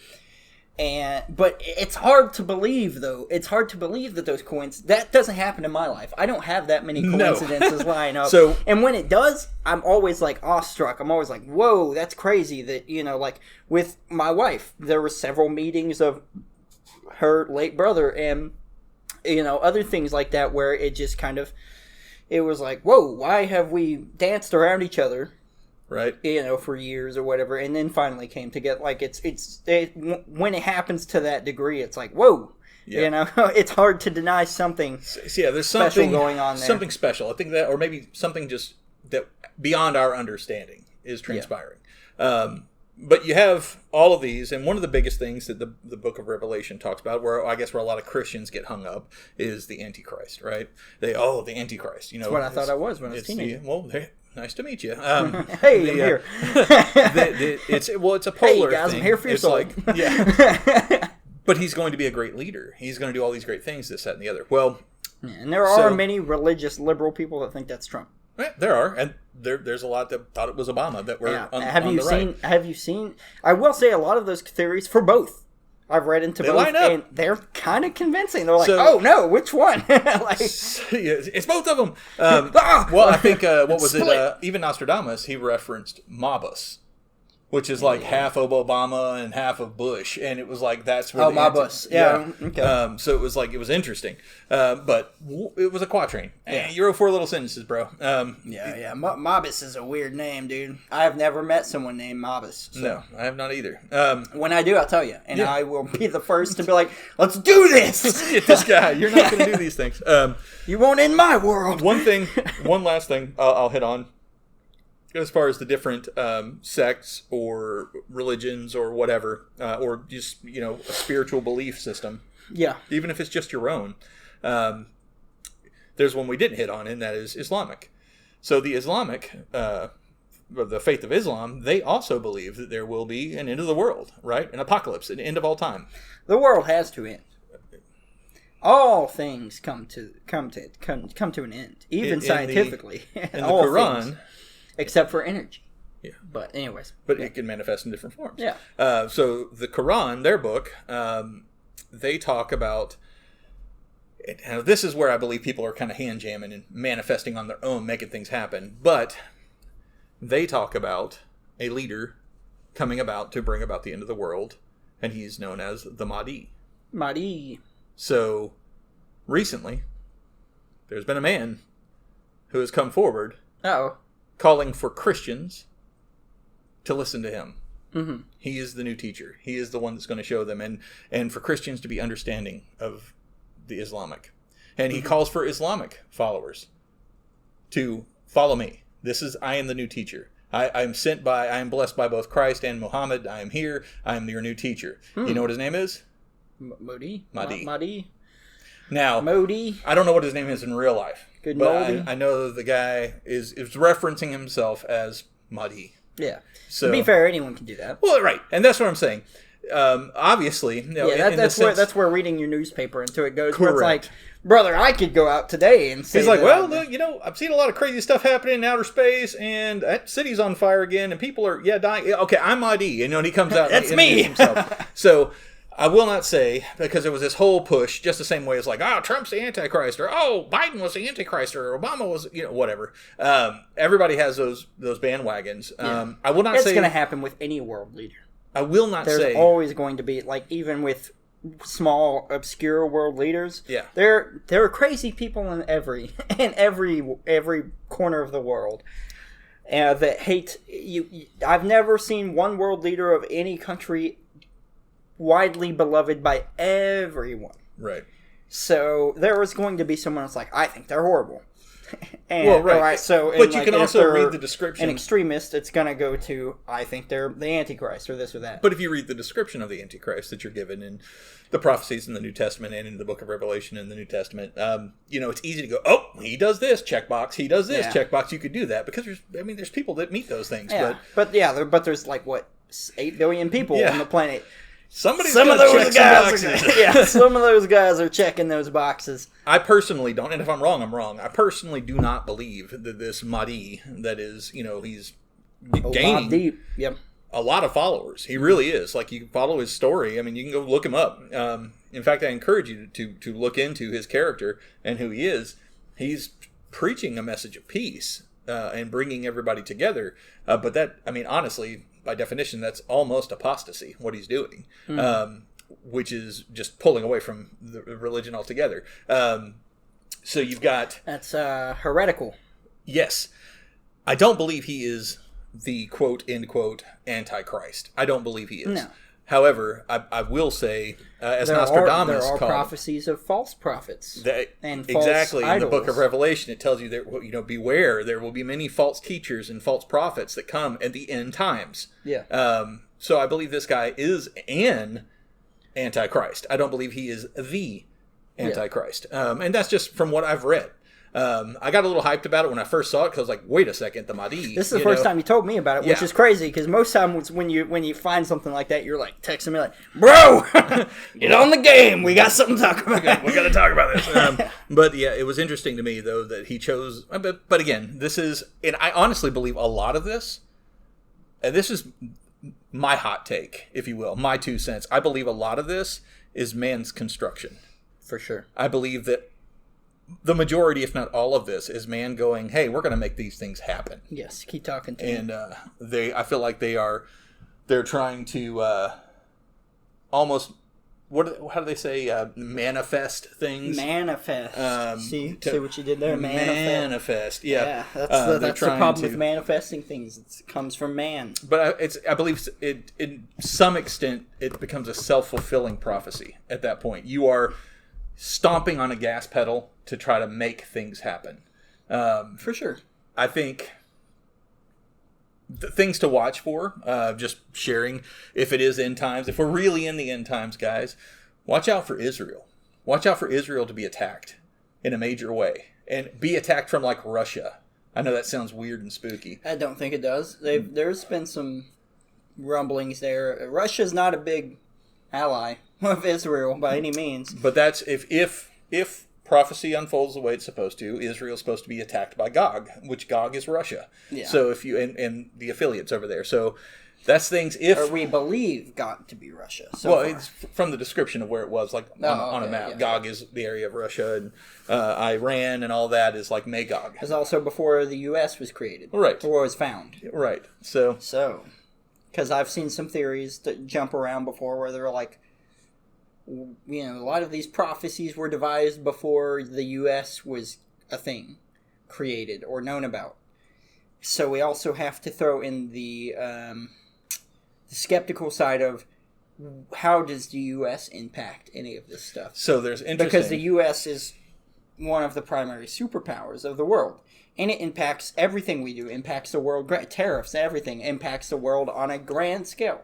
[SPEAKER 2] But it's hard to believe, though. It's hard to believe that those that doesn't happen in my life. I don't have that many coincidences line up. And when it does, I'm always like awestruck. I'm always like, whoa, that's crazy. That, like with my wife, there were several meetings of her late brother and, other things like that where it just kind of, it was like, whoa, why have we danced around each other?
[SPEAKER 1] Right.
[SPEAKER 2] For years or whatever, and then finally came together. Like when it happens to that degree, it's like, whoa, it's hard to deny something.
[SPEAKER 1] There's something going on there. Something special. I think that, or maybe something just that beyond our understanding is transpiring. Yeah. But you have all of these, and one of the biggest things that the Book of Revelation talks about, where I guess where a lot of Christians get hung up, is the Antichrist. Right? The Antichrist.
[SPEAKER 2] That's what I thought I was when I was a teenager.
[SPEAKER 1] Nice to meet you.
[SPEAKER 2] Hey, I'm here.
[SPEAKER 1] It's a polar
[SPEAKER 2] hey guys,
[SPEAKER 1] thing.
[SPEAKER 2] I'm here for your soul.
[SPEAKER 1] But he's going to be a great leader. He's going to do all these great things, this, that, and the other. Well,
[SPEAKER 2] and there are many religious liberal people that think that's Trump.
[SPEAKER 1] Right, there are, and there's a lot that thought it was Obama that were on the right.
[SPEAKER 2] Have you seen? I will say a lot of those theories for both. I've read into both,
[SPEAKER 1] line up.
[SPEAKER 2] And they're kind of convincing. They're like, oh no, which one?
[SPEAKER 1] It's both of them. Well, I think what was it? Even Nostradamus, he referenced Mabus, which is like half of Obama and half of Bush, and it was like that's where
[SPEAKER 2] Mabus, okay.
[SPEAKER 1] So it was interesting, but it was a quatrain. Yeah. You wrote 4 little sentences, bro.
[SPEAKER 2] Mabus is a weird name, dude. I have never met someone named Mabus. So.
[SPEAKER 1] No, I have not either.
[SPEAKER 2] When I do, I'll tell you, and I will be the first to be like, "Let's do this.
[SPEAKER 1] Let's get this guy. You're not going to do these things.
[SPEAKER 2] You won't end my world."
[SPEAKER 1] One last thing I'll hit on. As far as the different sects or religions or whatever, or just, a spiritual belief system.
[SPEAKER 2] Yeah.
[SPEAKER 1] Even if it's just your own. There's one we didn't hit on, and that is Islamic. So the Islamic, the faith of Islam, they also believe that there will be an end of the world, right? An apocalypse, an end of all time.
[SPEAKER 2] The world has to end. All things come to an end, even scientifically.
[SPEAKER 1] In the Quran.
[SPEAKER 2] Things. Except for energy.
[SPEAKER 1] Yeah.
[SPEAKER 2] But anyways.
[SPEAKER 1] But it can manifest in different forms.
[SPEAKER 2] Yeah.
[SPEAKER 1] So the Quran, their book, they talk about... Now, this is where I believe people are kind of hand-jamming and manifesting on their own, making things happen. But they talk about a leader coming about to bring about the end of the world, and he's known as the Mahdi.
[SPEAKER 2] Mahdi.
[SPEAKER 1] So, recently, there's been a man who has come forward...
[SPEAKER 2] Uh-oh.
[SPEAKER 1] Calling for Christians to listen to him.
[SPEAKER 2] Mm-hmm.
[SPEAKER 1] He is the new teacher. He is the one that's going to show them, and for Christians to be understanding of the Islamic. And he calls for Islamic followers to follow me. I am the new teacher. I am blessed by both Christ and Muhammad. I am here. I am your new teacher. You know what his name is?
[SPEAKER 2] Mahdi.
[SPEAKER 1] Now,
[SPEAKER 2] Modi.
[SPEAKER 1] I don't know what his name is in real life.
[SPEAKER 2] Good
[SPEAKER 1] but I know the guy is referencing himself as Mahdi.
[SPEAKER 2] Yeah.
[SPEAKER 1] So,
[SPEAKER 2] to be fair, anyone can do that.
[SPEAKER 1] Well, right, and that's what I'm saying. Obviously,
[SPEAKER 2] that's where reading your newspaper into it goes. Correct. Where it's like, brother, I could go out today and say.
[SPEAKER 1] He's like, well, I've seen a lot of crazy stuff happening in outer space, and that city's on fire again, and people are dying. Okay, I'm Mahdi, and he comes out.
[SPEAKER 2] That's me.
[SPEAKER 1] Himself. So. I will not say, because there was this whole push, just the same way as like, Trump's the Antichrist, or Biden was the Antichrist, or Obama was, whatever. Everybody has those bandwagons.
[SPEAKER 2] Yeah.
[SPEAKER 1] I will not say...
[SPEAKER 2] It's going to happen with any world leader.
[SPEAKER 1] I will not say...
[SPEAKER 2] There's always going to be, like, even with small, obscure world leaders, there are crazy people in every corner of the world that hate... I've never seen one world leader of any country widely beloved by everyone.
[SPEAKER 1] Right.
[SPEAKER 2] So there was going to be someone that's like, I think they're horrible. And,
[SPEAKER 1] well, right.
[SPEAKER 2] All right. So,
[SPEAKER 1] but you can also read the description.
[SPEAKER 2] An extremist, it's going to go to, I think they're the Antichrist or this or that.
[SPEAKER 1] But if you read the description of the Antichrist that you're given in the prophecies in the New Testament and in the Book of Revelation in the New Testament, it's easy to go, he does this, checkbox. He does this, checkbox. You could do that because there's people that meet those things.
[SPEAKER 2] Yeah. But there's like 8 billion people on the planet.
[SPEAKER 1] Some of those guys
[SPEAKER 2] some of those guys are checking those boxes.
[SPEAKER 1] I personally don't, and if I'm wrong, I'm wrong. I personally do not believe that this Mahdi, that is, he's gaining
[SPEAKER 2] Mahdi. Yep.
[SPEAKER 1] a lot of followers. He really is. Like, you can follow his story. I mean, you can go look him up. In fact, I encourage you to look into his character and who he is. He's preaching a message of peace and bringing everybody together. But that, I mean, honestly, by definition, that's almost apostasy, what he's doing, which is just pulling away from the religion altogether. So you've got...
[SPEAKER 2] That's heretical.
[SPEAKER 1] Yes. I don't believe he is the quote, end quote, Antichrist. I don't believe he is. No. However, I will say, as Nostradamus
[SPEAKER 2] there are
[SPEAKER 1] called,
[SPEAKER 2] prophecies of false prophets and false
[SPEAKER 1] exactly
[SPEAKER 2] idols.
[SPEAKER 1] In the book of Revelation, it tells you that beware, there will be many false teachers and false prophets that come at the end times.
[SPEAKER 2] Yeah.
[SPEAKER 1] So I believe this guy is an Antichrist. I don't believe he is the Antichrist, and that's just from what I've read. I got a little hyped about it when I first saw it because I was like, wait a second, the Mahdi.
[SPEAKER 2] This is the first time you told me about it, which is crazy because most times when you find something like that, you're like texting me like, bro, get on the game. We got something to talk about.
[SPEAKER 1] We got to talk about this. But yeah, it was interesting to me, though, that he chose. But again, this is, and I honestly believe a lot of this, and this is my hot take, if you will, my 2 cents. I believe a lot of this is man's construction.
[SPEAKER 2] For sure.
[SPEAKER 1] I believe that the majority, if not all of this, is man going, hey, we're going to make these things happen.
[SPEAKER 2] Yes, keep talking to
[SPEAKER 1] me. And I feel like they're trying to almost, how do they say, manifest things?
[SPEAKER 2] Manifest. See what you did there?
[SPEAKER 1] Manifest, yeah.
[SPEAKER 2] That's the problem with manifesting things. It comes from man.
[SPEAKER 1] But I believe in some extent, it becomes a self-fulfilling prophecy at that point. You are stomping on a gas pedal to try to make things happen.
[SPEAKER 2] For sure.
[SPEAKER 1] I think the things to watch for, just sharing, if it is end times, if we're really in the end times, guys, watch out for Israel. Watch out for Israel to be attacked in a major way. And be attacked from, like, Russia. I know that sounds weird and spooky.
[SPEAKER 2] I don't think it does. There's been some rumblings there. Russia's not a big ally of Israel by any means.
[SPEAKER 1] But that's if prophecy unfolds the way it's supposed to, Israel's supposed to be attacked by Gog, which Gog is Russia. Yeah. So if you and the affiliates over there. So that's things if
[SPEAKER 2] we believe Gog to be Russia.
[SPEAKER 1] It's from the description of where it was, like on a map. Yeah. Gog is the area of Russia, and Iran and all that is like Magog.
[SPEAKER 2] It's also before the U.S. was created.
[SPEAKER 1] Right.
[SPEAKER 2] Or was found.
[SPEAKER 1] Right. So
[SPEAKER 2] because I've seen some theories that jump around before where they're like, a lot of these prophecies were devised before the U.S. was a thing created or known about. So we also have to throw in the skeptical side of how does the U.S. impact any of this stuff?
[SPEAKER 1] So there's interesting...
[SPEAKER 2] Because the U.S. is one of the primary superpowers of the world. And it impacts everything we do. Impacts the world. Tariffs, everything. Impacts the world on a grand scale.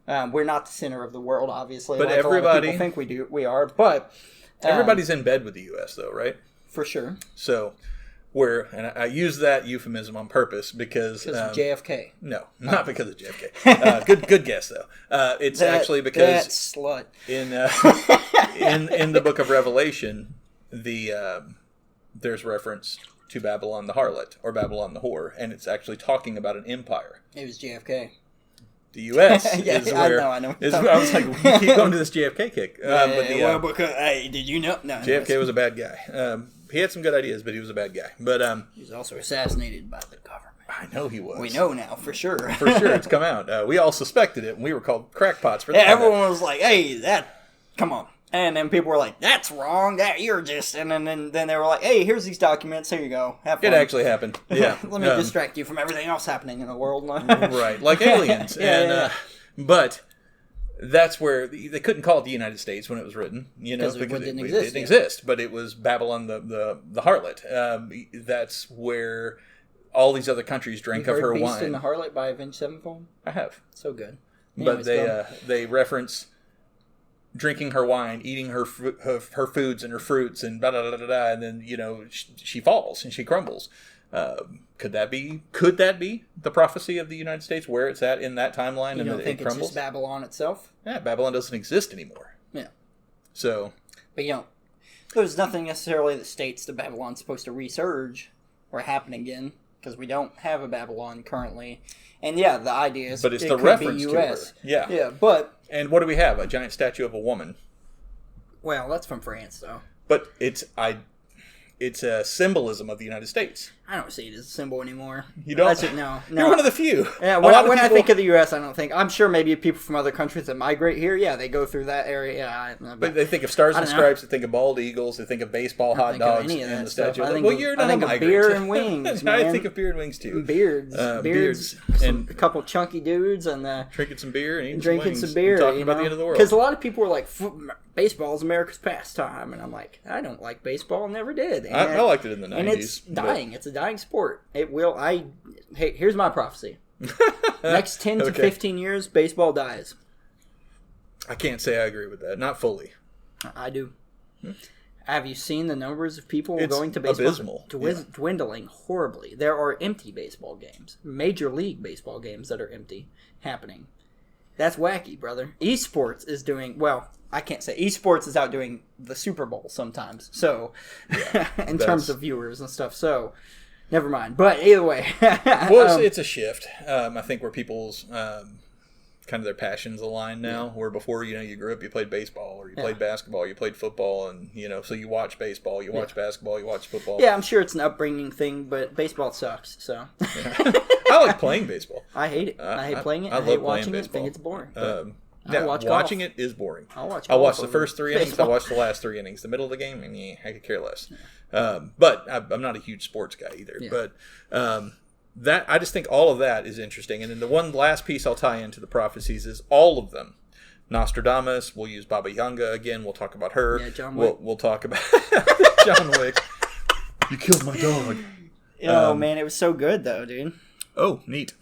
[SPEAKER 2] We're not the center of the world, obviously.
[SPEAKER 1] But
[SPEAKER 2] like
[SPEAKER 1] everybody...
[SPEAKER 2] a lot of people think we are. But...
[SPEAKER 1] everybody's in bed with the U.S., though, right?
[SPEAKER 2] For sure.
[SPEAKER 1] So... and I use that euphemism on purpose because
[SPEAKER 2] of JFK.
[SPEAKER 1] No, not because of JFK. Good guess though. It's actually because
[SPEAKER 2] that slut
[SPEAKER 1] in the book of Revelation, there's reference to Babylon the harlot or Babylon the whore, and it's actually talking about an empire.
[SPEAKER 2] It was JFK.
[SPEAKER 1] The U.S. is where
[SPEAKER 2] I know.
[SPEAKER 1] I was like, we keep going to this JFK kick.
[SPEAKER 2] Hey, did you know? No,
[SPEAKER 1] JFK was a bad guy. He had some good ideas, but he was a bad guy. But
[SPEAKER 2] he was also assassinated by the government.
[SPEAKER 1] I know he was.
[SPEAKER 2] We know now for sure.
[SPEAKER 1] For sure, it's come out. We all suspected it, and we were called crackpots for that.
[SPEAKER 2] Yeah, everyone was like, "Hey, come on!" And then people were like, "That's wrong. That you're just." And then they were like, "Hey, here's these documents. Here you go. Have fun."
[SPEAKER 1] It actually happened. Yeah.
[SPEAKER 2] Let me distract you from everything else happening in the world.
[SPEAKER 1] Right, like aliens. But that's where they couldn't call it the United States when it was written, because it didn't exist. But it was Babylon the harlot. That's where all these other countries drank of her
[SPEAKER 2] Beast
[SPEAKER 1] wine.
[SPEAKER 2] and the Harlot by Avenged Sevenfold?
[SPEAKER 1] I have.
[SPEAKER 2] So good.
[SPEAKER 1] But they reference drinking her wine, eating her foods and her fruits, and blah, blah, blah, blah, blah, and then she falls and she crumbles. Could that be the prophecy of the United States, where it's at in that timeline?
[SPEAKER 2] You don't think it's just Babylon itself?
[SPEAKER 1] Yeah, Babylon doesn't exist anymore.
[SPEAKER 2] Yeah.
[SPEAKER 1] So.
[SPEAKER 2] But there's nothing necessarily that states that Babylon's supposed to resurge or happen again, because we don't have a Babylon currently. And yeah, the idea is
[SPEAKER 1] but it's
[SPEAKER 2] it
[SPEAKER 1] the
[SPEAKER 2] could
[SPEAKER 1] reference
[SPEAKER 2] be
[SPEAKER 1] to her.
[SPEAKER 2] US.
[SPEAKER 1] Yeah.
[SPEAKER 2] Yeah, but...
[SPEAKER 1] And what do we have? A giant statue of a woman.
[SPEAKER 2] Well, that's from France, though.
[SPEAKER 1] But it's a symbolism of the United States.
[SPEAKER 2] I don't see it as a symbol anymore.
[SPEAKER 1] You don't?
[SPEAKER 2] No.
[SPEAKER 1] You're one of the few.
[SPEAKER 2] Yeah, when I think of the U.S., I don't think... I'm sure maybe people from other countries that migrate here, yeah, they go through that area. Yeah,
[SPEAKER 1] but they think of Stars and Stripes, they think of bald eagles, they think of baseball, hot dogs, and the statue. You're not a migrant.
[SPEAKER 2] Beer and wings, man.
[SPEAKER 1] I think of beer and wings, too.
[SPEAKER 2] Beards. And a couple chunky dudes. And
[SPEAKER 1] drinking some beer and eating
[SPEAKER 2] drinking
[SPEAKER 1] some wings.
[SPEAKER 2] Some beer.
[SPEAKER 1] And talking about the end of the world.
[SPEAKER 2] Because a lot of people were like, baseball is America's pastime. And I'm like, I don't like baseball. Never did. And
[SPEAKER 1] I liked it in the 90s.
[SPEAKER 2] And it's dying. It's a dying sport. It will. Hey, here's my prophecy. Next 10 to 15 years, baseball dies.
[SPEAKER 1] I can't say I agree with that. Not fully.
[SPEAKER 2] I do. Have you seen the numbers of people going to
[SPEAKER 1] Abysmal.
[SPEAKER 2] baseball? Dwindling horribly. There are empty baseball games. Major League baseball games that are empty happening. That's wacky, brother. Esports is doing... Well, I can't say. Esports is outdoing the Super Bowl sometimes. So, in terms of viewers and stuff. So... Never mind. But either way.
[SPEAKER 1] Well, it's a shift. I think where people's kind of their passions align now. Where before, you grew up, you played baseball or you played basketball, you played football, and so you watch baseball, you watch basketball, you watch football.
[SPEAKER 2] Yeah, I'm sure it's an upbringing thing, but baseball sucks. So
[SPEAKER 1] I like playing baseball.
[SPEAKER 2] I hate it. I hate playing it. I hate watching it. I think it's boring.
[SPEAKER 1] Watching it is boring.
[SPEAKER 2] I'll
[SPEAKER 1] watch the first 3 innings. I'll watch the last 3 innings. The middle of the game, and I could care less. But I'm not a huge sports guy either. Yeah. But that I just think all of that is interesting. And then the one last piece I'll tie into the prophecies is all of them. Nostradamus. We'll use Baba Yaga again. We'll talk about her.
[SPEAKER 2] Yeah, John Wick.
[SPEAKER 1] We'll talk about John Wick. You killed my dog.
[SPEAKER 2] Oh man, it was so good though, dude.
[SPEAKER 1] Oh, neat.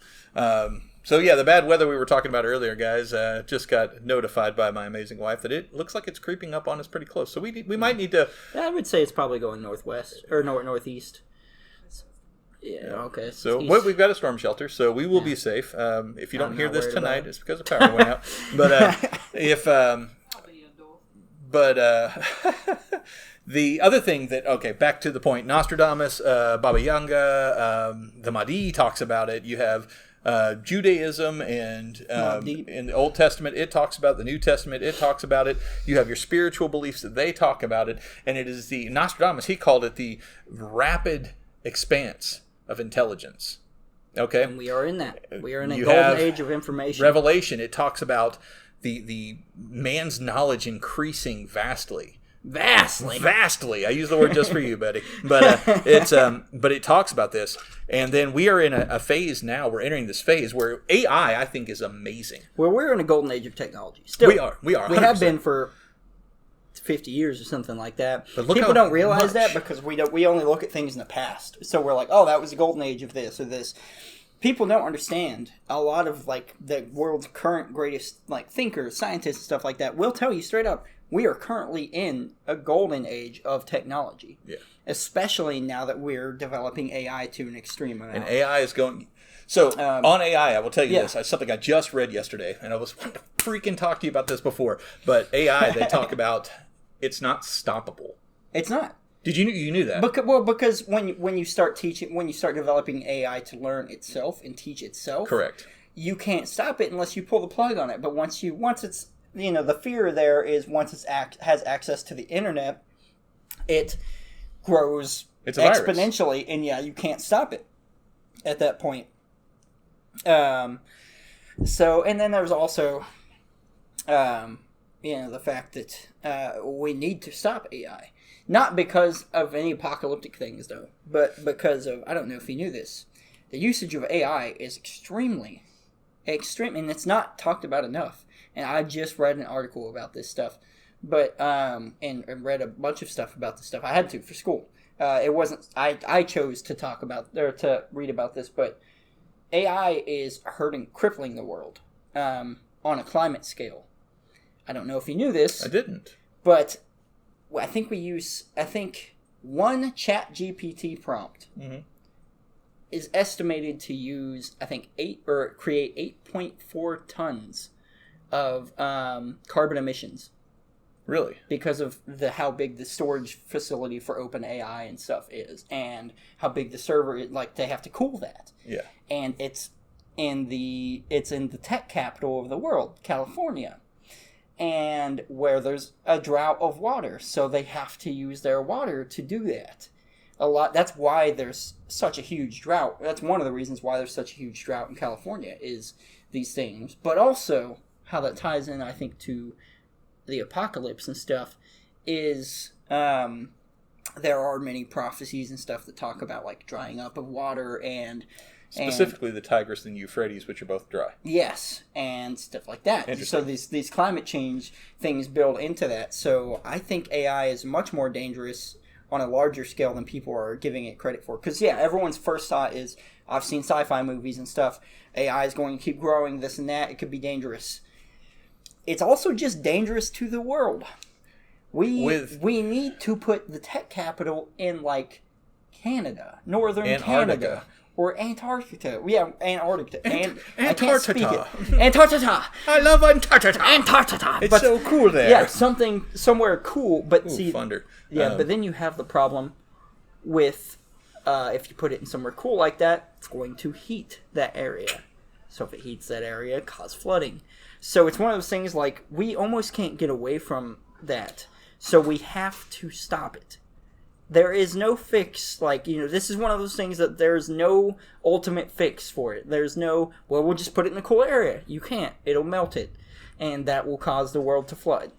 [SPEAKER 1] So yeah, the bad weather we were talking about earlier, guys, just got notified by my amazing wife that it looks like it's creeping up on us pretty close. So we might need to...
[SPEAKER 2] I would say it's probably going northwest or northeast. Yeah, okay.
[SPEAKER 1] So we've got a storm shelter, so we will be safe. If you don't hear this tonight, it's because the power went out. But the other thing that, back to the point, Nostradamus, Baba Yaga, the Mahdi talks about it. You have Judaism and in the Old Testament, it talks about the New Testament, it talks about it. You have your spiritual beliefs that they talk about it. And it is the Nostradamus, he called it the rapid expanse of intelligence. Okay?
[SPEAKER 2] And we are in that. We are in a golden age of information.
[SPEAKER 1] Revelation, it talks about the man's knowledge increasing vastly. Vastly. I use the word just for you, Betty. But but it talks about this, and then we are in a phase now. We're entering this phase where AI, I think, is amazing.
[SPEAKER 2] Well, we're in a golden age of technology. Still,
[SPEAKER 1] we are. 100%.
[SPEAKER 2] We have been for 50 years or something like that.
[SPEAKER 1] But
[SPEAKER 2] people don't realize that because we only look at things in the past. So we're like, oh, that was the golden age of this or this. People don't understand a lot of the world's current greatest thinkers, scientists, and stuff like that will tell you straight up. We are currently in a golden age of technology. Yeah. Especially now that we're developing AI to an extreme amount.
[SPEAKER 1] And AI is going... So, on AI, I will tell you this. It's something I just read yesterday, and I was freaking talk to you about this before. But AI, they talk about, it's not stoppable.
[SPEAKER 2] It's not.
[SPEAKER 1] Did you knew that?
[SPEAKER 2] Because when you start developing AI to learn itself and teach itself... Correct. You can't stop it unless you pull the plug on it. But once it's... the fear there is once it has access to the internet, it grows exponentially, and you can't stop it at that point. So, and then there's also, the fact that we need to stop AI. Not because of any apocalyptic things, though, but because of, I don't know if you knew this, the usage of AI is extreme, and it's not talked about enough. And I just read an article about this stuff, but and read a bunch of stuff about this stuff. I had to for school. It wasn't. I chose to talk about or to read about this, but AI is crippling the world on a climate scale. I don't know if you knew this.
[SPEAKER 1] I didn't.
[SPEAKER 2] But I think one ChatGPT prompt is estimated to use create 8.4 tons of carbon emissions
[SPEAKER 1] Really?
[SPEAKER 2] Because of how big the storage facility for OpenAI and stuff is, and how big the server is. Like, they have to cool that.
[SPEAKER 1] Yeah.
[SPEAKER 2] And it's in the tech capital of the world, California, and where there's a drought of water, so they have to use their water to do that. That's why there's such a huge drought. That's one of the reasons why there's such a huge drought in California, is these things. But also, how that ties in, I think, to the apocalypse and stuff, is there are many prophecies and stuff that talk about, like, drying up of water and
[SPEAKER 1] specifically the Tigris and Euphrates, which are both dry.
[SPEAKER 2] Yes, and stuff like that. So these climate change things build into that. So I think AI is much more dangerous on a larger scale than people are giving it credit for. Because, yeah, everyone's first thought is, I've seen sci-fi movies and stuff, AI is going to keep growing, this and that, it could be dangerous. It's also just dangerous to the world. We need to put the tech capital in, like, Canada, northern Canada. Or Antarctica. Yeah, Antarctica.
[SPEAKER 1] Antarctica.
[SPEAKER 2] I can't speak it. Antarctica.
[SPEAKER 1] I love Antarctica.
[SPEAKER 2] Antarctica.
[SPEAKER 1] It's so cool there.
[SPEAKER 2] Yeah, somewhere cool. But
[SPEAKER 1] thunder.
[SPEAKER 2] Yeah, but then you have the problem with if you put it in somewhere cool like that, it's going to heat that area. So if it heats that area, it causes flooding. So it's one of those things, like, we almost can't get away from that. So we have to stop it. There is no fix, like, this is one of those things that there's no ultimate fix for it. There's no, well, we'll just put it in a cool area. You can't. It'll melt it. And that will cause the world to flood.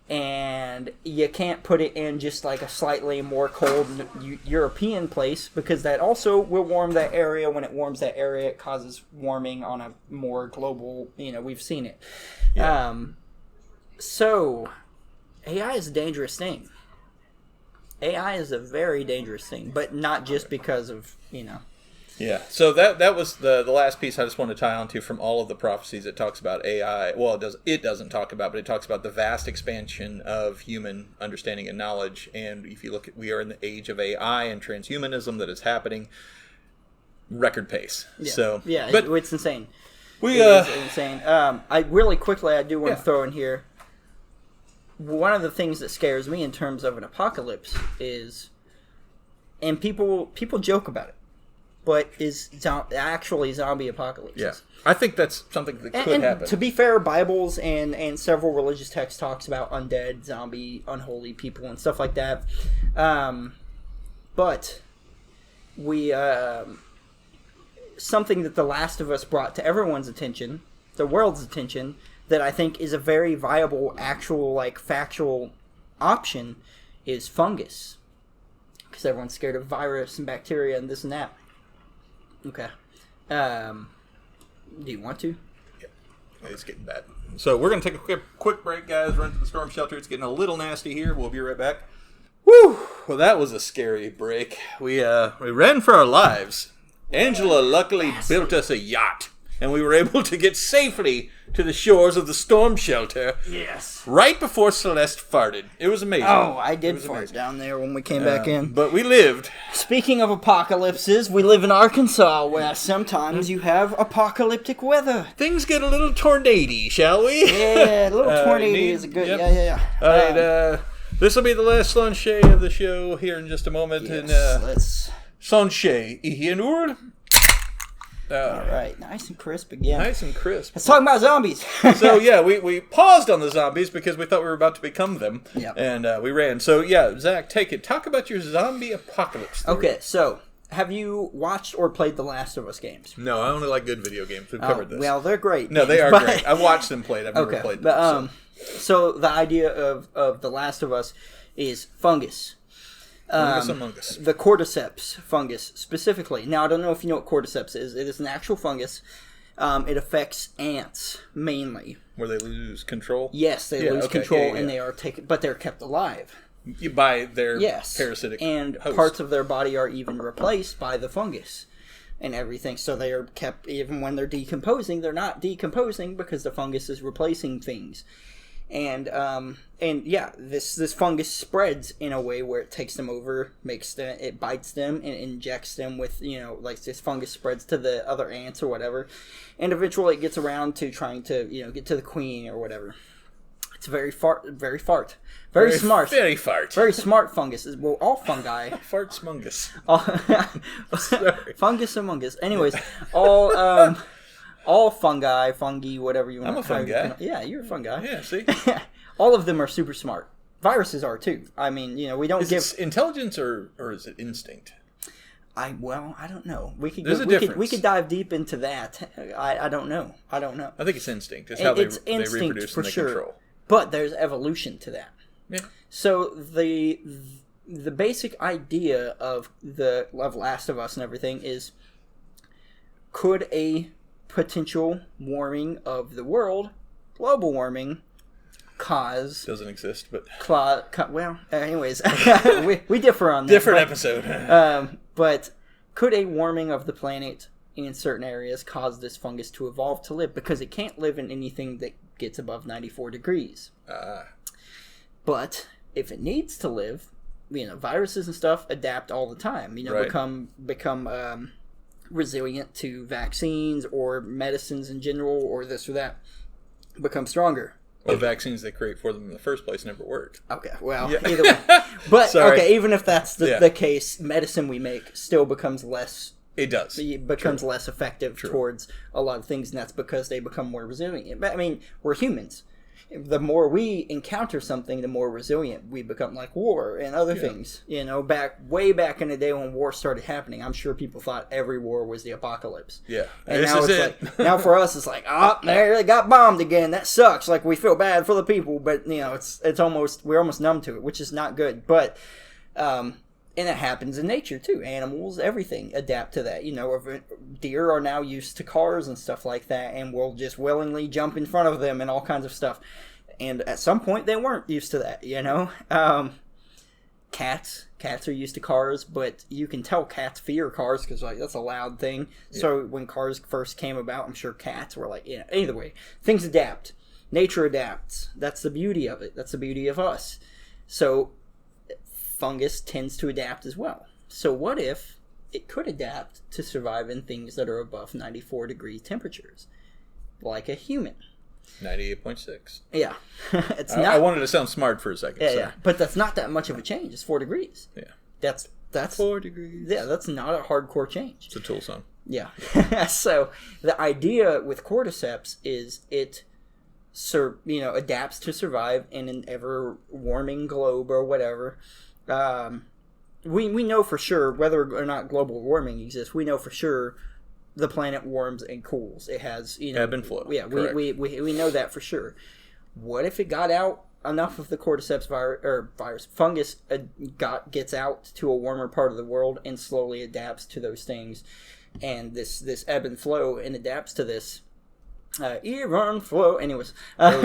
[SPEAKER 2] And you can't put it in just, like, a slightly more cold European place, because that also will warm that area. When it warms that area, it causes warming on a more global, we've seen it. Yeah. So, AI is a dangerous thing. AI is a very dangerous thing, but not just because of,
[SPEAKER 1] Yeah, so that was the last piece I just want to tie on to from all of the prophecies. It talks about AI. Well, it doesn't talk about, but it talks about the vast expansion of human understanding and knowledge. And if you look at, we are in the age of AI and transhumanism that is happening, record pace.
[SPEAKER 2] Yeah.
[SPEAKER 1] So
[SPEAKER 2] yeah,
[SPEAKER 1] but
[SPEAKER 2] it's insane.
[SPEAKER 1] It's
[SPEAKER 2] insane. I really quickly, I do want to throw in here, one of the things that scares me in terms of an apocalypse is, and people joke about it, but is actually zombie apocalypses.
[SPEAKER 1] Yeah, I think that's something that could happen.
[SPEAKER 2] To be fair, Bibles and several religious texts talks about undead, zombie, unholy people and stuff like that. But we something that The Last of Us brought to everyone's attention, the world's attention, that I think is a very viable, actual, like, factual option, is fungus. Because everyone's scared of virus and bacteria and this and that. Okay. Do you want to?
[SPEAKER 1] Yeah. It's getting bad. So we're going to take a quick break, guys. Run to the storm shelter. It's getting a little nasty here. We'll be right back. Woo! Well, that was a scary break. We ran for our lives. Angela luckily built us a yacht, and we were able to get safely to the shores of the storm shelter.
[SPEAKER 2] Yes.
[SPEAKER 1] Right before Celeste farted. It was amazing.
[SPEAKER 2] Oh, I did fart down there when we came back in.
[SPEAKER 1] But we lived.
[SPEAKER 2] Speaking of apocalypses, we live in Arkansas, where sometimes you have apocalyptic weather.
[SPEAKER 1] Things get a little tornado, shall we?
[SPEAKER 2] Yeah, a little tornado is a good... Yep. Yeah.
[SPEAKER 1] All right, this will be the last sunshade of the show here in just a moment.
[SPEAKER 2] Yes,
[SPEAKER 1] and
[SPEAKER 2] let's...
[SPEAKER 1] Sunshade, Ihianur.
[SPEAKER 2] All right, nice and crisp again.
[SPEAKER 1] Nice and crisp.
[SPEAKER 2] Let's talk about zombies.
[SPEAKER 1] So, yeah, we paused on the zombies because we thought we were about to become them.
[SPEAKER 2] Yeah.
[SPEAKER 1] And we ran. So, yeah, Zach, take it. Talk about your zombie apocalypse theory.
[SPEAKER 2] Okay, so, have you watched or played the Last of Us games?
[SPEAKER 1] No, I only like good video games. We've covered this.
[SPEAKER 2] Well, they're great.
[SPEAKER 1] No, they are great. I've watched them played. I've never played them.
[SPEAKER 2] So, the idea of the Last of Us is fungus.
[SPEAKER 1] Among us.
[SPEAKER 2] The cordyceps fungus, specifically. Now, I don't know if you know what cordyceps is. It is an actual fungus. It affects ants, mainly.
[SPEAKER 1] Where they lose control?
[SPEAKER 2] Yes, they lose control, and they are taken, but they're kept alive.
[SPEAKER 1] By their parasitic
[SPEAKER 2] and
[SPEAKER 1] host.
[SPEAKER 2] Parts of their body are even replaced by the fungus and everything. So they are kept, even when they're decomposing, they're not decomposing because the fungus is replacing things. And yeah, this fungus spreads in a way where it takes them over, it bites them and injects them with, like this fungus spreads to the other ants or whatever, and eventually it gets around to trying to, get to the queen or whatever. It's very smart. Very smart fungus. Well, all fungi.
[SPEAKER 1] Fartsmungus.
[SPEAKER 2] Fungus among us. Anyways, all fungi, whatever you want.
[SPEAKER 1] I'm a fungi.
[SPEAKER 2] Yeah, you're a fungi.
[SPEAKER 1] Yeah, see?
[SPEAKER 2] All of them are super smart. Viruses are too. I mean, we don't
[SPEAKER 1] give... Is it intelligence or is it instinct?
[SPEAKER 2] I don't know. We could dive deep into that. I don't know. I think
[SPEAKER 1] it's instinct. It's how they reproduce and they control.
[SPEAKER 2] But there's evolution to that.
[SPEAKER 1] Yeah.
[SPEAKER 2] So the basic idea of Last of Us and everything is, could a potential warming of the world, global warming, cause...
[SPEAKER 1] Doesn't exist, but...
[SPEAKER 2] anyways, we differ on that.
[SPEAKER 1] Different episode.
[SPEAKER 2] But could a warming of the planet in certain areas cause this fungus to evolve to live? Because it can't live in anything that gets above 94 degrees. But if it needs to live, viruses and stuff adapt all the time.
[SPEAKER 1] Right.
[SPEAKER 2] become resilient to vaccines or medicines in general, or this or that. Become stronger.
[SPEAKER 1] Or vaccines they create for them in the first place never worked.
[SPEAKER 2] Okay, well, either way. But, okay, even if that's the case, medicine we make still becomes less...
[SPEAKER 1] It does.
[SPEAKER 2] It becomes less effective towards a lot of things, and that's because they become more resilient. But, I mean, we're humans. The more we encounter something, the more resilient we become, like war and other things. Way back in the day when war started happening, I'm sure people thought every war was the apocalypse.
[SPEAKER 1] Yeah.
[SPEAKER 2] And now it's like, now for us, it's like, they got bombed again. That sucks. Like, we feel bad for the people, but, it's almost, we're almost numb to it, which is not good. But, and it happens in nature, too. Animals, everything adapt to that. Deer are now used to cars and stuff like that, and will just willingly jump in front of them and all kinds of stuff. And at some point, they weren't used to that, Cats are used to cars, but you can tell cats fear cars because, that's a loud thing. Yeah. So when cars first came about, I'm sure cats were like, either way. Things adapt. Nature adapts. That's the beauty of it. That's the beauty of us. So... fungus tends to adapt as well. So what if it could adapt to survive in things that are above 94 degree temperatures, like a human?
[SPEAKER 1] 98.6.
[SPEAKER 2] Yeah.
[SPEAKER 1] I wanted to sound smart for a second.
[SPEAKER 2] Yeah. But that's not that much of a change. It's 4 degrees.
[SPEAKER 1] Yeah.
[SPEAKER 2] That's
[SPEAKER 1] 4 degrees.
[SPEAKER 2] Yeah, that's not a hardcore change.
[SPEAKER 1] It's a Tool song.
[SPEAKER 2] Yeah. So the idea with cordyceps is it adapts to survive in an ever warming globe or whatever. We know for sure, whether or not global warming exists, we know for sure the planet warms and cools. It has,
[SPEAKER 1] ebb and flow.
[SPEAKER 2] Yeah, we know that for sure. What if it got out enough of the cordyceps fungus gets out to a warmer part of the world and slowly adapts to those things, and this ebb and flow and adapts to this. Even flow. Anyways, Pearl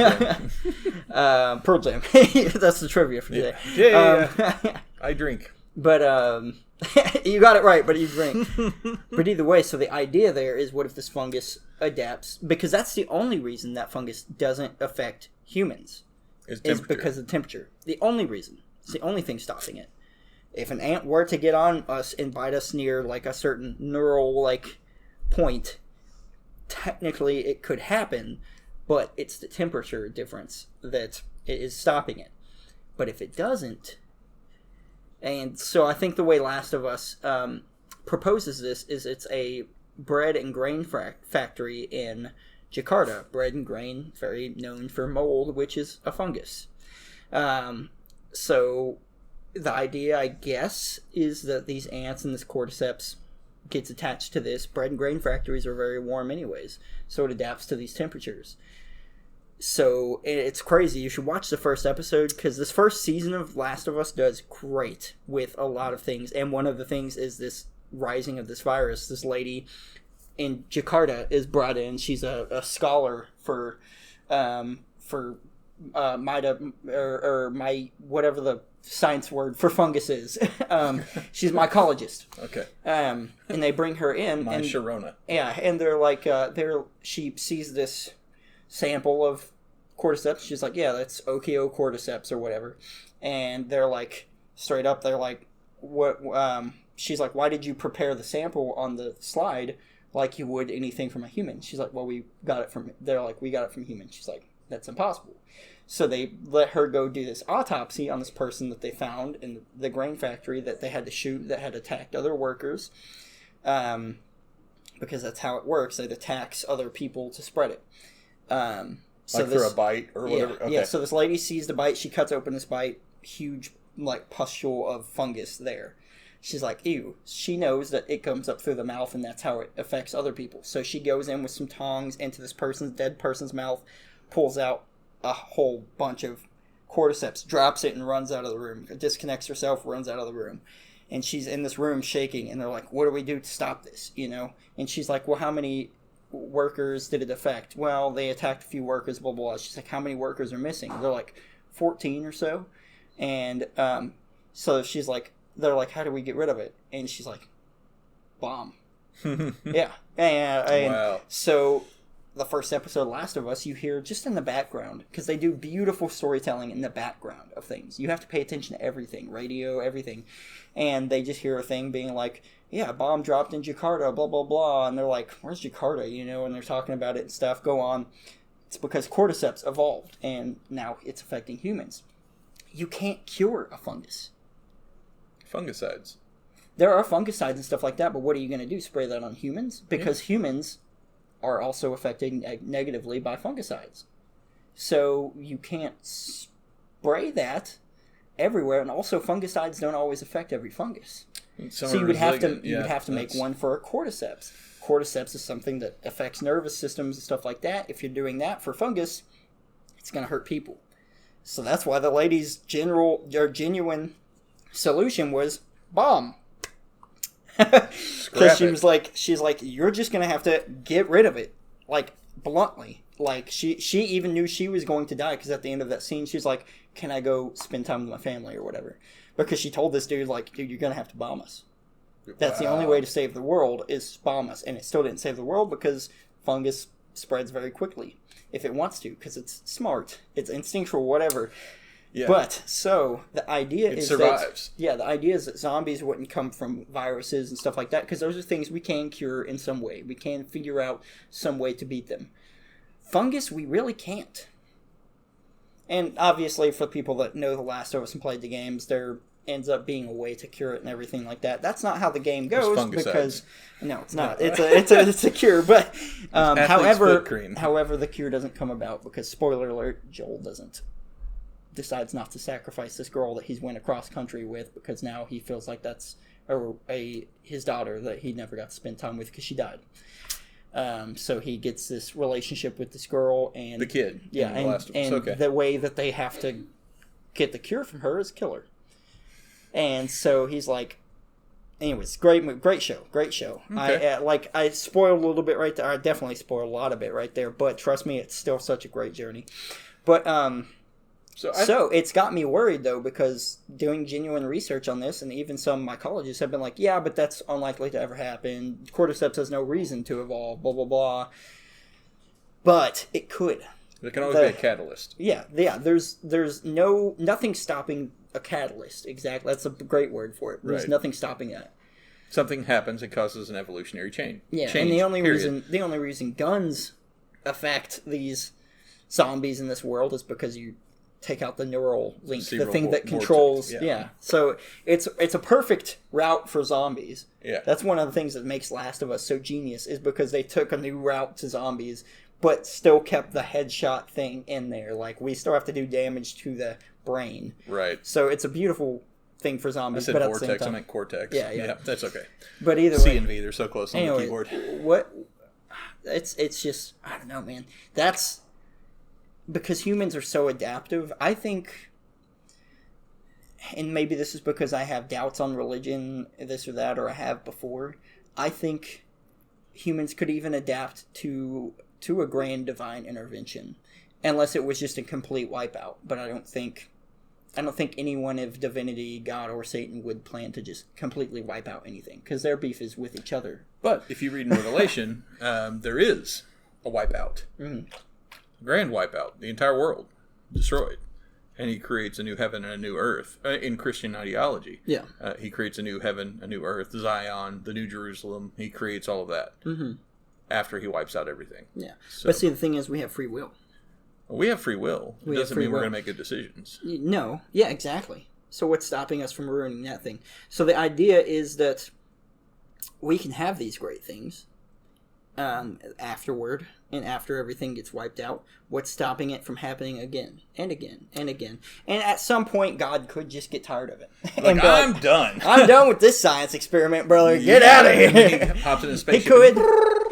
[SPEAKER 2] Jam. That's the trivia for today.
[SPEAKER 1] Yeah. I drink.
[SPEAKER 2] But you got it right. But you drink. But either way, so the idea there is, what if this fungus adapts? Because that's the only reason that fungus doesn't affect humans. Is because of the temperature. The only reason. It's the only thing stopping it. If an ant were to get on us and bite us near like a certain neural point, technically it could happen, but it's the temperature difference that is stopping it. But if it doesn't, and so I think the way Last of Us proposes this is, it's a bread and grain factory in Jakarta. Bread and grain, very known for mold, which is a fungus. So the idea, I guess, is that these ants and this cordyceps gets attached to this. Bread and grain factories are very warm anyways, so it adapts to these temperatures. So it's crazy. You should watch the first episode, because this first season of Last of Us does great with a lot of things, and one of the things is this rising of this virus. This lady in Jakarta is brought in. She's a scholar for whatever the science word for fungus is. She's a mycologist.
[SPEAKER 1] Okay.
[SPEAKER 2] And they bring her in.
[SPEAKER 1] Sharona.
[SPEAKER 2] Yeah, and they're like, she sees this sample of cordyceps. She's like, yeah, that's Ochiocordyceps or whatever. And they're like, straight up, they're like, what? She's like, why did you prepare the sample on the slide like you would anything from a human? She's like, well, we got it from humans. She's like, That's impossible. So they let her go do this autopsy on this person that they found in the grain factory that they had to shoot, that had attacked other workers. Because that's how it works. It attacks other people to spread it.
[SPEAKER 1] So for a bite or whatever?
[SPEAKER 2] Yeah, okay. So this lady sees the bite. She cuts open this bite. Huge, like, pustule of fungus there. She's like, ew. She knows that it comes up through the mouth, and that's how it affects other people. So she goes in with some tongs into this dead person's mouth, pulls out a whole bunch of cordyceps, drops it, and runs out of the room. Disconnects herself, runs out of the room. And she's in this room shaking, and they're like, what do we do to stop this, you know? And she's like, well, how many workers did it affect? Well, they attacked a few workers, blah, blah, blah. She's like, how many workers are missing? They're like, 14 or so. And so she's like, they're like, how do we get rid of it? And she's like, bomb. Yeah. And
[SPEAKER 1] wow.
[SPEAKER 2] So the first episode, Last of Us, you hear just in the background, because they do beautiful storytelling in the background of things. You have to pay attention to everything, radio, everything. And they just hear a thing being like, yeah, bomb dropped in Jakarta, blah, blah, blah. And they're like, where's Jakarta? You know, and they're talking about it and stuff. Go on. It's because cordyceps evolved, and now it's affecting humans. You can't cure a fungus.
[SPEAKER 1] Fungicides.
[SPEAKER 2] There are fungicides and stuff like that, but what are you going to do? Spray that on humans? Because humans are also affected negatively by fungicides. So you can't spray that everywhere, and also fungicides don't always affect every fungus. So you would have to make one for a cordyceps. Cordyceps is something that affects nervous systems and stuff like that. If you're doing that for fungus, it's going to hurt people. So that's why the lady's genuine solution was bomb. Because she's like, you're just going to have to get rid of it, like, bluntly. Like, she even knew she was going to die, because at the end of that scene, she's like, can I go spend time with my family or whatever? Because she told this dude, like, dude, you're going to have to bomb us. That's the only way to save the world, is bomb us. And it still didn't save the world, because fungus spreads very quickly if it wants to, because it's smart. It's instinctual, whatever. Yeah. But, so, the idea is
[SPEAKER 1] survives.
[SPEAKER 2] The idea is that zombies wouldn't come from viruses and stuff like that, because those are things we can cure in some way. We can figure out some way to beat them. Fungus, we really can't. And obviously, for people that know The Last of Us and played the games, there ends up being a way to cure it and everything like that. That's not how the game goes, because no, it's not. No. It's a cure, but however, the cure doesn't come about because, spoiler alert, Joel decides not to sacrifice this girl that he's went across country with, because now he feels like that's his daughter that he never got to spend time with because she died. So he gets this relationship with this girl, and
[SPEAKER 1] the kid.
[SPEAKER 2] Yeah, and the way that they have to get the cure from her is kill her. And so he's like, anyways, great show. Okay. I spoiled a little bit right there. I definitely spoiled a lot of it right there, but trust me, it's still such a great journey. But so it's got me worried, though, because doing genuine research on this, and even some mycologists have been like, yeah, but that's unlikely to ever happen. Cordyceps has no reason to evolve, blah, blah, blah. But it could.
[SPEAKER 1] It can always be a catalyst.
[SPEAKER 2] Yeah. There's nothing stopping a catalyst. Exactly. That's a great word for it. There's nothing stopping that.
[SPEAKER 1] Something happens, it causes an evolutionary change.
[SPEAKER 2] Yeah, and the only reason guns affect these zombies in this world is because you take out the neural link, the thing that controls. Yeah. So it's a perfect route for zombies.
[SPEAKER 1] Yeah.
[SPEAKER 2] That's one of the things that makes Last of Us so genius, is because they took a new route to zombies, but still kept the headshot thing in there. Like, we still have to do damage to the brain.
[SPEAKER 1] Right.
[SPEAKER 2] So it's a beauty thing for zombies.
[SPEAKER 1] I said
[SPEAKER 2] but
[SPEAKER 1] vortex,
[SPEAKER 2] at the same time,
[SPEAKER 1] I meant cortex.
[SPEAKER 2] Yeah,
[SPEAKER 1] that's okay.
[SPEAKER 2] But either
[SPEAKER 1] C
[SPEAKER 2] way,
[SPEAKER 1] and V, they're so close on the keyboard.
[SPEAKER 2] It's just, I don't know, man. That's because humans are so adaptive. I think, and maybe this is because I have doubts on religion, this or that, or I have before, I think humans could even adapt to a grand divine intervention, unless it was just a complete wipeout. But I don't think anyone of divinity, God or Satan, would plan to just completely wipe out anything, because their beef is with each other.
[SPEAKER 1] But if you read in Revelation, there is a wipeout. Mm-hmm. Grand wipeout. The entire world destroyed. And he creates a new heaven and a new earth. In Christian ideology.
[SPEAKER 2] Yeah.
[SPEAKER 1] He creates a new heaven, a new earth, Zion, the new Jerusalem. He creates all of that. Mm-hmm. After he wipes out everything.
[SPEAKER 2] Yeah. So. But see, the thing is, we have free will.
[SPEAKER 1] We have free will. It doesn't mean we're going to make good decisions.
[SPEAKER 2] No. Yeah, exactly. So what's stopping us from ruining that thing? So the idea is that we can have these great things afterward, and after everything gets wiped out. What's stopping it from happening again and again and again? And at some point, God could just get tired of it.
[SPEAKER 1] Like, I'm done.
[SPEAKER 2] I'm done with this science experiment, brother. Get out of here.
[SPEAKER 1] He pops in a spaceship.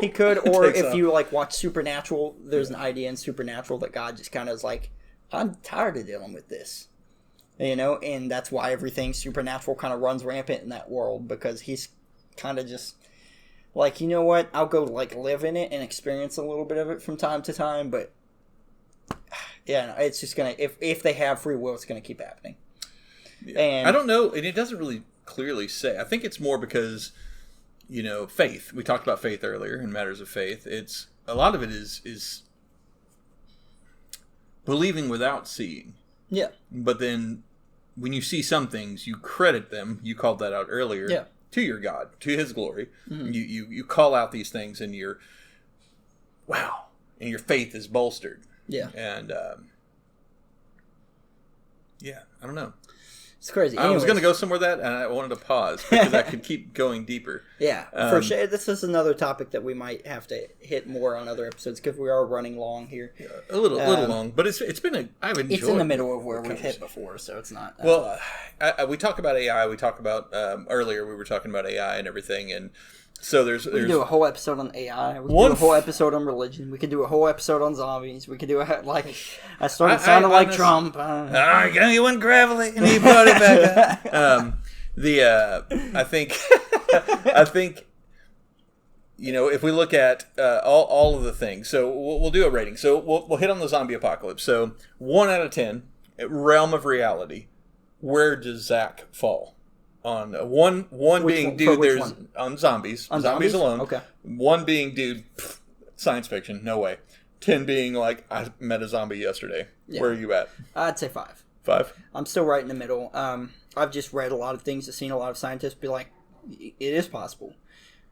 [SPEAKER 2] He could, or if you like watch Supernatural, there's an idea in Supernatural that God just kind of is like, I'm tired of dealing with this. You know, and that's why everything supernatural kind of runs rampant in that world, because he's kind of just like, you know what, I'll go like live in it and experience a little bit of it from time to time, but yeah, no, it's just gonna, if they have free will, it's gonna keep happening.
[SPEAKER 1] Yeah.
[SPEAKER 2] And
[SPEAKER 1] I don't know, and it doesn't really clearly say. I think it's more because, you know, faith. We talked about faith earlier in matters of faith. It's a lot of it is believing without seeing.
[SPEAKER 2] Yeah.
[SPEAKER 1] But then when you see some things, you credit them. You called that out earlier.
[SPEAKER 2] Yeah.
[SPEAKER 1] To your God, to His glory.
[SPEAKER 2] Mm-hmm.
[SPEAKER 1] You call out these things, and you're, wow, and your faith is bolstered.
[SPEAKER 2] Yeah.
[SPEAKER 1] And yeah, I don't know.
[SPEAKER 2] It's crazy.
[SPEAKER 1] I was going to go somewhere with that, and I wanted to pause because I could keep going deeper.
[SPEAKER 2] Yeah, for sure. This is another topic that we might have to hit more on other episodes because we are running long here.
[SPEAKER 1] Yeah, a little long, but it's been I've enjoyed.
[SPEAKER 2] It's in the middle of where we've hit before, so it's not.
[SPEAKER 1] Well, we talk about AI. We talk about earlier. We were talking about AI and everything, and so there's
[SPEAKER 2] we could do a whole episode on AI. We could do a whole episode on religion. We could do a whole episode on zombies. We could do I started sounding like Trump.
[SPEAKER 1] You went gravelly and he brought it back up. I think you know, if we look at all of the things, so we'll do a rating. So we'll hit on the zombie apocalypse. So 1 out of 10, realm of reality. Where does Zach fall? On one being, dude, there's on zombies. On zombies alone.
[SPEAKER 2] Okay.
[SPEAKER 1] 1 being, dude, science fiction, no way. 10 being like, I met a zombie yesterday. Yeah. Where are you at?
[SPEAKER 2] I'd say 5.
[SPEAKER 1] 5?
[SPEAKER 2] I'm still right in the middle. I've just read a lot of things. I've seen a lot of scientists be like, it is possible.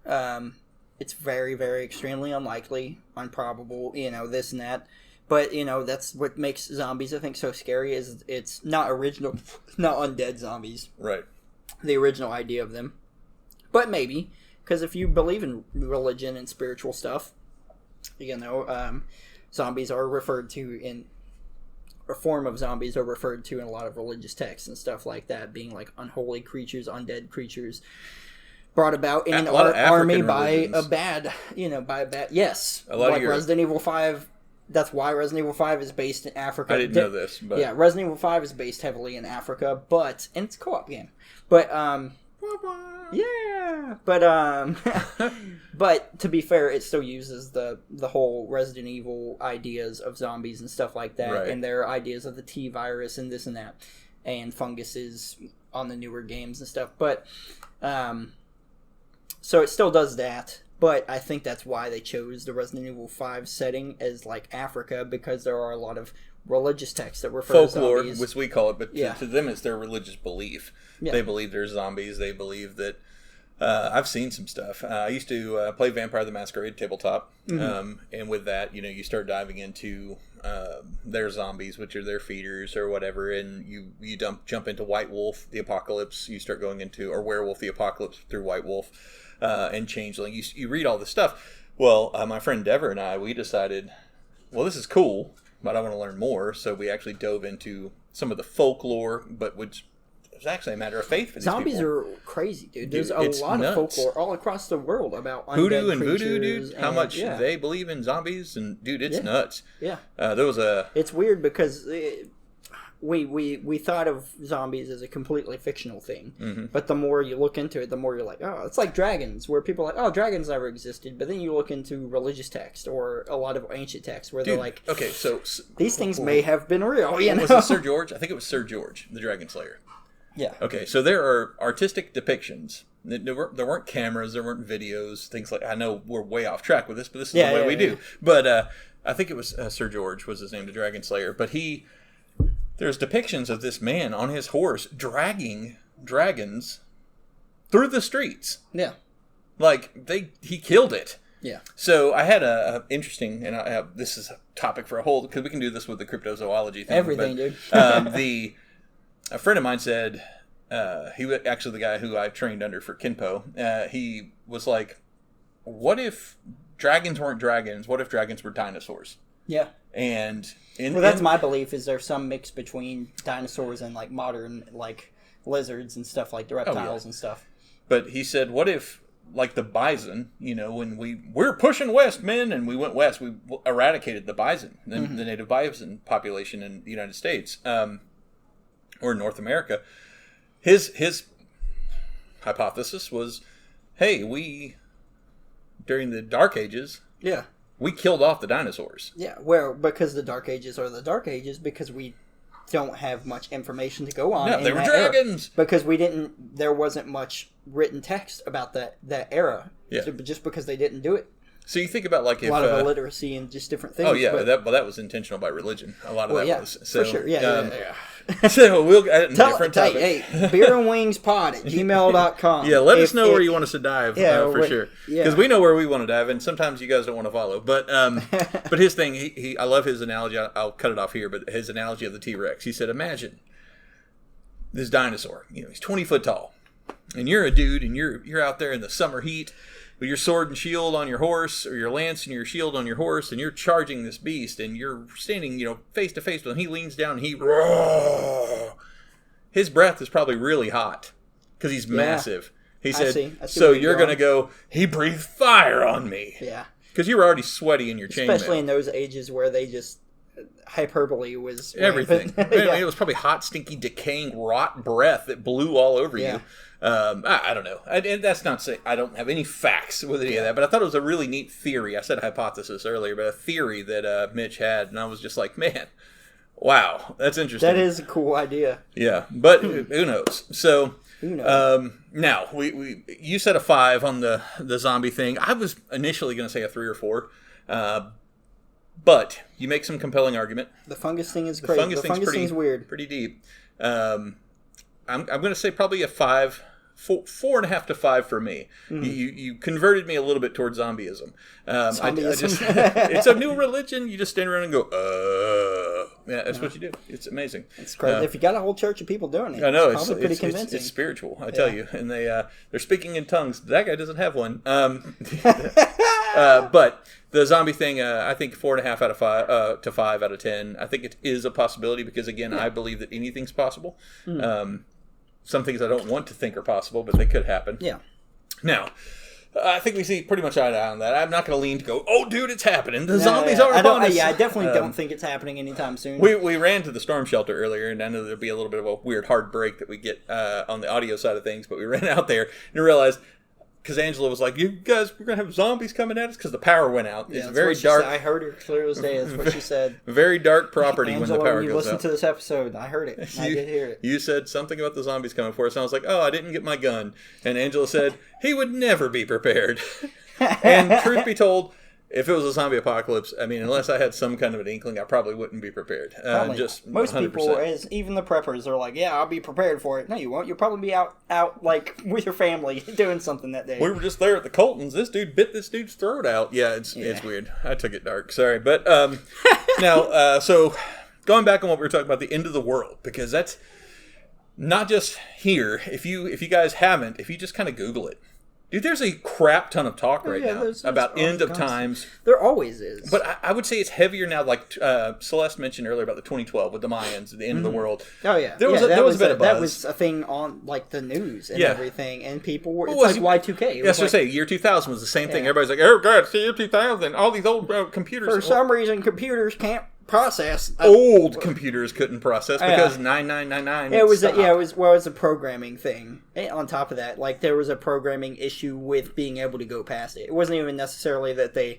[SPEAKER 2] It's very, very extremely unlikely, improbable, you know, this and that. But, you know, that's what makes zombies, I think, so scary is it's not original, not undead zombies.
[SPEAKER 1] Right.
[SPEAKER 2] The original idea of them. But maybe, because if you believe in religion and spiritual stuff, you know, zombies are referred to in, or form of zombies are referred to in a lot of religious texts and stuff like that, being like unholy creatures, undead creatures, brought about in an army by a bad, yes. A lot like of Resident Evil 5. That's why Resident Evil 5 is based in Africa.
[SPEAKER 1] I didn't know this, but
[SPEAKER 2] yeah, Resident Evil 5 is based heavily in Africa, and it's a co-op game. But yeah, but to be fair, it still uses the whole Resident Evil ideas of zombies and stuff like that, right. And their ideas of the T virus and this and that, and funguses on the newer games and stuff. But so it still does that. But I think that's why they chose the Resident Evil 5 setting as like Africa, because there are a lot of religious texts that refer
[SPEAKER 1] folklore,
[SPEAKER 2] to zombies.
[SPEAKER 1] Which we call it, but to them it's their religious belief. Yeah. They believe there's zombies. They believe that. I've seen some stuff. I used to play Vampire the Masquerade tabletop, and with that, you know, you start diving into their zombies, which are their feeders or whatever, and you jump into White Wolf, the Apocalypse. You start going into or Werewolf, the Apocalypse through White Wolf. And Changeling. You read all this stuff. Well, my friend Dever and I, we decided, well, this is cool, but I want to learn more. So we actually dove into some of the folklore, but which is actually a matter of faith for these
[SPEAKER 2] zombies
[SPEAKER 1] people.
[SPEAKER 2] Are crazy, dude. There's a lot of folklore all across the world about undead
[SPEAKER 1] hoodoo and
[SPEAKER 2] creatures
[SPEAKER 1] voodoo, dude. How much they believe in zombies, and dude, it's nuts.
[SPEAKER 2] Yeah,
[SPEAKER 1] there was a.
[SPEAKER 2] It's weird because. We thought of zombies as a completely fictional thing, but the more you look into it, the more you're like, oh, it's like dragons, where people are like, oh, dragons never existed, but then you look into religious text or a lot of ancient texts where they're like,
[SPEAKER 1] okay, so
[SPEAKER 2] these things may have been real. You know?
[SPEAKER 1] Was it Sir George? I think it was Sir George, the Dragon Slayer.
[SPEAKER 2] Yeah.
[SPEAKER 1] Okay, so there are artistic depictions. There weren't cameras, there weren't videos, things like. I know we're way off track with this, but this is the way we do. But I think it was Sir George was his name, the Dragon Slayer, but he. There's depictions of this man on his horse dragging dragons through the streets.
[SPEAKER 2] Yeah.
[SPEAKER 1] Like, he killed it.
[SPEAKER 2] Yeah.
[SPEAKER 1] So I had a interesting, and this is a topic for a whole, because we can do this with the cryptozoology thing.
[SPEAKER 2] Everything, dude.
[SPEAKER 1] A friend of mine said, he was actually the guy who I trained under for Kinpo. He was like, what if dragons weren't dragons? What if dragons were dinosaurs?
[SPEAKER 2] Yeah.
[SPEAKER 1] And
[SPEAKER 2] that's my belief, is there's some mix between dinosaurs and like modern like lizards and stuff, like the reptiles and stuff.
[SPEAKER 1] But he said, what if like the bison, when we're pushing west, men, and we went west, we eradicated the bison, the native bison population in the United States, or North America. His hypothesis was, hey, during the Dark Ages, we killed off the dinosaurs.
[SPEAKER 2] Yeah, well, because the Dark Ages are the Dark Ages, because we don't have much information to go on.
[SPEAKER 1] No, they were dragons.
[SPEAKER 2] Era, because there wasn't much written text about that era. Yeah. Just because they didn't do it.
[SPEAKER 1] So you think about like
[SPEAKER 2] a lot of illiteracy and just different things.
[SPEAKER 1] Oh yeah, that was intentional by religion. A lot of that was. So,
[SPEAKER 2] for sure. Yeah.
[SPEAKER 1] So we'll different topic.
[SPEAKER 2] Hey, beerandwingspod@gmail.com.
[SPEAKER 1] Yeah, let us know where you want us to dive for sure. Because we know where we want to dive, and sometimes you guys don't want to follow. But but his thing, I love his analogy. I'll cut it off here, but his analogy of the T-Rex. He said, imagine this dinosaur. He's 20 foot tall, and you're a dude, and you're out there in the summer heat with your sword and shield on your horse, or your lance and your shield on your horse, and you're charging this beast, and you're standing, face to face with him. He leans down, and his breath is probably really hot because he's massive. He said, I see so you're going to go, he breathed fire on me.
[SPEAKER 2] Yeah.
[SPEAKER 1] Because you were already sweaty in your chainmail.
[SPEAKER 2] Especially in those ages where they just, hyperbole was
[SPEAKER 1] everything. It was probably hot, stinky, decaying, rot breath that blew all over you. I don't know. And that's not saying I don't have any facts with any of that, but I thought it was a really neat theory. I said hypothesis earlier, but a theory that Mitch had, and I was just like, man, wow, that's interesting.
[SPEAKER 2] That is a cool idea.
[SPEAKER 1] Yeah, but who knows? So now you said a 5 on the zombie thing. I was initially going to say a 3 or 4. But you make some compelling argument.
[SPEAKER 2] The fungus thing is crazy. The fungus thing is weird.
[SPEAKER 1] Pretty deep. I'm going to say probably a 5, 4.5 to 5 for me. You converted me a little bit towards zombieism. It's a new religion. You just stand around and go, yeah, that's what you do. It's amazing.
[SPEAKER 2] It's crazy. If you got a whole church of people doing it,
[SPEAKER 1] I know,
[SPEAKER 2] it's probably pretty convincing.
[SPEAKER 1] It's spiritual, I tell you. And they're speaking in tongues. That guy doesn't have one. But the zombie thing, I think 4.5 out of 5 to 5 out of 10. I think it is a possibility because, again, I believe that anything's possible. Some things I don't want to think are possible, but they could happen.
[SPEAKER 2] Yeah.
[SPEAKER 1] Now, I think we see pretty much eye to eye on that. I'm not going to lean to go, oh, dude, it's happening. The zombies are upon us.
[SPEAKER 2] I definitely don't think it's happening anytime soon.
[SPEAKER 1] We ran to the storm shelter earlier, and I know there'll be a little bit of a weird hard break that we get on the audio side of things, but we ran out there and realized, because Angela was like, you guys, we're going to have zombies coming at us because the power went out. It's very dark.
[SPEAKER 2] I heard her clear as day. That's what she said.
[SPEAKER 1] Very dark property
[SPEAKER 2] Angela,
[SPEAKER 1] when the power
[SPEAKER 2] goes out. You listened to this episode. I heard it. I did hear it.
[SPEAKER 1] You said something about the zombies coming for us. And I was like, oh, I didn't get my gun. And Angela said, he would never be prepared. And truth be told, if it was a zombie apocalypse, I mean, unless I had some kind of an inkling, I probably wouldn't be prepared. Just
[SPEAKER 2] most
[SPEAKER 1] 100%.
[SPEAKER 2] People, even the preppers, are like, "Yeah, I'll be prepared for it." No, you won't. You'll probably be out like with your family doing something that day.
[SPEAKER 1] We were just there at the Coltons. This dude bit this dude's throat out. Yeah, it's weird. I took it dark. Sorry, but now, so going back on what we were talking about, the end of the world, because that's not just here. If you guys haven't, if you just kind of Google it. Dude, there's a crap ton of talk right now about end of times.
[SPEAKER 2] There always is.
[SPEAKER 1] But I would say it's heavier now, like Celeste mentioned earlier about the 2012 with the Mayans, the end of the world.
[SPEAKER 2] Oh, yeah.
[SPEAKER 1] There was a bit of buzz.
[SPEAKER 2] That was a thing on, like, the news and everything, and people were, it's like Y2K.
[SPEAKER 1] That's what I say, year 2000 was the same thing. Everybody's like, oh, God, it's the year 2000, all these old computers.
[SPEAKER 2] For some reason, computers can't process.
[SPEAKER 1] Old computers couldn't process because 9999
[SPEAKER 2] it was a programming thing. And on top of that, like, there was a programming issue with being able to go past it. It wasn't even necessarily that they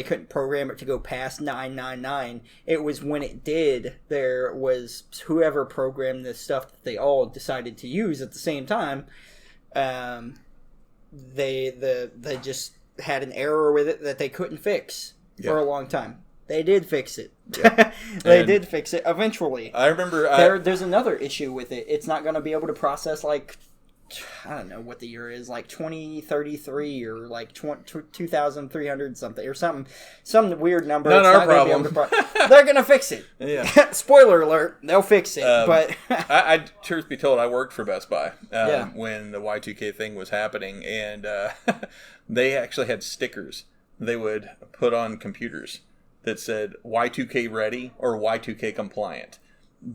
[SPEAKER 2] couldn't program it to go past 999. It was when it did, there was whoever programmed this stuff that they all decided to use at the same time. They just had an error with it that they couldn't fix for a long time. They did fix it. Yeah. They did fix it eventually.
[SPEAKER 1] I remember...
[SPEAKER 2] There's another issue with it. It's not going to be able to process, like, I don't know what the year is, like 2033 or like 2,300 something or something. Some weird number.
[SPEAKER 1] Not our problem.
[SPEAKER 2] They're going to fix it.
[SPEAKER 1] Yeah.
[SPEAKER 2] Spoiler alert, they'll fix it. But
[SPEAKER 1] I truth be told, I worked for Best Buy when the Y2K thing was happening, and they actually had stickers they would put on computers that said Y2K ready or Y2K compliant.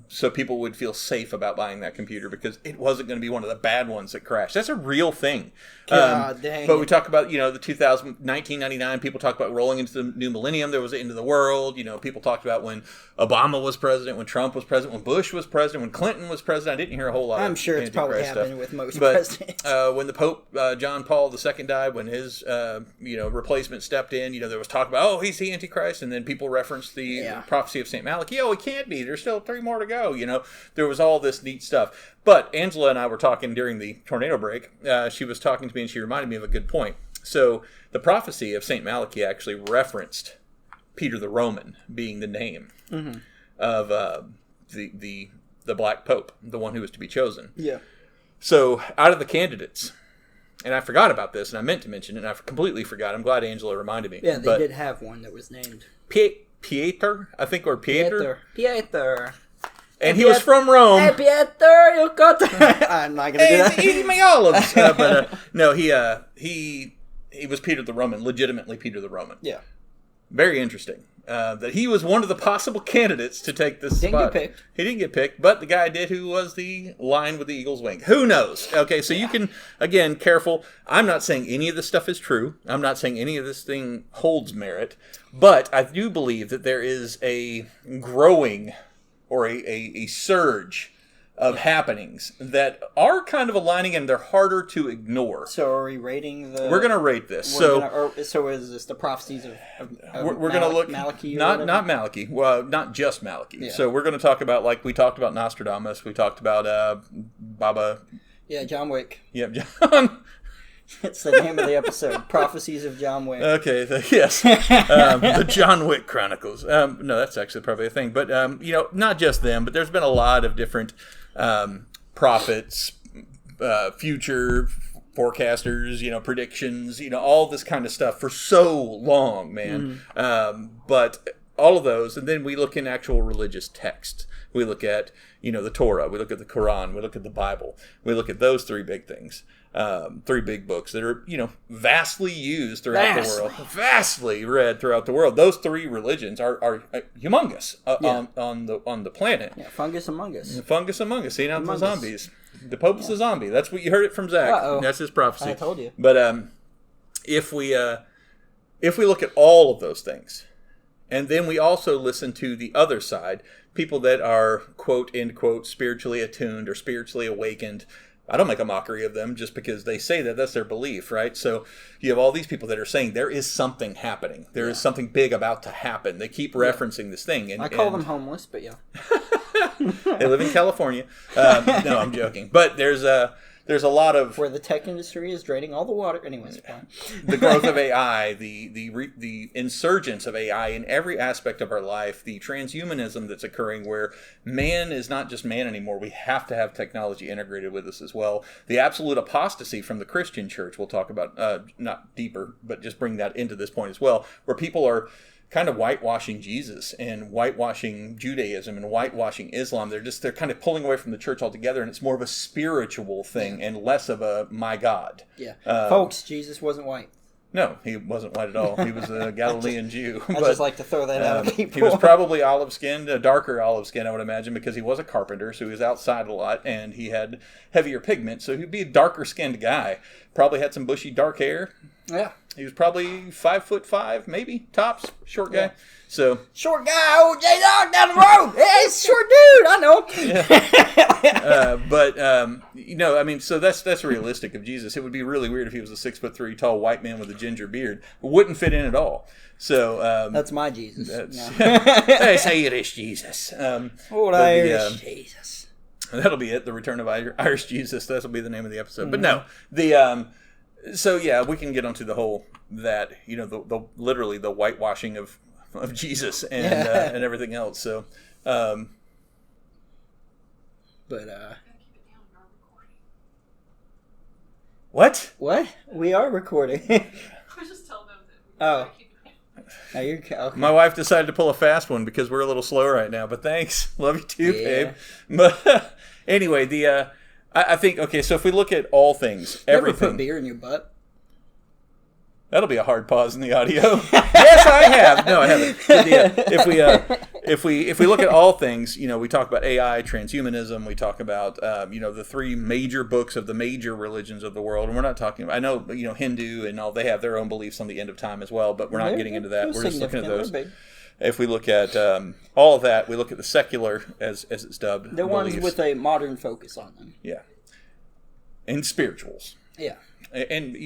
[SPEAKER 1] So people would feel safe about buying that computer because it wasn't going to be one of the bad ones that crashed. That's a real thing.
[SPEAKER 2] God dang.
[SPEAKER 1] But we talk about, the 1999, people talk about rolling into the new millennium. There was the end of the world. People talked about when Obama was president, when Trump was president, when Bush was president, when Clinton was president. I didn't hear a whole lot
[SPEAKER 2] I'm
[SPEAKER 1] of
[SPEAKER 2] sure it's probably happening
[SPEAKER 1] stuff.
[SPEAKER 2] with most
[SPEAKER 1] but,
[SPEAKER 2] presidents.
[SPEAKER 1] When the Pope, John Paul II died, when his, replacement stepped in, there was talk about, he's the Antichrist. And then people referenced the prophecy of St. Malachi. Oh, he can't be. There's still 3 more to go. There was all this neat stuff. But Angela and I were talking during the tornado break. She was talking to me and she reminded me of a good point. So the prophecy of St. Malachi actually referenced Peter the Roman being the name of the Black Pope, the one who was to be chosen.
[SPEAKER 2] Yeah.
[SPEAKER 1] So out of the candidates, and I forgot about this, and I meant to mention it, and I completely forgot. I'm glad Angela reminded me.
[SPEAKER 2] Yeah, they did have one that was named
[SPEAKER 1] Pieter, I think, or Pieter.
[SPEAKER 2] Pieter.
[SPEAKER 1] And he was from Rome.
[SPEAKER 2] Hey, Pieter, you got I'm not going to do that.
[SPEAKER 1] He's eating my olives. No, he was Peter the Roman, legitimately Peter the Roman.
[SPEAKER 2] Yeah.
[SPEAKER 1] Very interesting. That he was one of the possible candidates to take this spot.
[SPEAKER 2] Didn't get picked.
[SPEAKER 1] He didn't get picked, but the guy did who was the lion with the eagle's wing. Who knows? Okay, so you can, again, careful. I'm not saying any of this stuff is true. I'm not saying any of this thing holds merit. But I do believe that there is a growing or a surge of happenings that are kind of aligning and they're harder to ignore.
[SPEAKER 2] So are we rating the...
[SPEAKER 1] We're going to rate this.
[SPEAKER 2] So is this the prophecies of
[SPEAKER 1] we're going to look...
[SPEAKER 2] Malachi?
[SPEAKER 1] Not Malachi. Well, not just Malachi.
[SPEAKER 2] Yeah.
[SPEAKER 1] So we're going to talk about, like we talked about Nostradamus. We talked about Baba...
[SPEAKER 2] Yeah, John Wick.
[SPEAKER 1] Yep, John...
[SPEAKER 2] It's the name of the episode. Prophecies of John Wick.
[SPEAKER 1] Okay, yes. The John Wick Chronicles. No, that's actually probably a thing. But, not just them, but there's been a lot of different prophets, future forecasters, predictions, all this kind of stuff for so long, man. But all of those, and then we look in actual religious texts. We look at, the Torah. We look at the Quran. We look at the Bible. We look at those 3 big things. 3 big books that are, vastly used throughout the world. Vastly read throughout the world. Those 3 religions are humongous on the planet.
[SPEAKER 2] Yeah, fungus among us.
[SPEAKER 1] Fungus among us. See, now the zombies. The Pope's a zombie. That's what you heard it from Zach.
[SPEAKER 2] Uh-oh.
[SPEAKER 1] That's his prophecy.
[SPEAKER 2] I told you.
[SPEAKER 1] But if we look at all of those things, and then we also listen to the other side, people that are, quote, end quote, spiritually attuned or spiritually awakened. I don't make a mockery of them just because they say that. That's their belief, right? So you have all these people that are saying there is something happening. There is something big about to happen. They keep referencing this thing. And
[SPEAKER 2] I call them homeless, but yeah.
[SPEAKER 1] They live in California. No, I'm joking. But there's a lot of...
[SPEAKER 2] Where the tech industry is draining all the water. Anyways, fine.
[SPEAKER 1] The growth of AI, the insurgence of AI in every aspect of our life, the transhumanism that's occurring where man is not just man anymore. We have to have technology integrated with us as well. The absolute apostasy from the Christian church, we'll talk about, not deeper, but just bring that into this point as well, where people are kind of whitewashing Jesus and whitewashing Judaism and whitewashing Islam. They're kind of pulling away from the church altogether, and it's more of a spiritual thing and less of a my God.
[SPEAKER 2] Yeah. Folks, Jesus wasn't white.
[SPEAKER 1] No, he wasn't white at all. He was a Galilean Jew.
[SPEAKER 2] I just like to throw that out at people.
[SPEAKER 1] He was probably olive-skinned, a darker olive-skin, I would imagine, because he was a carpenter, so he was outside a lot, and he had heavier pigment, so he'd be a darker-skinned guy. Probably had some bushy dark hair.
[SPEAKER 2] Yeah.
[SPEAKER 1] He was probably 5'5", maybe, tops, short guy.
[SPEAKER 2] Yeah.
[SPEAKER 1] So
[SPEAKER 2] short guy, old J-Dog down the road. Hey, short dude, I know.
[SPEAKER 1] Yeah. So that's realistic of Jesus. It would be really weird if he was a 6'3" tall white man with a ginger beard. It wouldn't fit in at all. So
[SPEAKER 2] that's my Jesus.
[SPEAKER 1] That's Irish Jesus.
[SPEAKER 2] Old Irish Jesus.
[SPEAKER 1] That'll be it. The Return of Irish Jesus. That'll be the name of the episode. But no, the so yeah, we can get onto the whole that the literally the whitewashing of Jesus and and everything else. So, What?
[SPEAKER 2] What? We are recording.
[SPEAKER 3] I was just telling them that.
[SPEAKER 2] Oh, you're okay.
[SPEAKER 1] My wife decided to pull a fast one because we're a little slow right now, but thanks. Love you too, babe. But anyway, I think, okay, so if we look at all things, everything.
[SPEAKER 2] Ever put beer in your butt?
[SPEAKER 1] That'll be a hard pause in the audio. Yes, I have. No, I haven't. But if we look at all things, we talk about AI, transhumanism. We talk about the three major books of the major religions of the world, and we're not talking. I know Hindu and all, they have their own beliefs on the end of time as well, but we're not getting into that. We're just looking at those. If we look at all of that, we look at the secular, as it's dubbed.
[SPEAKER 2] The ones with a modern focus on them.
[SPEAKER 1] Yeah. And spirituals.
[SPEAKER 2] Yeah.
[SPEAKER 1] And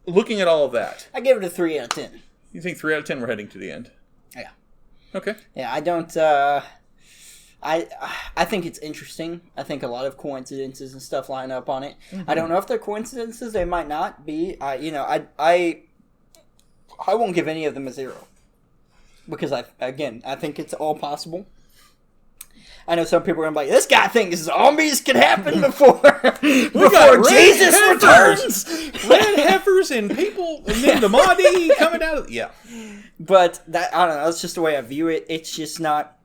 [SPEAKER 1] looking at all of that,
[SPEAKER 2] I give it a 3 out of 10.
[SPEAKER 1] You think 3 out of 10 we're heading to the end?
[SPEAKER 2] Yeah.
[SPEAKER 1] Okay.
[SPEAKER 2] Yeah, I don't. I think it's interesting. I think a lot of coincidences and stuff line up on it. Mm-hmm. I don't know if they're coincidences. They might not be. I won't give any of them a 0 because I think it's all possible. I know some people are going to be like, this guy thinks zombies can happen before Jesus returns.
[SPEAKER 1] Red heifers and people, and then the Mahdi coming out of... Yeah.
[SPEAKER 2] But that, I don't know, that's just the way I view it. It's just not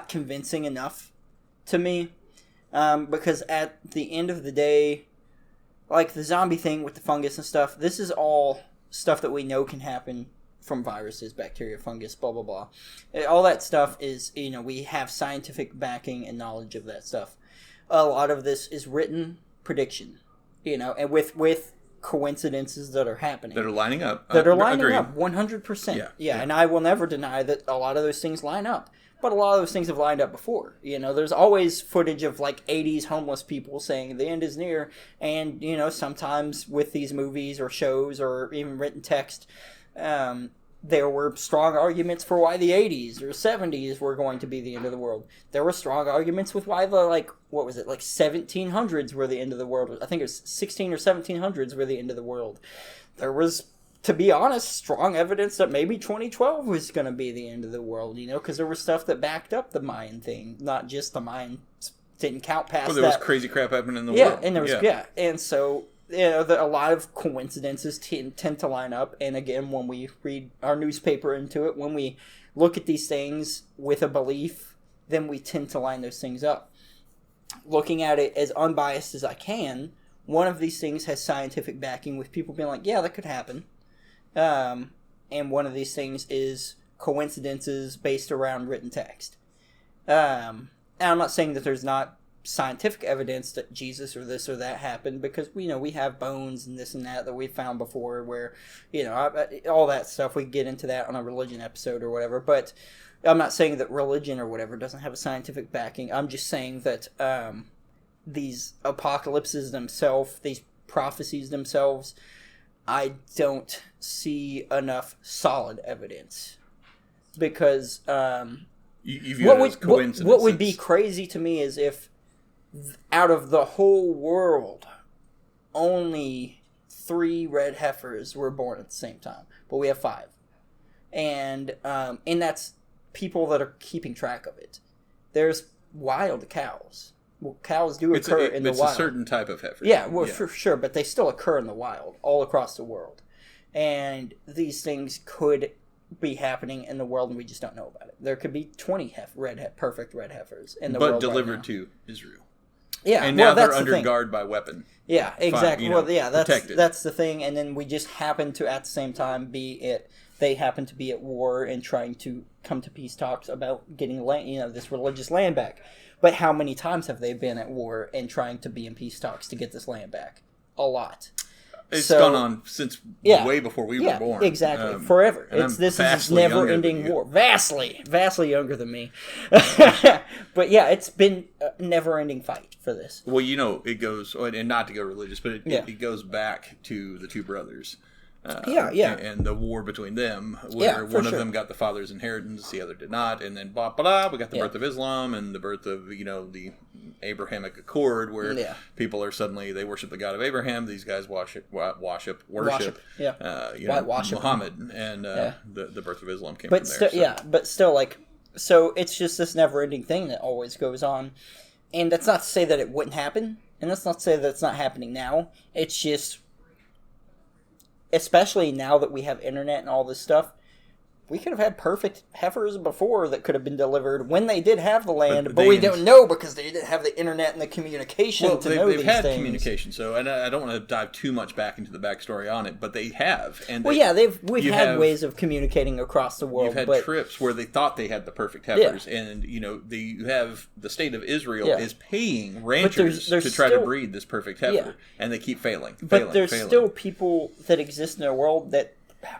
[SPEAKER 2] convincing enough to me. Because at the end of the day, like the zombie thing with the fungus and stuff, this is all stuff that we know can happen from viruses, bacteria, fungus, blah, blah, blah. All that stuff is, we have scientific backing and knowledge of that stuff. A lot of this is written prediction, and with coincidences that are happening.
[SPEAKER 1] That are lining up.
[SPEAKER 2] That are lining up, 100%. Yeah, and I will never deny that a lot of those things line up. But a lot of those things have lined up before. There's always footage of, 80s homeless people saying the end is near. And, sometimes with these movies or shows or even written text, there were strong arguments for why the 80s or 70s were going to be the end of the world. There were strong arguments with why the, 1700s were the end of the world. I think it was 16 or 1700s were the end of the world. There was, to be honest, strong evidence that maybe 2012 was going to be the end of the world, because there was stuff that backed up the Mayan thing, not just the Mayan didn't count past that.
[SPEAKER 1] Well, there was crazy crap happening in the world.
[SPEAKER 2] And there was, and so... a lot of coincidences tend to line up. And again, when we read our newspaper into it, when we look at these things with a belief, then we tend to line those things up. Looking at it as unbiased as I can, one of these things has scientific backing with people being like, yeah, that could happen. And one of these things is coincidences based around written text. And I'm not saying that there's not scientific evidence that Jesus or this or that happened, because we have bones and this and that we found before, where all that stuff. We get into that on a religion episode or whatever, but I'm not saying that religion or whatever doesn't have a scientific backing. I'm just saying that these apocalypses themselves, these prophecies themselves, I don't see enough solid evidence, because what would be crazy to me is if out of the whole world, only 3 red heifers were born at the same time, but we have 5, and that's people that are keeping track of it. There's wild cows. Well, cows do occur in the wild.
[SPEAKER 1] It's a certain type of heifer.
[SPEAKER 2] Yeah, for sure, but they still occur in the wild all across the world, and these things could be happening in the world, and we just don't know about it. There could be 20 perfect red heifers in the world, but delivered
[SPEAKER 1] to Israel.
[SPEAKER 2] Yeah,
[SPEAKER 1] and now they're under guard by weapon.
[SPEAKER 2] Yeah, exactly. That's the thing. And then we just happen to, at the same time, they happen to be at war and trying to come to peace talks about getting land, this religious land back. But how many times have they been at war and trying to be in peace talks to get this land back? A lot.
[SPEAKER 1] It's gone on since way before we were born.
[SPEAKER 2] Exactly. Forever. This is never-ending war. Vastly younger than me. But yeah, it's been a never-ending fight for this.
[SPEAKER 1] Well, it goes, and not to go religious, but it goes back to the 2 brothers. And the war between them, where one of them got the father's inheritance, the other did not, and then blah, blah, we got the birth of Islam and the birth of, the Abrahamic Accord, where people are suddenly, they worship the God of Abraham, these guys worship Muhammad, and the birth of Islam came from there.
[SPEAKER 2] But still, so it's just this never-ending thing that always goes on, and that's not to say that it wouldn't happen. And that's not to say that it's not happening now. It's just, especially now that we have internet and all this stuff, we could have had perfect heifers before that could have been delivered when they did have the land, but we don't know because they didn't have the internet and the communication to know these things. They've had
[SPEAKER 1] communication, so and I don't want to dive too much back into the backstory on it, but they have. And
[SPEAKER 2] we've had ways of communicating across the world.
[SPEAKER 1] You've had trips where they thought they had the perfect heifers, and you have the state of Israel is paying ranchers to try to breed this perfect heifer, and they keep failing.
[SPEAKER 2] But there's still people that exist in the world that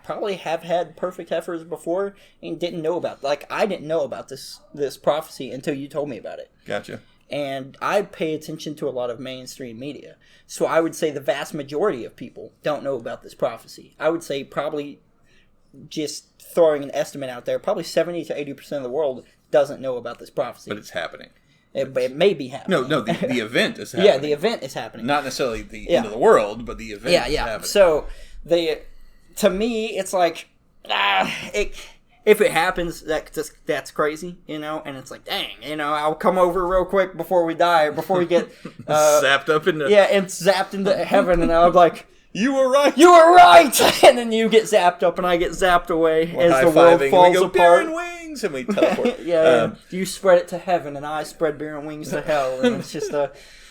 [SPEAKER 2] probably have had perfect heifers before and didn't know about. Like, I didn't know about this prophecy until you told me about it.
[SPEAKER 1] Gotcha.
[SPEAKER 2] And I pay attention to a lot of mainstream media. So I would say the vast majority of people don't know about this prophecy. I would say probably, just throwing an estimate out there, probably 70 to 80% of the world doesn't know about this prophecy.
[SPEAKER 1] But it's happening.
[SPEAKER 2] It may be happening.
[SPEAKER 1] No, the event is happening.
[SPEAKER 2] Yeah, the event is happening.
[SPEAKER 1] Not necessarily the end of the world, but the event is happening.
[SPEAKER 2] So, to me, it's like, if it happens, that's crazy, and it's like, dang, I'll come over real quick before we die, or before we get
[SPEAKER 1] zapped up into
[SPEAKER 2] and zapped into heaven, and I'm like,
[SPEAKER 1] you were right,
[SPEAKER 2] and then you get zapped up, and I get zapped away as the world falls apart.
[SPEAKER 1] Beer and wings, and we teleport.
[SPEAKER 2] You spread it to heaven, and I spread beer and wings to hell, and it's just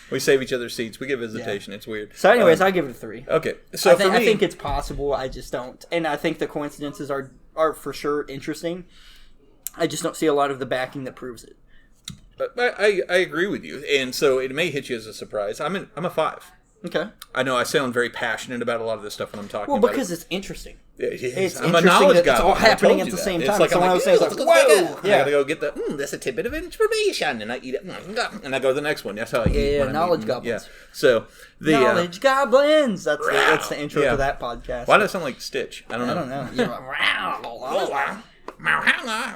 [SPEAKER 1] we save each other's seats. We get visitation. It's weird.
[SPEAKER 2] So, anyways, I give it a 3.
[SPEAKER 1] Okay, so
[SPEAKER 2] I think it's possible. I just don't, and I think the coincidences are for sure interesting. I just don't see a lot of the backing that proves it.
[SPEAKER 1] I agree with you, and so it may hit you as a surprise. I'm a 5.
[SPEAKER 2] Okay.
[SPEAKER 1] I know I sound very passionate about a lot of this stuff when I'm talking about it.
[SPEAKER 2] Well, because it's interesting.
[SPEAKER 1] It's
[SPEAKER 2] I'm a knowledge guy. It's all happening at the same time.
[SPEAKER 1] It's like,
[SPEAKER 2] so
[SPEAKER 1] I'm
[SPEAKER 2] like, whoa!
[SPEAKER 1] I gotta go get that's a tidbit of information, and I eat it, and I go to the next one. That's how I eat.
[SPEAKER 2] Knowledge goblins.
[SPEAKER 1] Yeah. So the
[SPEAKER 2] knowledge goblins. That's the intro to that podcast.
[SPEAKER 1] Why does it sound like Stitch? I don't know.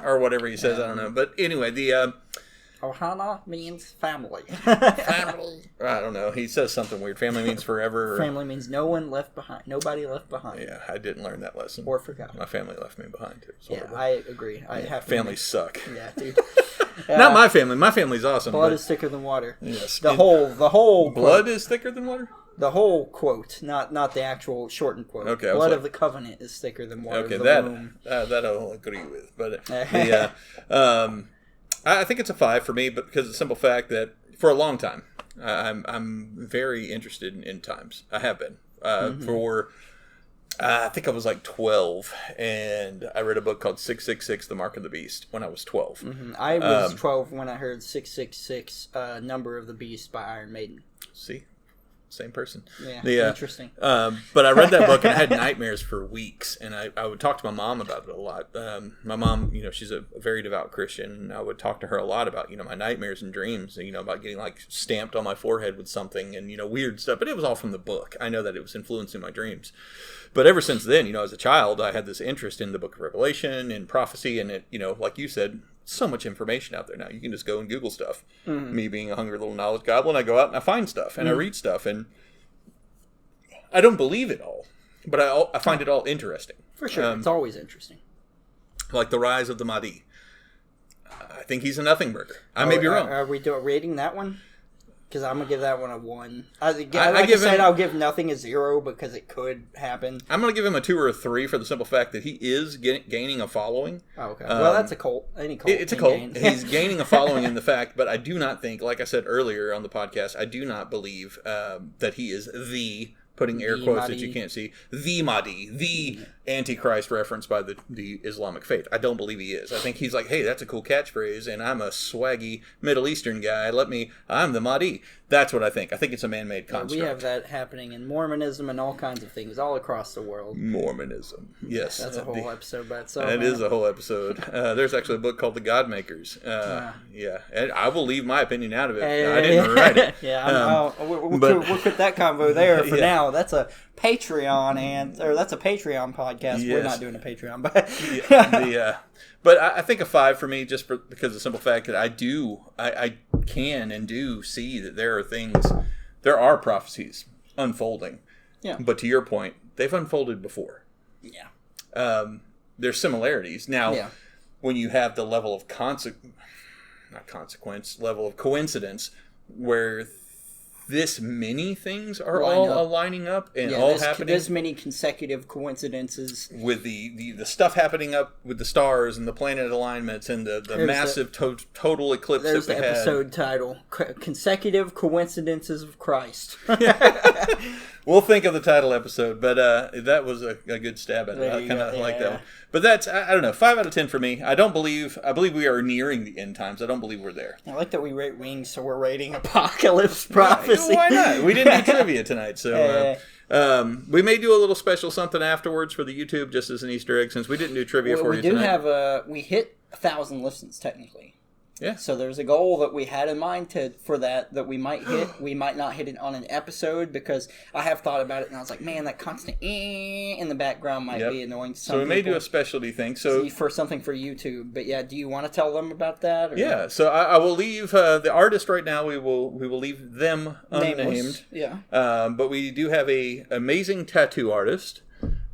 [SPEAKER 1] Or whatever he says. I don't know. But anyway, the
[SPEAKER 2] Ohana means family.
[SPEAKER 1] Family. I don't know. He says something weird. Family means forever.
[SPEAKER 2] Family means no one left behind. Nobody left behind.
[SPEAKER 1] Yeah, I didn't learn that lesson.
[SPEAKER 2] Or forgot.
[SPEAKER 1] My family left me behind too.
[SPEAKER 2] Yeah, I agree. I have
[SPEAKER 1] families suck.
[SPEAKER 2] Yeah, dude.
[SPEAKER 1] Not my family. My family's awesome.
[SPEAKER 2] Blood is thicker than water.
[SPEAKER 1] Yes.
[SPEAKER 2] The whole
[SPEAKER 1] blood is thicker than water?
[SPEAKER 2] The whole quote, not the actual shortened quote.
[SPEAKER 1] Okay.
[SPEAKER 2] Blood of the covenant is thicker than water.
[SPEAKER 1] Okay, that I'll agree with. But I think it's a 5 for me, but because of the simple fact that for a long time, I'm very interested in times. I have been for. I think I was like 12, and I read a book called 666: The Mark of the Beast when I was 12.
[SPEAKER 2] Mm-hmm. I was 12 when I heard 666, Number of the Beast by Iron Maiden.
[SPEAKER 1] See? Same person.
[SPEAKER 2] Yeah, interesting.
[SPEAKER 1] But I read that book and I had nightmares for weeks, and I would talk to my mom about it a lot. My mom, she's a very devout Christian, and I would talk to her a lot about, my nightmares and dreams, about getting like stamped on my forehead with something and, weird stuff. But it was all from the book. I know that it was influencing my dreams. But ever since then, as a child, I had this interest in the book of Revelation and prophecy, and it, like you said, so much information out there now. You can just go and Google stuff. Mm-hmm. Me being a hungry little knowledge goblin, I go out and I find stuff and I read stuff, and I don't believe it all, but I find it all interesting.
[SPEAKER 2] For sure, it's always interesting.
[SPEAKER 1] Like the rise of the Mahdi. I think he's a nothing burger. I may be wrong.
[SPEAKER 2] Are we rating that one? Because I'm going to give that one a 1. I'll give nothing a 0 because it could happen.
[SPEAKER 1] I'm going to give him a 2 or a 3 for the simple fact that he is gaining a following.
[SPEAKER 2] Oh, okay. Well, that's a cult. Any cult.
[SPEAKER 1] It's a cult. He's gaining a following in the fact, but I do not think, like I said earlier on the podcast, I do not believe that he is putting air quotes Mahdi. That you can't see, the Mahdi, the Antichrist referenced by the Islamic faith. I don't believe he is. I think he's like, hey, that's a cool catchphrase, and I'm a swaggy Middle Eastern guy. I'm the Mahdi. That's what I think. I think it's a man-made construct.
[SPEAKER 2] We have that happening in Mormonism and all kinds of things all across the world.
[SPEAKER 1] Mormonism. Yes.
[SPEAKER 2] That's a whole episode by itself.
[SPEAKER 1] It is a whole episode. There's actually a book called The God Makers. Yeah. And I will leave my opinion out of it. I didn't write it.
[SPEAKER 2] We'll put that convo there for now. That's a Patreon that's a Patreon podcast. Yes. We're not doing a Patreon, but
[SPEAKER 1] but I think a 5 for me, just because of the simple fact that I can and do see that there are prophecies unfolding.
[SPEAKER 2] Yeah.
[SPEAKER 1] But to your point, they've unfolded before.
[SPEAKER 2] Yeah.
[SPEAKER 1] There's similarities now. When you have the level of level of coincidence where this many things are all lining up and all happening.
[SPEAKER 2] This many consecutive coincidences
[SPEAKER 1] with the stuff happening up with the stars and the planet alignments and the massive total eclipse that we had. There's the
[SPEAKER 2] episode title: Consecutive Coincidences of Christ.
[SPEAKER 1] We'll think of the title episode, but that was a good stab at it. I kind of like that one. But that's, I don't know, 5 out of 10 for me. I believe we are nearing the end times. I don't believe we're there.
[SPEAKER 2] I like that we rate Wings, so we're rating Apocalypse Prophecy.
[SPEAKER 1] Why not? We didn't do trivia tonight, so we may do a little special something afterwards for the YouTube, just as an Easter egg, since we didn't do trivia for you tonight.
[SPEAKER 2] We hit 1,000 listens, technically.
[SPEAKER 1] Yeah.
[SPEAKER 2] So there's a goal that we had in mind for that we might hit. We might not hit it on an episode because I have thought about it and I was like, man, that constant in the background might be annoying to some people.
[SPEAKER 1] So we may do a specialty thing. So
[SPEAKER 2] for something for YouTube. But yeah, do you want to tell them about that? Or?
[SPEAKER 1] Yeah. So I will leave the artist right now. We will leave them unnamed.
[SPEAKER 2] Nameless. Yeah.
[SPEAKER 1] But we do have a amazing tattoo artist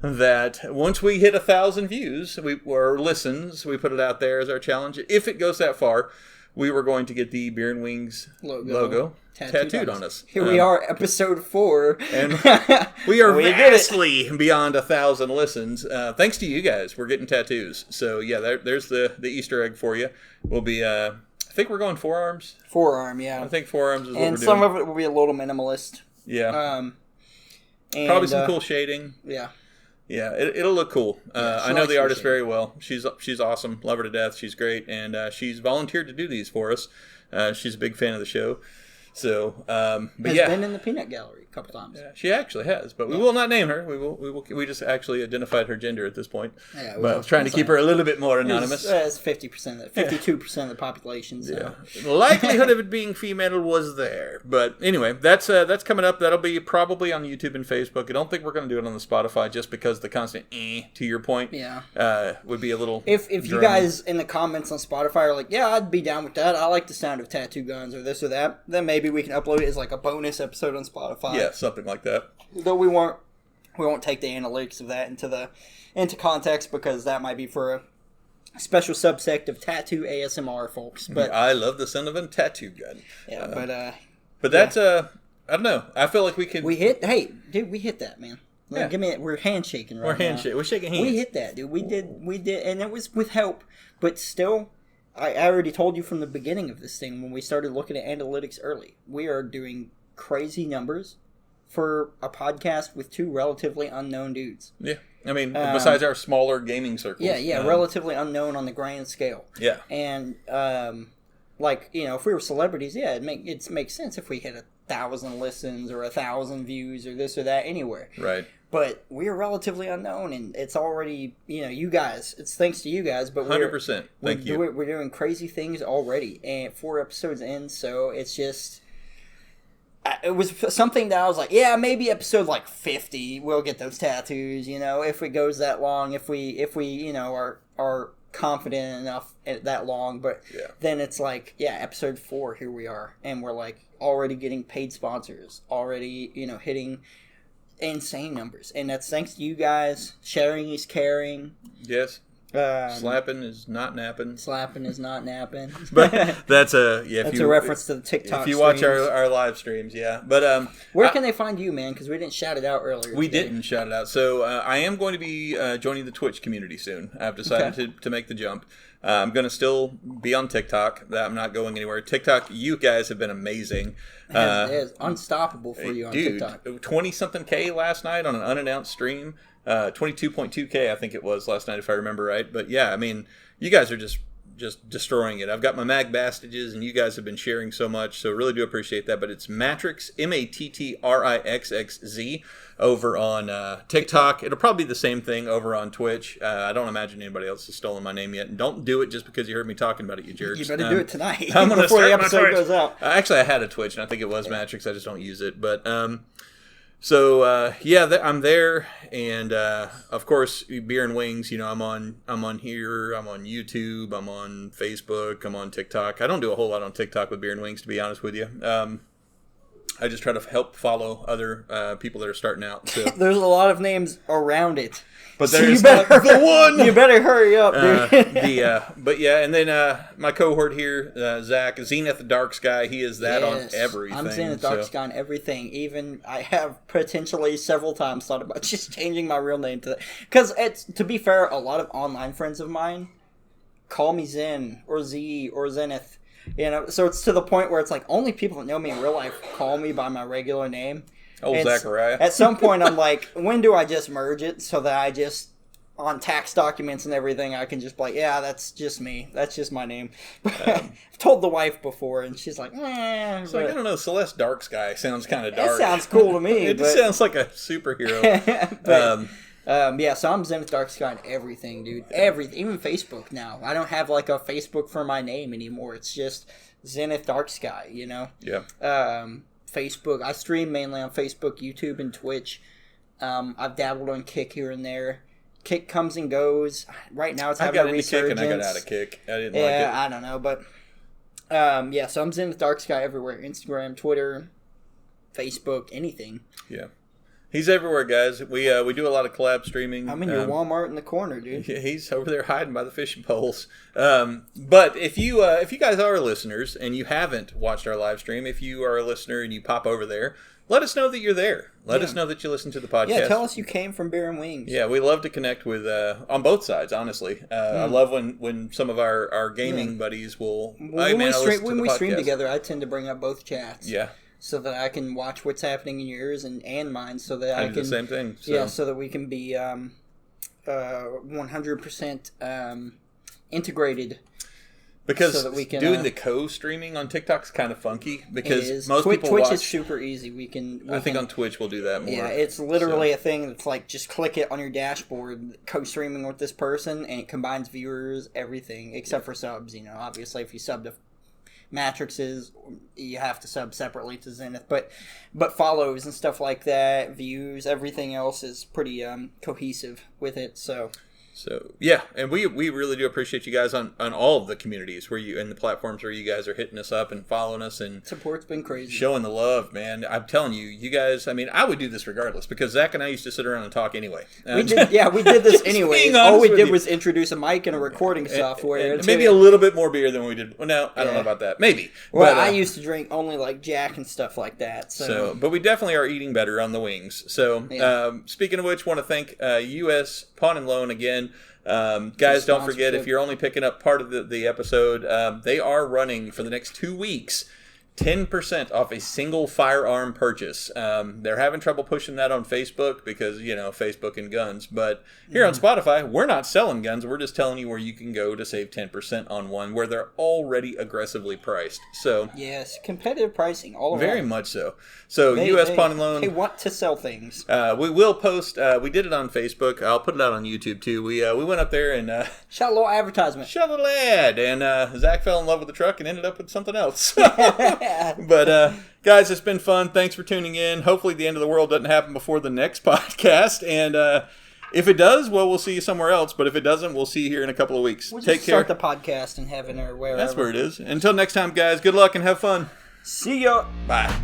[SPEAKER 1] that once we hit 1,000 views or listens, we put it out there as our challenge. If it goes that far, we were going to get the Beer and Wings logo tattooed on us.
[SPEAKER 2] Here we are, episode 4.
[SPEAKER 1] And we are vastly beyond 1,000 listens. Thanks to you guys, we're getting tattoos. So yeah, there's the Easter egg for you. We'll be, I think we're going forearms.
[SPEAKER 2] Forearm, yeah.
[SPEAKER 1] I think forearms is what we're doing.
[SPEAKER 2] And some of it will be a little minimalist.
[SPEAKER 1] Yeah. Probably some cool shading.
[SPEAKER 2] Yeah.
[SPEAKER 1] Yeah, it'll look cool. I know the artist very well. She's awesome. Love her to death. She's great. And she's volunteered to do these for us. She's a big fan of the show. So, but
[SPEAKER 2] has been in the Peanut Gallery a couple times.
[SPEAKER 1] Yeah, she actually has, but we will not name her. We just actually identified her gender at this point. Yeah, but trying to keep her a little bit more anonymous.
[SPEAKER 2] It's 50%, 52% of the population. So.
[SPEAKER 1] Yeah, the likelihood of it being female was there, but anyway, that's coming up. That'll be probably on YouTube and Facebook. I don't think we're going to do it on the Spotify just because the constant to your point.
[SPEAKER 2] Yeah,
[SPEAKER 1] would be a little.
[SPEAKER 2] If you guys in the comments on Spotify are like, yeah, I'd be down with that. I like the sound of tattoo guns or this or that. Then maybe we can upload it as like a bonus episode on Spotify.
[SPEAKER 1] Yeah, something like that.
[SPEAKER 2] Though we won't take the analytics of that into context because that might be for a special subsect of tattoo ASMR folks. But
[SPEAKER 1] I love the sound of a tattoo gun.
[SPEAKER 2] Yeah,
[SPEAKER 1] but that's I don't know. I feel like we could.
[SPEAKER 2] We hit that, man. Like, yeah. We're handshaking right now.
[SPEAKER 1] We're handshaking. We're shaking hands.
[SPEAKER 2] We hit that, dude. We did, and it was with help, but still. I already told you from the beginning of this thing when we started looking at analytics early. We are doing crazy numbers for a podcast with 2 relatively unknown dudes.
[SPEAKER 1] Yeah. I mean, besides our smaller gaming circles.
[SPEAKER 2] Yeah, relatively unknown on the grand scale.
[SPEAKER 1] Yeah.
[SPEAKER 2] And, if we were celebrities, yeah, it makes sense if we hit 1,000 listens or 1,000 views or this or that anywhere.
[SPEAKER 1] Right.
[SPEAKER 2] But we are relatively unknown, and it's already, you guys, it's thanks to you guys, but
[SPEAKER 1] 100%. Thank you.
[SPEAKER 2] We're doing crazy things already, and 4 episodes in, so it's just, it was something that I was like, yeah, maybe episode 50, we'll get those tattoos, if it goes that long, if we are confident enough that long, but then it's like, yeah, episode 4, here we are, and we're already getting paid sponsors, already, hitting insane numbers, and that's thanks to you guys. Sharing is caring.
[SPEAKER 1] Yes. Slapping is not napping.
[SPEAKER 2] Slapping is not napping.
[SPEAKER 1] But that's a
[SPEAKER 2] reference to the TikTok.
[SPEAKER 1] If you watch our live streams, yeah. But
[SPEAKER 2] where can they find you, man? Because we didn't shout it out earlier.
[SPEAKER 1] We didn't shout it out. So I am going to be joining the Twitch community soon. I've decided to make the jump. I'm going to still be on TikTok. I'm not going anywhere. TikTok, you guys have been amazing.
[SPEAKER 2] It is unstoppable for you on TikTok.
[SPEAKER 1] 20-something K last night on an unannounced stream. 22.2K, I think it was last night, if I remember right. But yeah, I mean, you guys are just destroying it. I've got my mag bastages, and you guys have been sharing so much, so really do appreciate that. But it's Matrix, MATTRIXXZ, over on TikTok. It'll probably be the same thing over on Twitch. I don't imagine anybody else has stolen my name yet. And don't do it just because you heard me talking about it, you jerks.
[SPEAKER 2] You better do it tonight
[SPEAKER 1] I'm gonna
[SPEAKER 2] before
[SPEAKER 1] start
[SPEAKER 2] the episode goes out.
[SPEAKER 1] Actually, I had a Twitch, and I think it was Matrix. I just don't use it. But So I'm there, and of course, Beer and Wings. I'm on here. I'm on YouTube. I'm on Facebook. I'm on TikTok. I don't do a whole lot on TikTok with Beer and Wings, to be honest with you. I just try to help follow other people that are starting out. So
[SPEAKER 2] there's a lot of names around it.
[SPEAKER 1] But there's not the one.
[SPEAKER 2] You better hurry up, dude.
[SPEAKER 1] But yeah, and then my cohort here, Zach, Zenith the Dark Sky, he is that on everything.
[SPEAKER 2] I'm Zenith Dark Sky on everything. Even I have potentially several times thought about just changing my real name to that. Because to be fair, a lot of online friends of mine call me Zen or Z or Zenith. You know, so it's to the point where it's like only people that know me in real life call me by my regular name.
[SPEAKER 1] Oh, Zachariah.
[SPEAKER 2] At some point, I'm like, when do I just merge it so that I just, on tax documents and everything, I can just be like, yeah, that's just me. That's just my name. I've told the wife before, and she's like,
[SPEAKER 1] It's like, I don't know, Celeste Dark Sky sounds kind of dark.
[SPEAKER 2] It sounds cool to me.
[SPEAKER 1] It just sounds like a superhero.
[SPEAKER 2] So I'm Zenith Dark Sky on everything, dude. Everything. Even Facebook now. I don't have like a Facebook for my name anymore. It's just Zenith Dark Sky, you know?
[SPEAKER 1] Yeah.
[SPEAKER 2] Facebook. I stream mainly on Facebook, YouTube, and Twitch. I've dabbled on Kick here and there. Kick comes and goes. Right now it's having a resurgence.
[SPEAKER 1] Kick and I got out of Kick. I didn't like it.
[SPEAKER 2] Yeah, I don't know, but so I'm Zenith Dark Sky everywhere. Instagram, Twitter, Facebook, anything.
[SPEAKER 1] Yeah. He's everywhere, guys. We do a lot of collab streaming.
[SPEAKER 2] I'm in your Walmart in the corner, dude.
[SPEAKER 1] He's over there hiding by the fishing poles. But if you guys are listeners and you haven't watched our live stream, if you are a listener and you pop over there, let us know that you're there. Let us know that you listen to the podcast.
[SPEAKER 2] Yeah, tell us you came from Beer and Wings.
[SPEAKER 1] Yeah, we love to connect with on both sides. Honestly, I love when some of our gaming buddies will.
[SPEAKER 2] When we stream together, I tend to bring up both chats.
[SPEAKER 1] Yeah.
[SPEAKER 2] So that I can watch what's happening in yours and mine, so that I can
[SPEAKER 1] do the same thing. So.
[SPEAKER 2] Yeah, so that we can be 100% integrated.
[SPEAKER 1] Because
[SPEAKER 2] so that we can,
[SPEAKER 1] doing the co-streaming on TikTok's kind of funky. Because most
[SPEAKER 2] Twitch
[SPEAKER 1] people watch.
[SPEAKER 2] Twitch is super easy. I
[SPEAKER 1] think on Twitch we'll do that more.
[SPEAKER 2] Yeah, it's literally a thing that's like just click it on your dashboard, co-streaming with this person, and it combines viewers, everything except for subs. You know, obviously if you sub to Matrixes, you have to sub separately to Zenith, but follows and stuff like that, views, everything else is pretty cohesive with it. So yeah, and we really do appreciate you guys on all of the communities where you and the platforms where you guys are hitting us up and following us, and support's been crazy,
[SPEAKER 1] showing the love, man. I'm telling you guys. I mean, I would do this regardless because Zach and I used to sit around and talk anyway.
[SPEAKER 2] We did this anyway. All we did was introduce a mic and a recording software,
[SPEAKER 1] and maybe a little bit more beer than we did. Well, no, I don't know about that. Maybe.
[SPEAKER 2] Well, I used to drink only like Jack and stuff like that.
[SPEAKER 1] But we definitely are eating better on the wings. So, speaking of which, want to thank U.S. Pawn and Loan again. Guys, don't forget, if you're only picking up part of the episode, they are running for the next 2 weeks 10% off a single firearm purchase. They're having trouble pushing that on Facebook because, Facebook and guns. But here on Spotify, we're not selling guns. We're just telling you where you can go to save 10% on one where they're already aggressively priced. So
[SPEAKER 2] yes, competitive pricing all around.
[SPEAKER 1] Very much so. So U.S. Pawn and Loan.
[SPEAKER 2] They want to sell things.
[SPEAKER 1] We will post. We did it on Facebook. I'll put it out on YouTube too. We went up there and
[SPEAKER 2] shot a little advertisement.
[SPEAKER 1] Shot a little ad, and Zach fell in love with the truck and ended up with something else. But guys, it's been fun. Thanks for tuning in. Hopefully the end of the world doesn't happen before the next podcast. And if it does, well, we'll see you somewhere else. But if it doesn't, we'll see you here in a couple of weeks.
[SPEAKER 2] We'll
[SPEAKER 1] Take
[SPEAKER 2] just
[SPEAKER 1] care.
[SPEAKER 2] Start the podcast in heaven or wherever.
[SPEAKER 1] That's where it is. Until next time, guys, good luck and have fun.
[SPEAKER 2] See ya.
[SPEAKER 1] Bye.